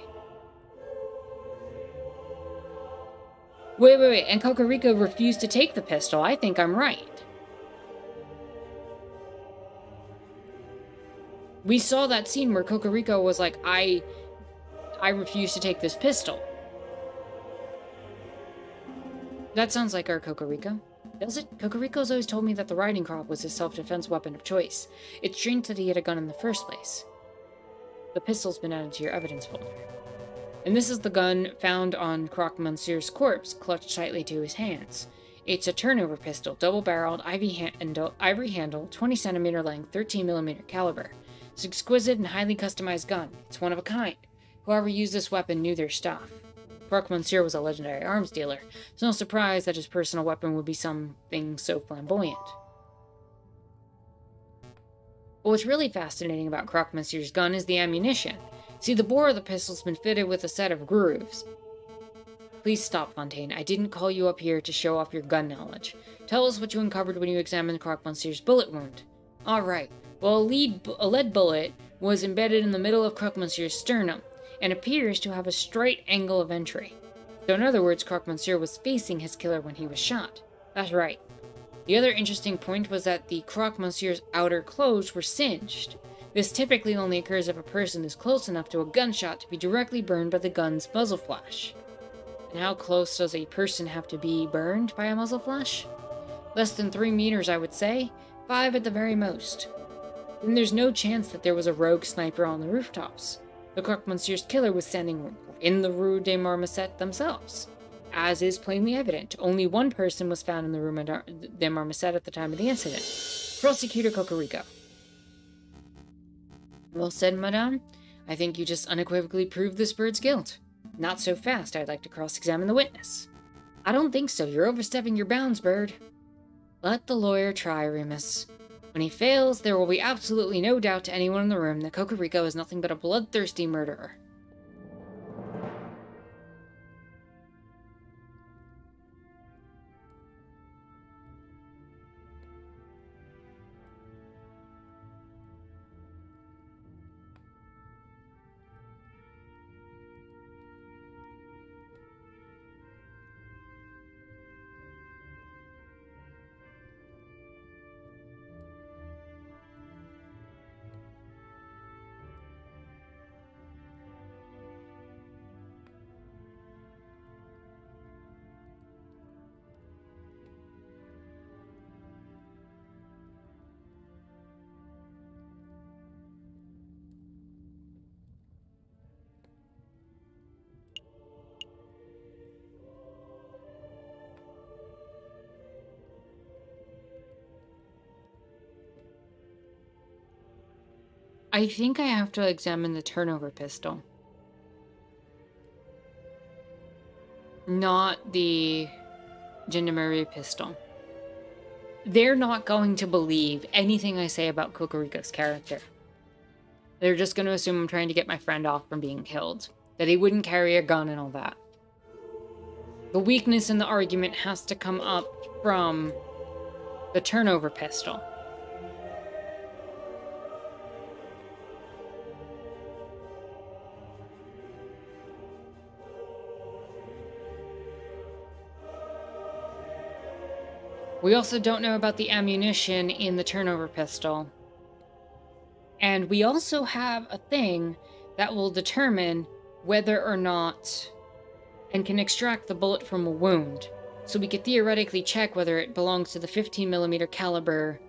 Wait, and Cocorico refused to take the pistol. I think I'm right. We saw that scene where Cocorico was like, I refuse to take this pistol. That sounds like our Cocorico. Does it? Cocorico's always told me that the riding crop was his self-defense weapon of choice. It's strange that he had a gun in the first place. The pistol's been added to your evidence folder. And this is the gun found on Croque Monsieur's corpse, clutched tightly to his hands. It's a turnover pistol, double-barreled, ivory handle, 20 centimeter length, 13 millimeter caliber. It's an exquisite and highly customized gun. It's one of a kind. Whoever used this weapon knew their stuff. Croque Monsieur was a legendary arms dealer. It's no surprise that his personal weapon would be something so flamboyant. But what's really fascinating about Croque Monsieur's gun is the ammunition. See, the bore of the pistol's been fitted with a set of grooves. Please stop, Fontaine. I didn't call you up here to show off your gun knowledge. Tell us what you uncovered when you examined Croque Monsieur's bullet wound. Alright. Well, a lead bullet was embedded in the middle of Croque Monsieur's sternum, and appears to have a straight angle of entry. So in other words, Croque Monsieur was facing his killer when he was shot. That's right. The other interesting point was that the Croque Monsieur's outer clothes were singed. This typically only occurs if a person is close enough to a gunshot to be directly burned by the gun's muzzle flash. And how close does a person have to be burned by a muzzle flash? Less than 3 meters, I would say. 5 at the very most. Then there's no chance that there was a rogue sniper on the rooftops. The Croque Monsieur's killer was standing in the Rue des Marmoset themselves. As is plainly evident, only one person was found in the Rue des Marmoset at the time of the incident. Prosecutor Cocorico. Well said, madame. I think you just unequivocally proved this bird's guilt. Not so fast. I'd like to cross-examine the witness. I don't think so. You're overstepping your bounds, Bird. Let the lawyer try, Remus. When he fails, there will be absolutely no doubt to anyone in the room that Cocorico is nothing but a bloodthirsty murderer. I think I have to examine the turnover pistol. Not the Gendarmerie pistol. They're not going to believe anything I say about Cocorico's character. They're just going to assume I'm trying to get my friend off from being killed. That he wouldn't carry a gun and all that. The weakness in the argument has to come up from the turnover pistol. We also don't know about the ammunition in the turnover pistol. And we also have a thing that will determine whether or not and can extract the bullet from a wound. So we could theoretically check whether it belongs to the 15mm caliber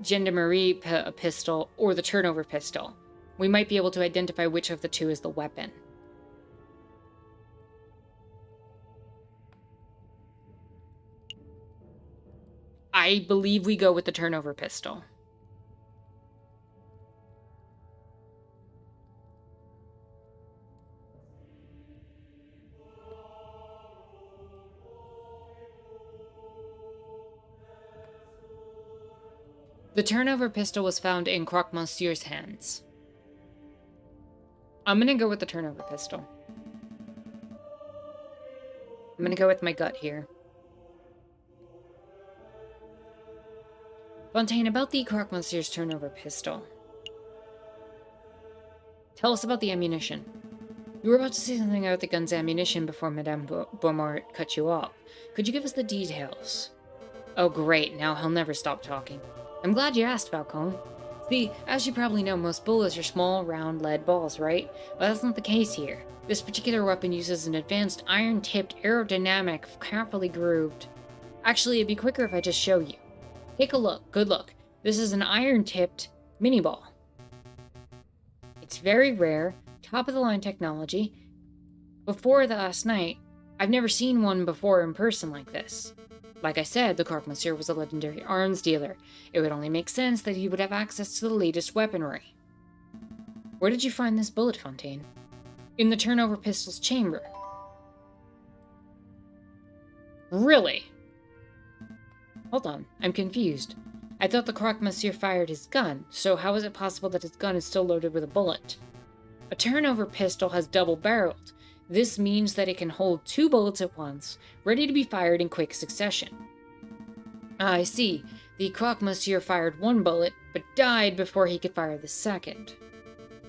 Gendarmerie pistol or the turnover pistol. We might be able to identify which of the two is the weapon. I believe we go with the turnover pistol. The turnover pistol was found in Croque Monsieur's hands. I'm gonna go with the turnover pistol. I'm gonna go with my gut here. Fontaine, about the Croque Monsieur's turnover pistol. Tell us about the ammunition. You were about to say something about the gun's ammunition before Madame Beaumont cut you off. Could you give us the details? Oh great, now he'll never stop talking. I'm glad you asked, Falcone. See, as you probably know, most bullets are small, round lead balls, right? But that's not the case here. This particular weapon uses an advanced iron-tipped, aerodynamic, carefully grooved... Actually, it'd be quicker if I just show you. Take a look. Good look. This is an iron-tipped mini-ball. It's very rare, top-of-the-line technology. Before the last night, I've never seen one before in person like this. Like I said, the Croque Monsieur was a legendary arms dealer. It would only make sense that he would have access to the latest weaponry. Where did you find this bullet, Fontaine? In the turnover pistol's chamber. Really? Hold on, I'm confused. I thought the Croque Monsieur fired his gun, so how is it possible that his gun is still loaded with a bullet? A turnover pistol has double-barreled. This means that it can hold 2 bullets at once, ready to be fired in quick succession. Ah, I see. The Croque Monsieur fired 1 bullet, but died before he could fire the second.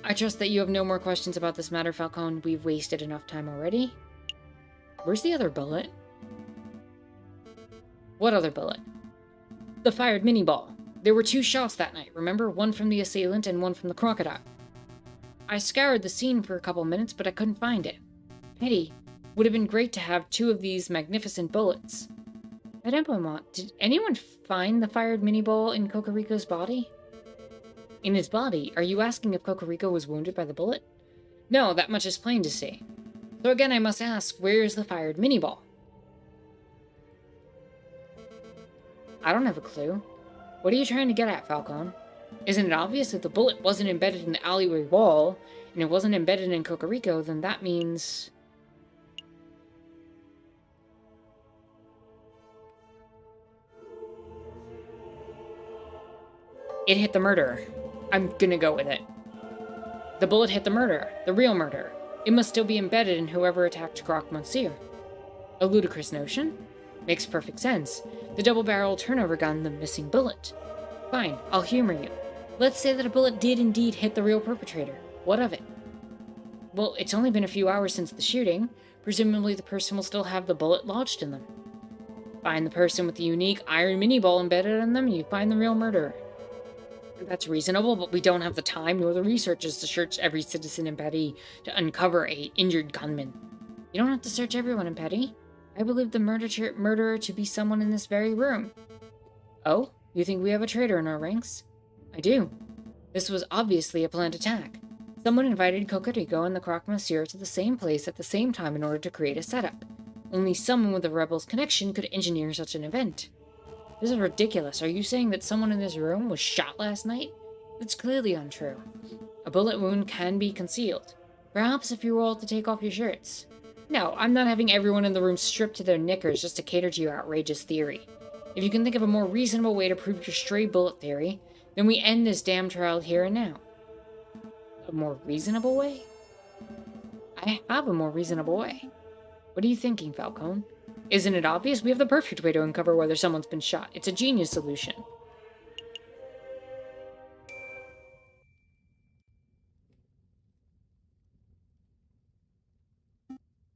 I trust that you have no more questions about this matter, Falcone. We've wasted enough time already. Where's the other bullet? What other bullet? The fired mini ball. There were 2 shots that night, remember? One from the assailant and one from the crocodile. I scoured the scene for a couple minutes, but I couldn't find it. Pity. Would have been great to have 2 of these magnificent bullets. Madame Beaumont, did anyone find the fired mini ball in Cocorico's body? In his body? Are you asking if Cocorico was wounded by the bullet? No, that much is plain to see. So again, I must ask, where is the fired mini ball? I don't have a clue. What are you trying to get at, Falcone? Isn't it obvious that the bullet wasn't embedded in the alleyway wall, and it wasn't embedded in Cocorico, then that means... It hit the murderer. I'm gonna go with it. The bullet hit the murderer, the real murderer. It must still be embedded in whoever attacked Croque Monsieur. A ludicrous notion? Makes perfect sense. The double-barrel turnover gun, the missing bullet. Fine, I'll humor you. Let's say that a bullet did indeed hit the real perpetrator. What of it? Well, it's only been a few hours since the shooting. Presumably the person will still have the bullet lodged in them. Find the person with the unique iron mini ball embedded in them, and you find the real murderer. That's reasonable, but we don't have the time nor the researchers to search every citizen in Petty to uncover a injured gunman. You don't have to search everyone in Petty. I believe the murderer to be someone in this very room. Oh? You think we have a traitor in our ranks? I do. This was obviously a planned attack. Someone invited Cocorico and the Croque Monsieur to the same place at the same time in order to create a setup. Only someone with a rebel's connection could engineer such an event. This is ridiculous. Are you saying that someone in this room was shot last night? That's clearly untrue. A bullet wound can be concealed. Perhaps if you were all to take off your shirts. No, I'm not having everyone in the room stripped to their knickers just to cater to your outrageous theory. If you can think of a more reasonable way to prove your stray bullet theory, then we end this damn trial here and now. A more reasonable way? I have a more reasonable way. What are you thinking, Falcone? Isn't it obvious? We have the perfect way to uncover whether someone's been shot. It's a genius solution.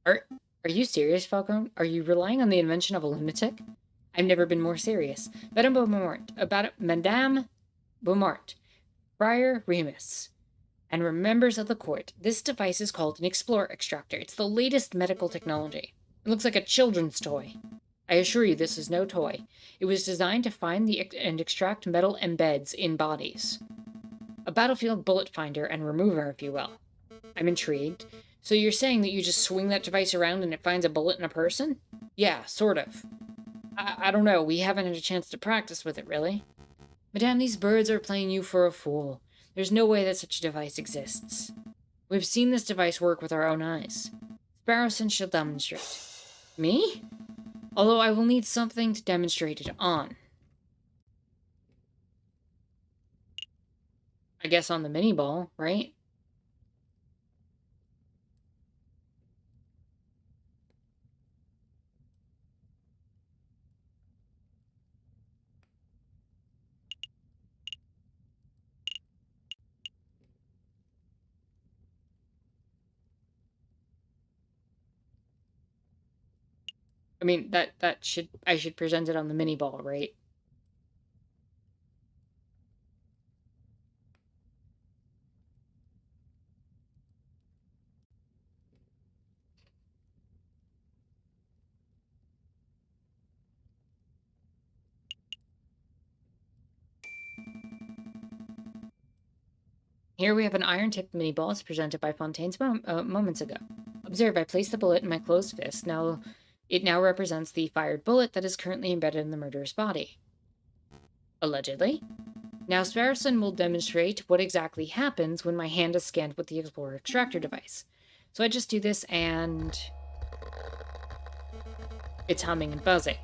Are you serious, Falcone? Are you relying on the invention of a lunatic? I've never been more serious. Madame Beaumont, Friar Remus, and members of the court. This device is called an Explorer Extractor. It's the latest medical technology. It looks like a children's toy. I assure you this is no toy. It was designed to find and extract metal embeds in bodies. A battlefield bullet finder and remover, if you will. I'm intrigued. So you're saying that you just swing that device around and it finds a bullet in a person? Yeah, sort of. I don't know. We haven't had a chance to practice with it, really. Madame, these birds are playing you for a fool. There's no way that such a device exists. We've seen this device work with our own eyes. Sparrowson shall demonstrate. Me? Although I will need something to demonstrate it on. I guess on the mini ball, right? I mean, I should present it on the mini ball, right? Here we have an iron-tipped mini ball as presented by Fontaine's moments ago. Observe, I place the bullet in my closed fist. It now represents the fired bullet that is currently embedded in the murderer's body. Allegedly. Now Sparrowson will demonstrate what exactly happens when my hand is scanned with the Explorer Extractor device. So I just do this and... it's humming and buzzing.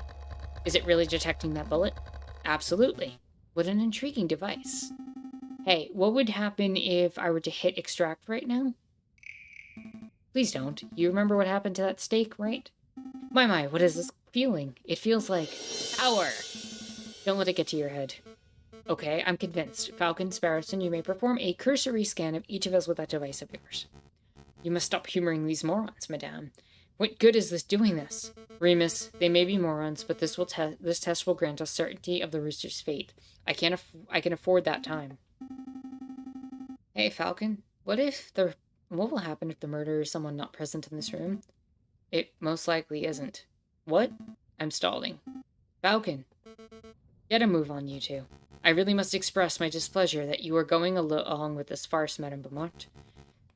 Is it really detecting that bullet? Absolutely. What an intriguing device. Hey, what would happen if I were to hit extract right now? Please don't. You remember what happened to that steak, right? My, what is this feeling? It feels like power. Don't let it get to your head. Okay, I'm convinced. Falcon, Sparrowson, you may perform a cursory scan of each of us with that device of yours. You must stop humoring these morons, madame. What good is this doing this? Remus, they may be morons, but this test will grant us certainty of the rooster's fate. I can afford that time. Hey, Falcon, what will happen if the murderer is someone not present in this room? It most likely isn't. What? I'm stalling. Falcon, get a move on, you two. I really must express my displeasure that you are going along with this farce, Madame Beaumont.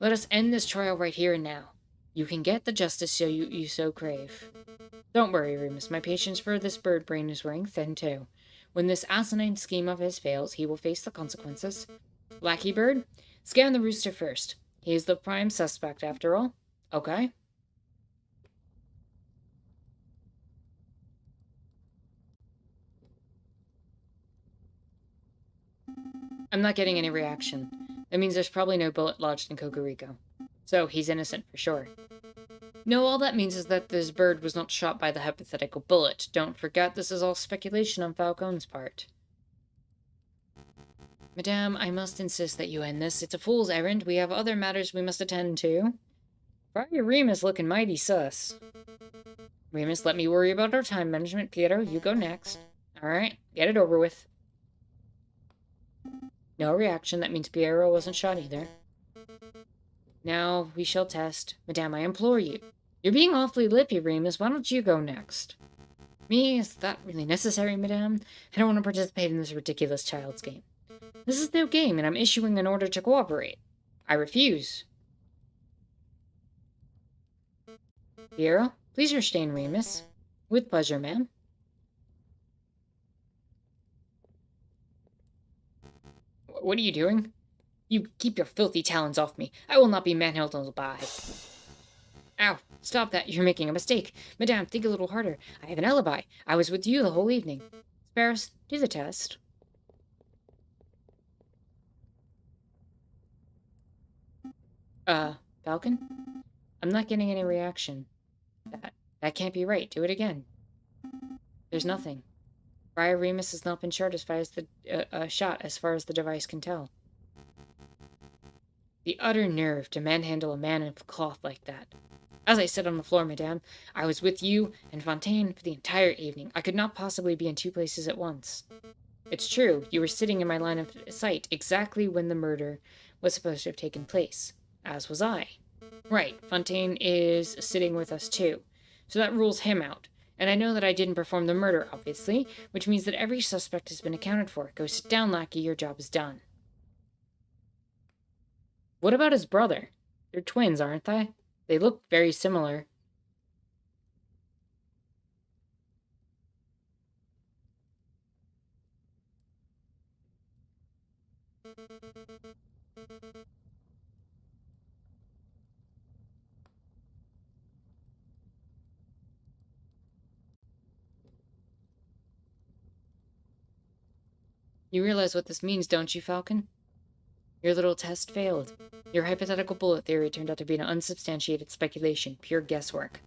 Let us end this trial right here and now. You can get the justice you so crave. Don't worry, Remus. My patience for this bird brain is wearing thin, too. When this asinine scheme of his fails, he will face the consequences. Lackey Bird, scan the rooster first. He is the prime suspect, after all. Okay? I'm not getting any reaction. That means there's probably no bullet lodged in Cocorico. So, he's innocent for sure. No, all that means is that this bird was not shot by the hypothetical bullet. Don't forget, this is all speculation on Falcon's part. Madame, I must insist that you end this. It's a fool's errand. We have other matters we must attend to. Friar Remus looking mighty sus. Remus, let me worry about our time management. Piero, you go next. Alright, get it over with. No reaction. That means Piero wasn't shot either. Now we shall test. Madame, I implore you. You're being awfully lippy, Remus. Why don't you go next? Me? Is that really necessary, Madame? I don't want to participate in this ridiculous child's game. This is no game, and I'm issuing an order to cooperate. I refuse. Piero, please restrain Remus. With pleasure, ma'am. What are you doing? You keep your filthy talons off me. I will not be manhandled by. Ow, stop that. You're making a mistake. Madame, think a little harder. I have an alibi. I was with you the whole evening. Sparrows, do the test. Falcon? I'm not getting any reaction. That can't be right. Do it again. There's nothing. Friar Remus has not been shot as far as the device can tell. The utter nerve to manhandle a man in cloth like that. As I said on the floor, madame, I was with you and Fontaine for the entire evening. I could not possibly be in two places at once. It's true, you were sitting in my line of sight exactly when the murder was supposed to have taken place, as was I. Right, Fontaine is sitting with us too, so that rules him out. And I know that I didn't perform the murder, obviously, which means that every suspect has been accounted for. Go sit down, lackey, your job is done. What about his brother? They're twins, aren't they? They look very similar. You realize what this means, don't you, Falcon? Your little test failed. Your hypothetical bullet theory turned out to be an unsubstantiated speculation, pure guesswork.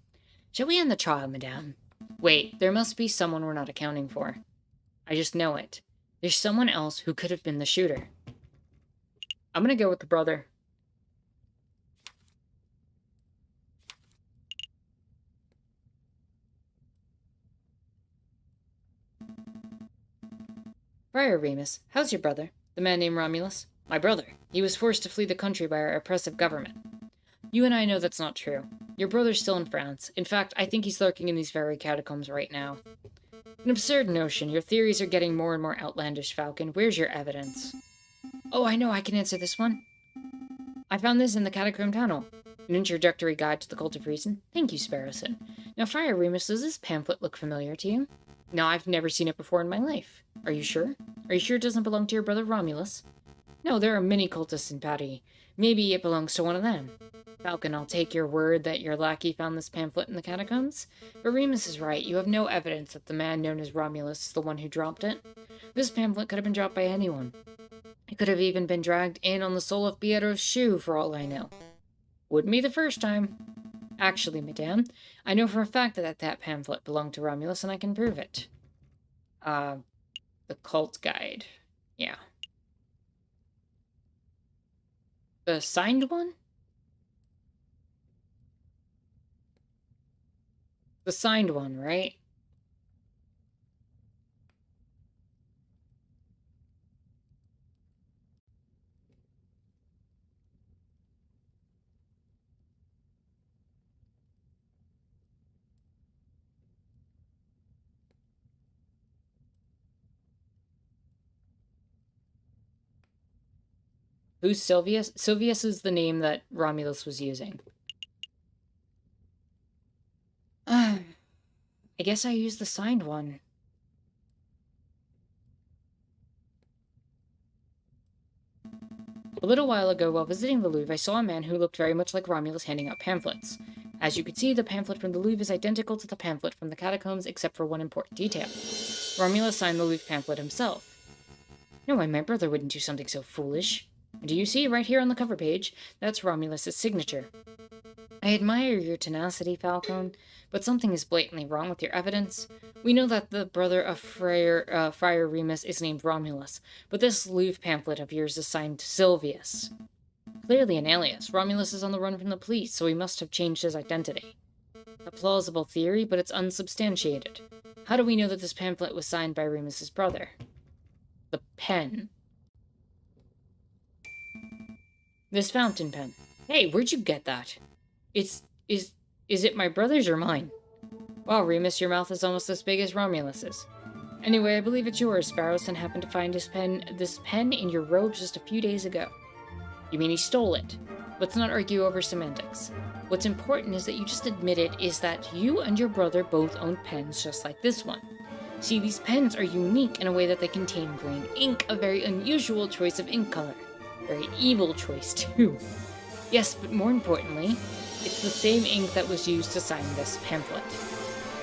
Shall we end the trial, madame? Wait, there must be someone we're not accounting for. I just know it. There's someone else who could have been the shooter. I'm gonna go with the brother. Friar Remus, how's your brother? The man named Romulus? My brother. He was forced to flee the country by our oppressive government. You and I know that's not true. Your brother's still in France. In fact, I think he's lurking in these very catacombs right now. An absurd notion. Your theories are getting more and more outlandish, Falcon. Where's your evidence? Oh, I know. I can answer this one. I found this in the Catacomb Tunnel. An introductory guide to the Cult of Reason. Thank you, Sparrowson. Now, Friar Remus, does this pamphlet look familiar to you? No, I've never seen it before in my life. Are you sure? Are you sure it doesn't belong to your brother Romulus? No, there are many cultists in Patty. Maybe it belongs to one of them. Falcon, I'll take your word that your lackey found this pamphlet in the catacombs. But Remus is right. You have no evidence that the man known as Romulus is the one who dropped it. This pamphlet could have been dropped by anyone. It could have even been dragged in on the sole of Piero's shoe, for all I know. Wouldn't be the first time. Actually, madame, I know for a fact that pamphlet belonged to Romulus, and I can prove it. The cult guide. Yeah. The signed one? The signed one, right? Who's Sylvius? Sylvius is the name that Romulus was using. I guess I used the signed one. A little while ago, while visiting the Louvre, I saw a man who looked very much like Romulus handing out pamphlets. As you could see, the pamphlet from the Louvre is identical to the pamphlet from the catacombs, except for one important detail. Romulus signed the Louvre pamphlet himself. No way my brother wouldn't do something so foolish. Do you see, right here on the cover page? That's Romulus's signature. I admire your tenacity, Falcone, but something is blatantly wrong with your evidence. We know that the brother of Friar Remus is named Romulus, but this Louvre pamphlet of yours is signed Sylvius. Clearly an alias. Romulus is on the run from the police, so he must have changed his identity. A plausible theory, but it's unsubstantiated. How do we know that this pamphlet was signed by Remus's brother? The pen. This fountain pen. Hey, where'd you get that? Is it my brother's or mine? Wow, Remus, your mouth is almost as big as Romulus's. Anyway, I believe it's yours. Sparrowson happened to find this pen in your robe just a few days ago. You mean he stole it? Let's not argue over semantics. What's important is that you just admitted is that you and your brother both own pens just like this one. See, these pens are unique in a way that they contain green ink, a very unusual choice of ink color. Very evil choice, too. Yes, but more importantly, it's the same ink that was used to sign this pamphlet.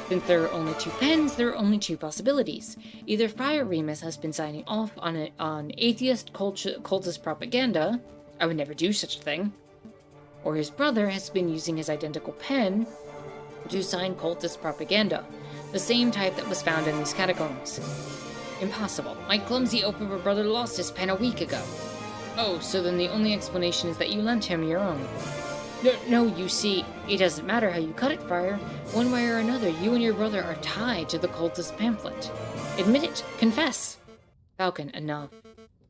Since there are only two pens, there are only two possibilities. Either Friar Remus has been signing off on atheist cultist propaganda, I would never do such a thing, or his brother has been using his identical pen to sign cultist propaganda, the same type that was found in these catacombs. Impossible. My clumsy Opera brother lost his pen a week ago. Oh, so then the only explanation is that you lent him your own. No, you see, it doesn't matter how you cut it, Friar. One way or another, you and your brother are tied to the cultist pamphlet. Admit it. Confess. Falcon, enough.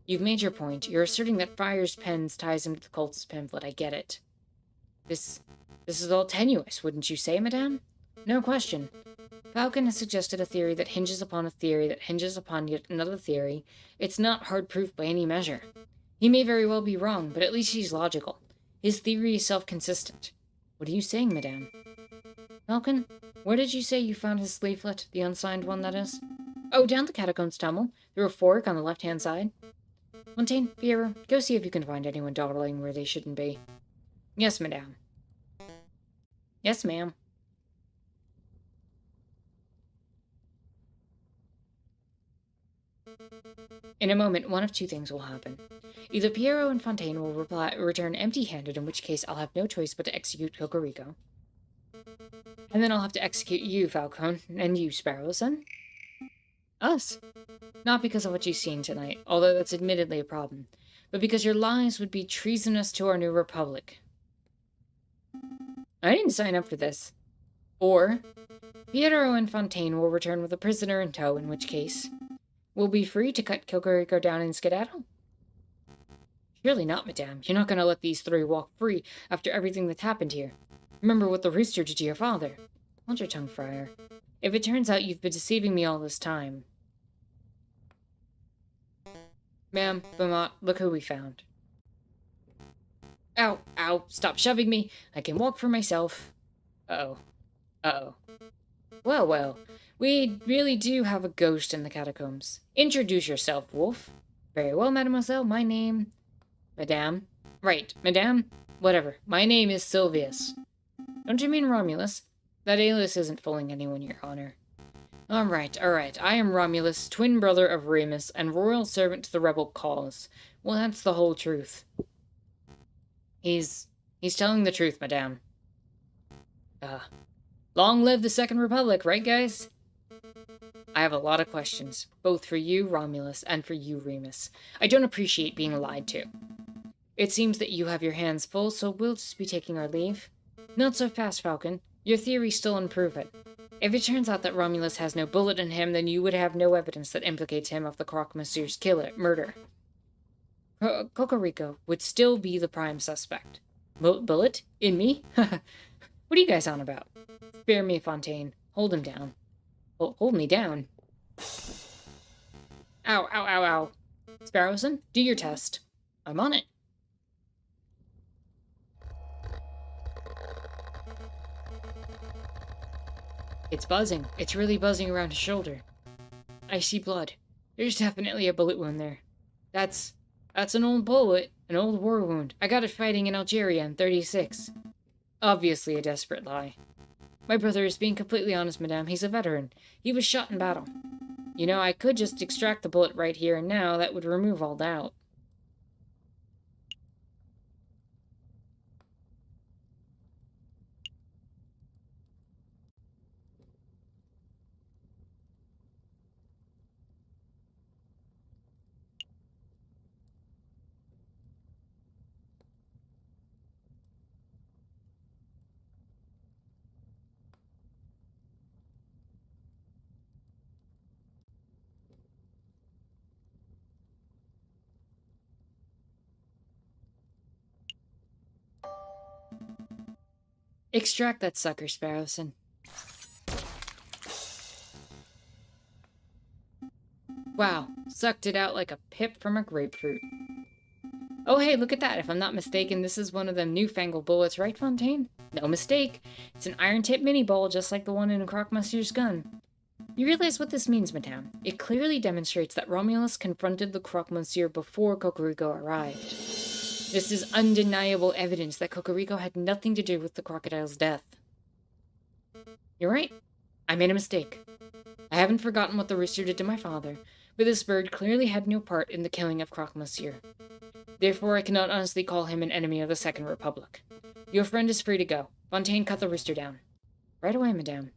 You've made your point. You're asserting that Friar's pens ties him to the cultist pamphlet. I get it. This is all tenuous, wouldn't you say, madame? No question. Falcon has suggested a theory that hinges upon a theory that hinges upon yet another theory. It's not hard proof by any measure. He may very well be wrong, but at least he's logical. His theory is self-consistent. What are you saying, madame? Falcon, where did you say you found his leaflet, the unsigned one, that is? Oh, down the catacombs tunnel, through a fork on the left-hand side. Montaigne, Piero, go see if you can find anyone dawdling where they shouldn't be. Yes, madame. Yes, ma'am. In a moment, one of two things will happen. Either Piero and Fontaine will return empty-handed, in which case I'll have no choice but to execute Cocorico. And then I'll have to execute you, Falcone, and you, Sparrowson. Us. Not because of what you've seen tonight, although that's admittedly a problem, but because your lies would be treasonous to our new republic. I didn't sign up for this. Or, Piero and Fontaine will return with a prisoner in tow, in which case we'll be free to cut Cocorico down and skedaddle. Surely not, madame. You're not going to let these three walk free after everything that's happened here. Remember what the rooster did to your father. Hold your tongue, Friar. If it turns out you've been deceiving me all this time... Ma'am, Beaumont, look who we found. Ow, ow, stop shoving me. I can walk for myself. Uh-oh. Uh-oh. Well, we really do have a ghost in the catacombs. Introduce yourself, Wolf. Very well, mademoiselle, my name... Madame? Right, madame? Whatever. My name is Sylvius. Don't you mean Romulus? That alias isn't fooling anyone, your honor. Alright. I am Romulus, twin brother of Remus, and royal servant to the rebel cause. Well, that's the whole truth. He's telling the truth, madame. Long live the Second Republic, right, guys? I have a lot of questions, both for you, Romulus, and for you, Remus. I don't appreciate being lied to. It seems that you have your hands full, so we'll just be taking our leave. Not so fast, Falcon. Your theory's still unproven. If it turns out that Romulus has no bullet in him, then you would have no evidence that implicates him of the Croque Monsieur's murder. Cocorico would still be the prime suspect. Bullet? In me? What are you guys on about? Spare me, Fontaine. Hold him down. Hold me down? Ow, ow, ow, ow. Sparrowson, do your test. I'm on it. It's buzzing. It's really buzzing around his shoulder. I see blood. There's definitely a bullet wound there. That's an old bullet, an old war wound. I got it fighting in Algeria in 36. Obviously a desperate lie. My brother is being completely honest, madame. He's a veteran. He was shot in battle. You know, I could just extract the bullet right here and now. That would remove all doubt. Extract that sucker, Sparrowson. Wow, sucked it out like a pip from a grapefruit. Oh hey, look at that. If I'm not mistaken, this is one of them newfangled bullets, right, Fontaine? No mistake. It's an iron-tipped mini-ball, just like the one in Croque Monsieur's gun. You realize what this means, madame? It clearly demonstrates that Romulus confronted the Croque Monsieur before Cocorico arrived. This is undeniable evidence that Cocorico had nothing to do with the crocodile's death. You're right. I made a mistake. I haven't forgotten what the rooster did to my father, but this bird clearly had no part in the killing of Croque Monsieur. Therefore, I cannot honestly call him an enemy of the Second Republic. Your friend is free to go. Fontaine, cut the rooster down. Right away, madame.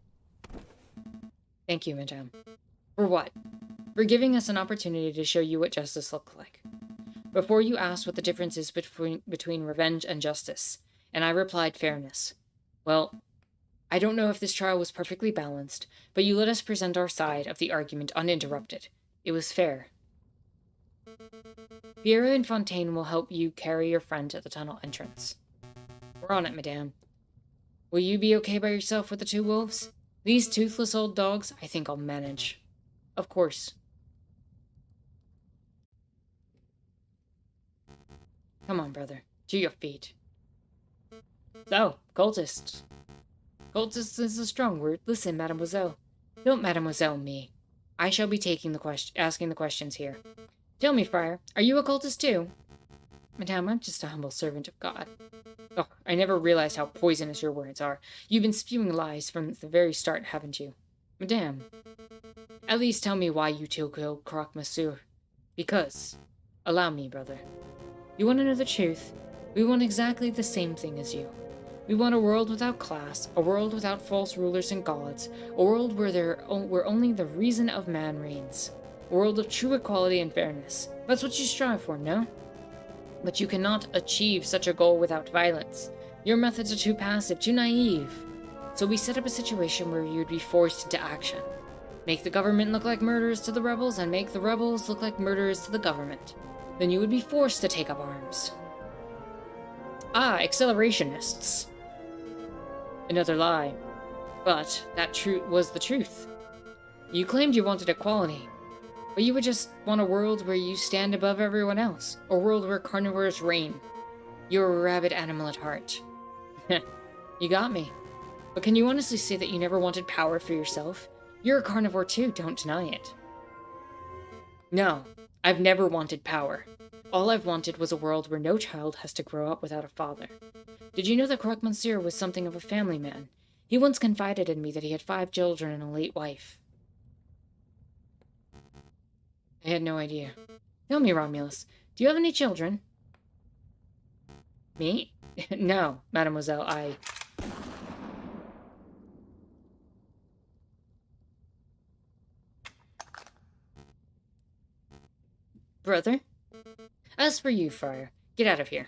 Thank you, madame. For what? For giving us an opportunity to show you what justice looks like. Before you asked what the difference is between revenge and justice, and I replied fairness. Well, I don't know if this trial was perfectly balanced, but you let us present our side of the argument uninterrupted. It was fair. Piero and Fontaine will help you carry your friend to the tunnel entrance. We're on it, madame. Will you be okay by yourself with the two wolves? These toothless old dogs, I think I'll manage. Of course. Come on, brother. To your feet. So, cultists. Cultists is a strong word. Listen, mademoiselle. Don't mademoiselle me. I shall be asking the questions here. Tell me, friar, are you a cultist too? Madame, I'm just a humble servant of God. Oh, I never realized how poisonous your words are. You've been spewing lies from the very start, haven't you? Madame, at least tell me why you two killed Croque Monsieur. Because. Allow me, brother. You want to know the truth? We want exactly the same thing as you. We want a world without class, a world without false rulers and gods, a world where only the reason of man reigns. A world of true equality and fairness. That's what you strive for, no? But you cannot achieve such a goal without violence. Your methods are too passive, too naive. So we set up a situation where you would be forced into action. Make the government look like murderers to the rebels, and make the rebels look like murderers to the government. Then you would be forced to take up arms. Ah, accelerationists. Another lie. But that was the truth. You claimed you wanted equality. But you would just want a world where you stand above everyone else. A world where carnivores reign. You're a rabid animal at heart. You got me. But can you honestly say that you never wanted power for yourself? You're a carnivore too, don't deny it. No, I've never wanted power. All I've wanted was a world where no child has to grow up without a father. Did you know that Croque Monsieur was something of a family man? He once confided in me that he had 5 children and a late wife. I had no idea. Tell me, Romulus, do you have any children? Me? No, mademoiselle, I... Brother? As for you, Friar, get out of here.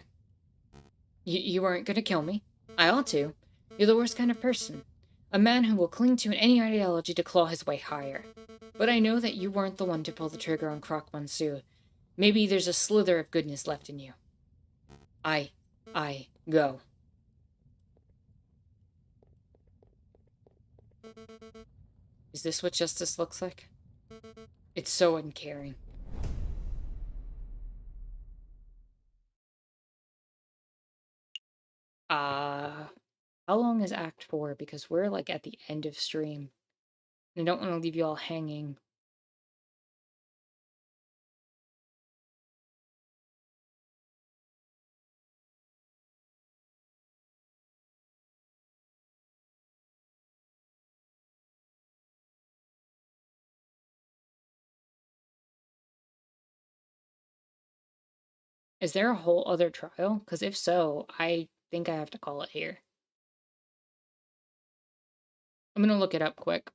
You weren't gonna kill me. I ought to. You're the worst kind of person. A man who will cling to any ideology to claw his way higher. But I know that you weren't the one to pull the trigger on Croc Monsieur. Maybe there's a slither of goodness left in you. I go. Is this what justice looks like? It's so uncaring. How long is Act 4? Because we're like at the end of stream. I don't want to leave you all hanging. Is there a whole other trial? Because if so, I think I have to call it here. I'm gonna look it up quick.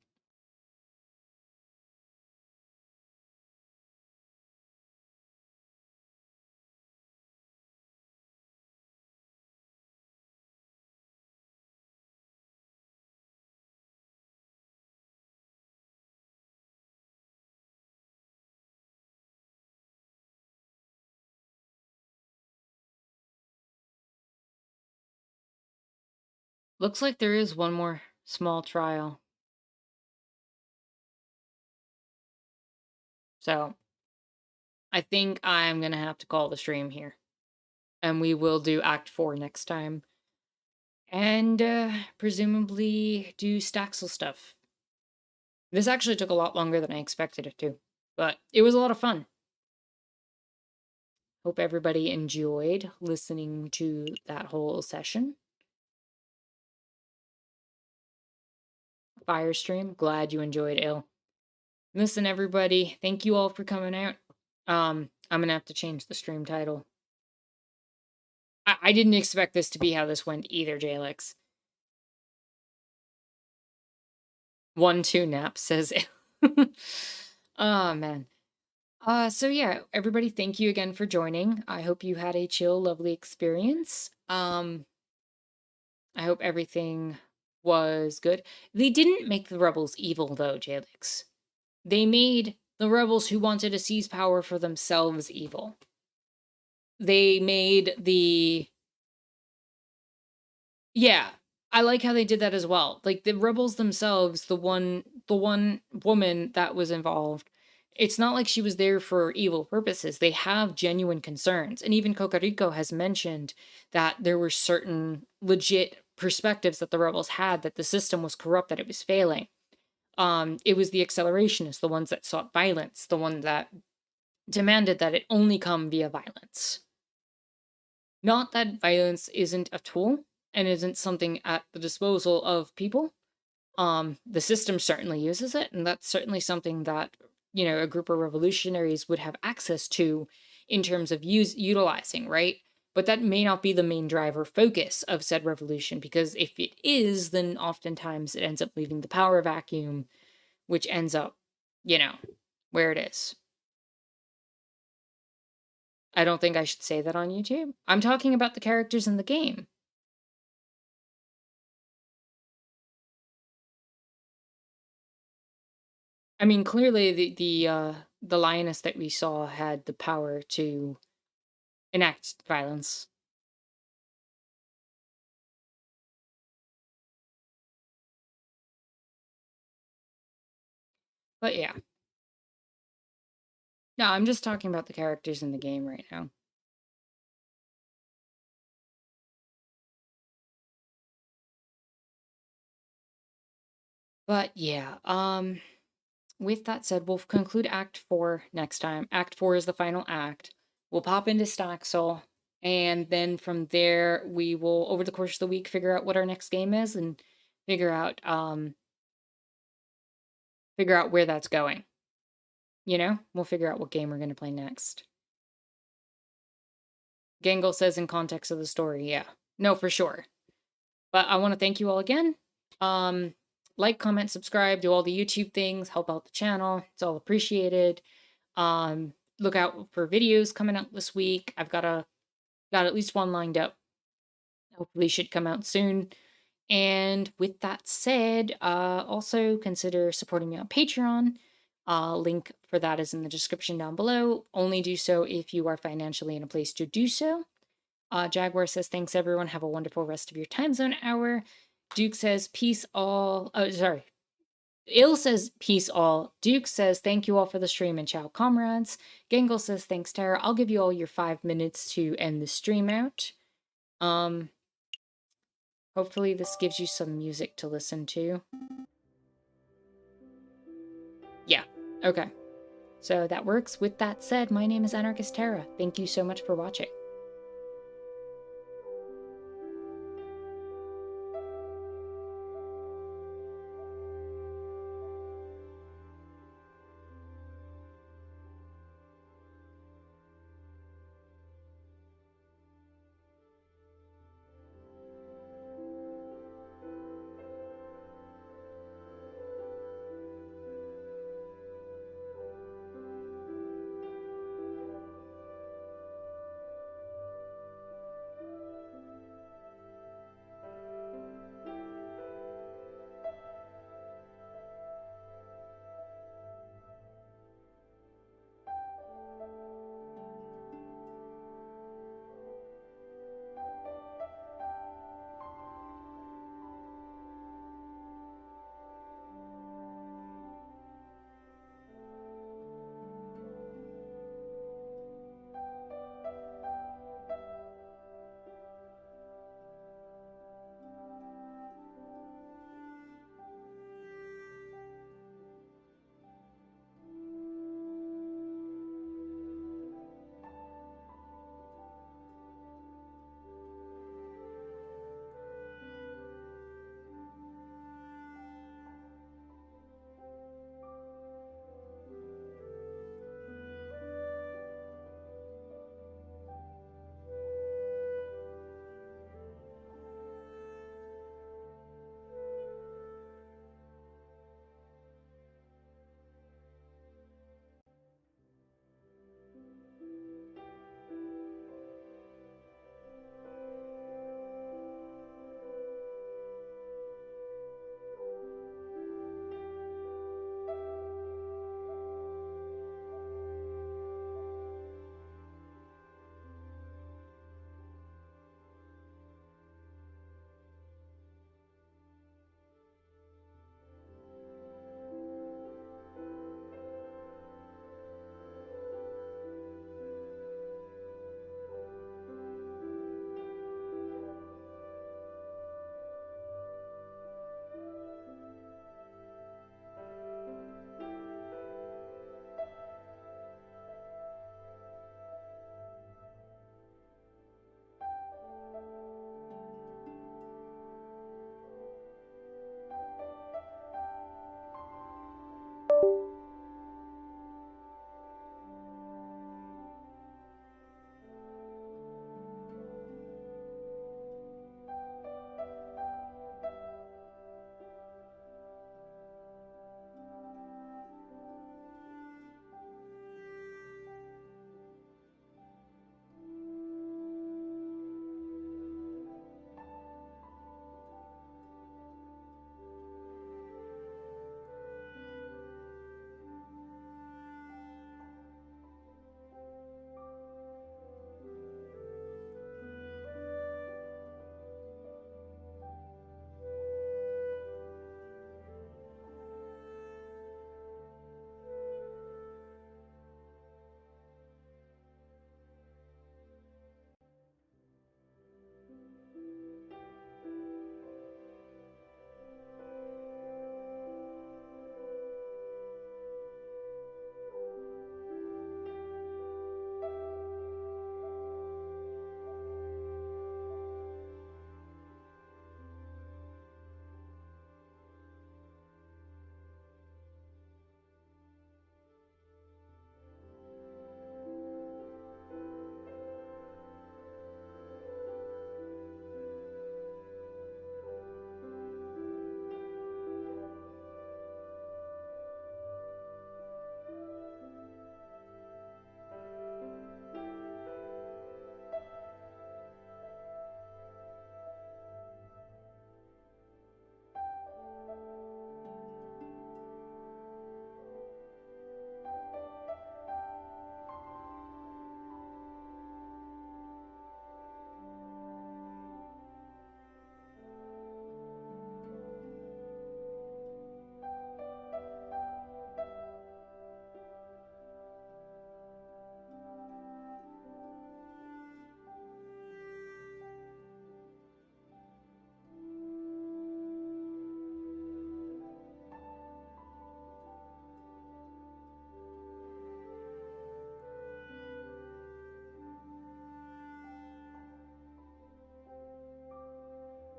Looks like there is one more small trial. So, I think I'm gonna have to call the stream here. And we will do Act 4 next time. And presumably do Staxel stuff. This actually took a lot longer than I expected it to. But it was a lot of fun. Hope everybody enjoyed listening to that whole session. Fire stream, glad you enjoyed it. Listen, everybody, thank you all for coming out. I'm gonna have to change the stream title. I didn't expect this to be how this went either, Jalix. 1-2 nap says it. Oh man. So yeah, everybody, thank you again for joining. I hope you had a chill, lovely experience. I hope everything was good. They didn't make the rebels evil though, Jalix. They made the rebels who wanted to seize power for themselves evil. They made the... Yeah, I like how they did that as well. Like the rebels themselves, the one woman that was involved, it's not like she was there for evil purposes. They have genuine concerns. And even Cocarico has mentioned that there were certain legit perspectives that the rebels had, that the system was corrupt, that it was failing. It was the accelerationists, the ones that sought violence, the one that demanded that it only come via violence. Not that violence isn't a tool and isn't something at the disposal of people. The system certainly uses it, and that's certainly something that, you know, a group of revolutionaries would have access to in terms of utilizing, right? But that may not be the main driver focus of said revolution, because if it is, then oftentimes it ends up leaving the power vacuum, which ends up, you know, where it is. I don't think I should say that on YouTube. I'm talking about the characters in the game. I mean, clearly the lioness that we saw had the power to enact violence. But yeah. No, I'm just talking about the characters in the game right now. But yeah, with that said, we'll conclude Act 4 next time. Act 4 is the final act. We'll pop into Staxel, and then from there, we will, over the course of the week, figure out what our next game is and figure out where that's going. You know, we'll figure out what game we're going to play next. Gangle says in context of the story, yeah. No, for sure. But I want to thank you all again. Like, comment, subscribe, do all the YouTube things, help out the channel. It's all appreciated. look out for videos coming out this week. I've got at least one lined up. Hopefully should come out soon. And with that said, also consider supporting me on Patreon. Link for that is in the description down below. Only do so if you are financially in a place to do so. Jaguar says, thanks everyone. Have a wonderful rest of your time zone hour. Duke says, peace all. Oh, sorry. Ill says, peace all. Duke says, thank you all for the stream and ciao, comrades. Gangle says, thanks, Tara. I'll give you all your 5 minutes to end the stream out. Hopefully this gives you some music to listen to. Yeah, okay. So that works. With that said, my name is Anarchist Tara. Thank you so much for watching.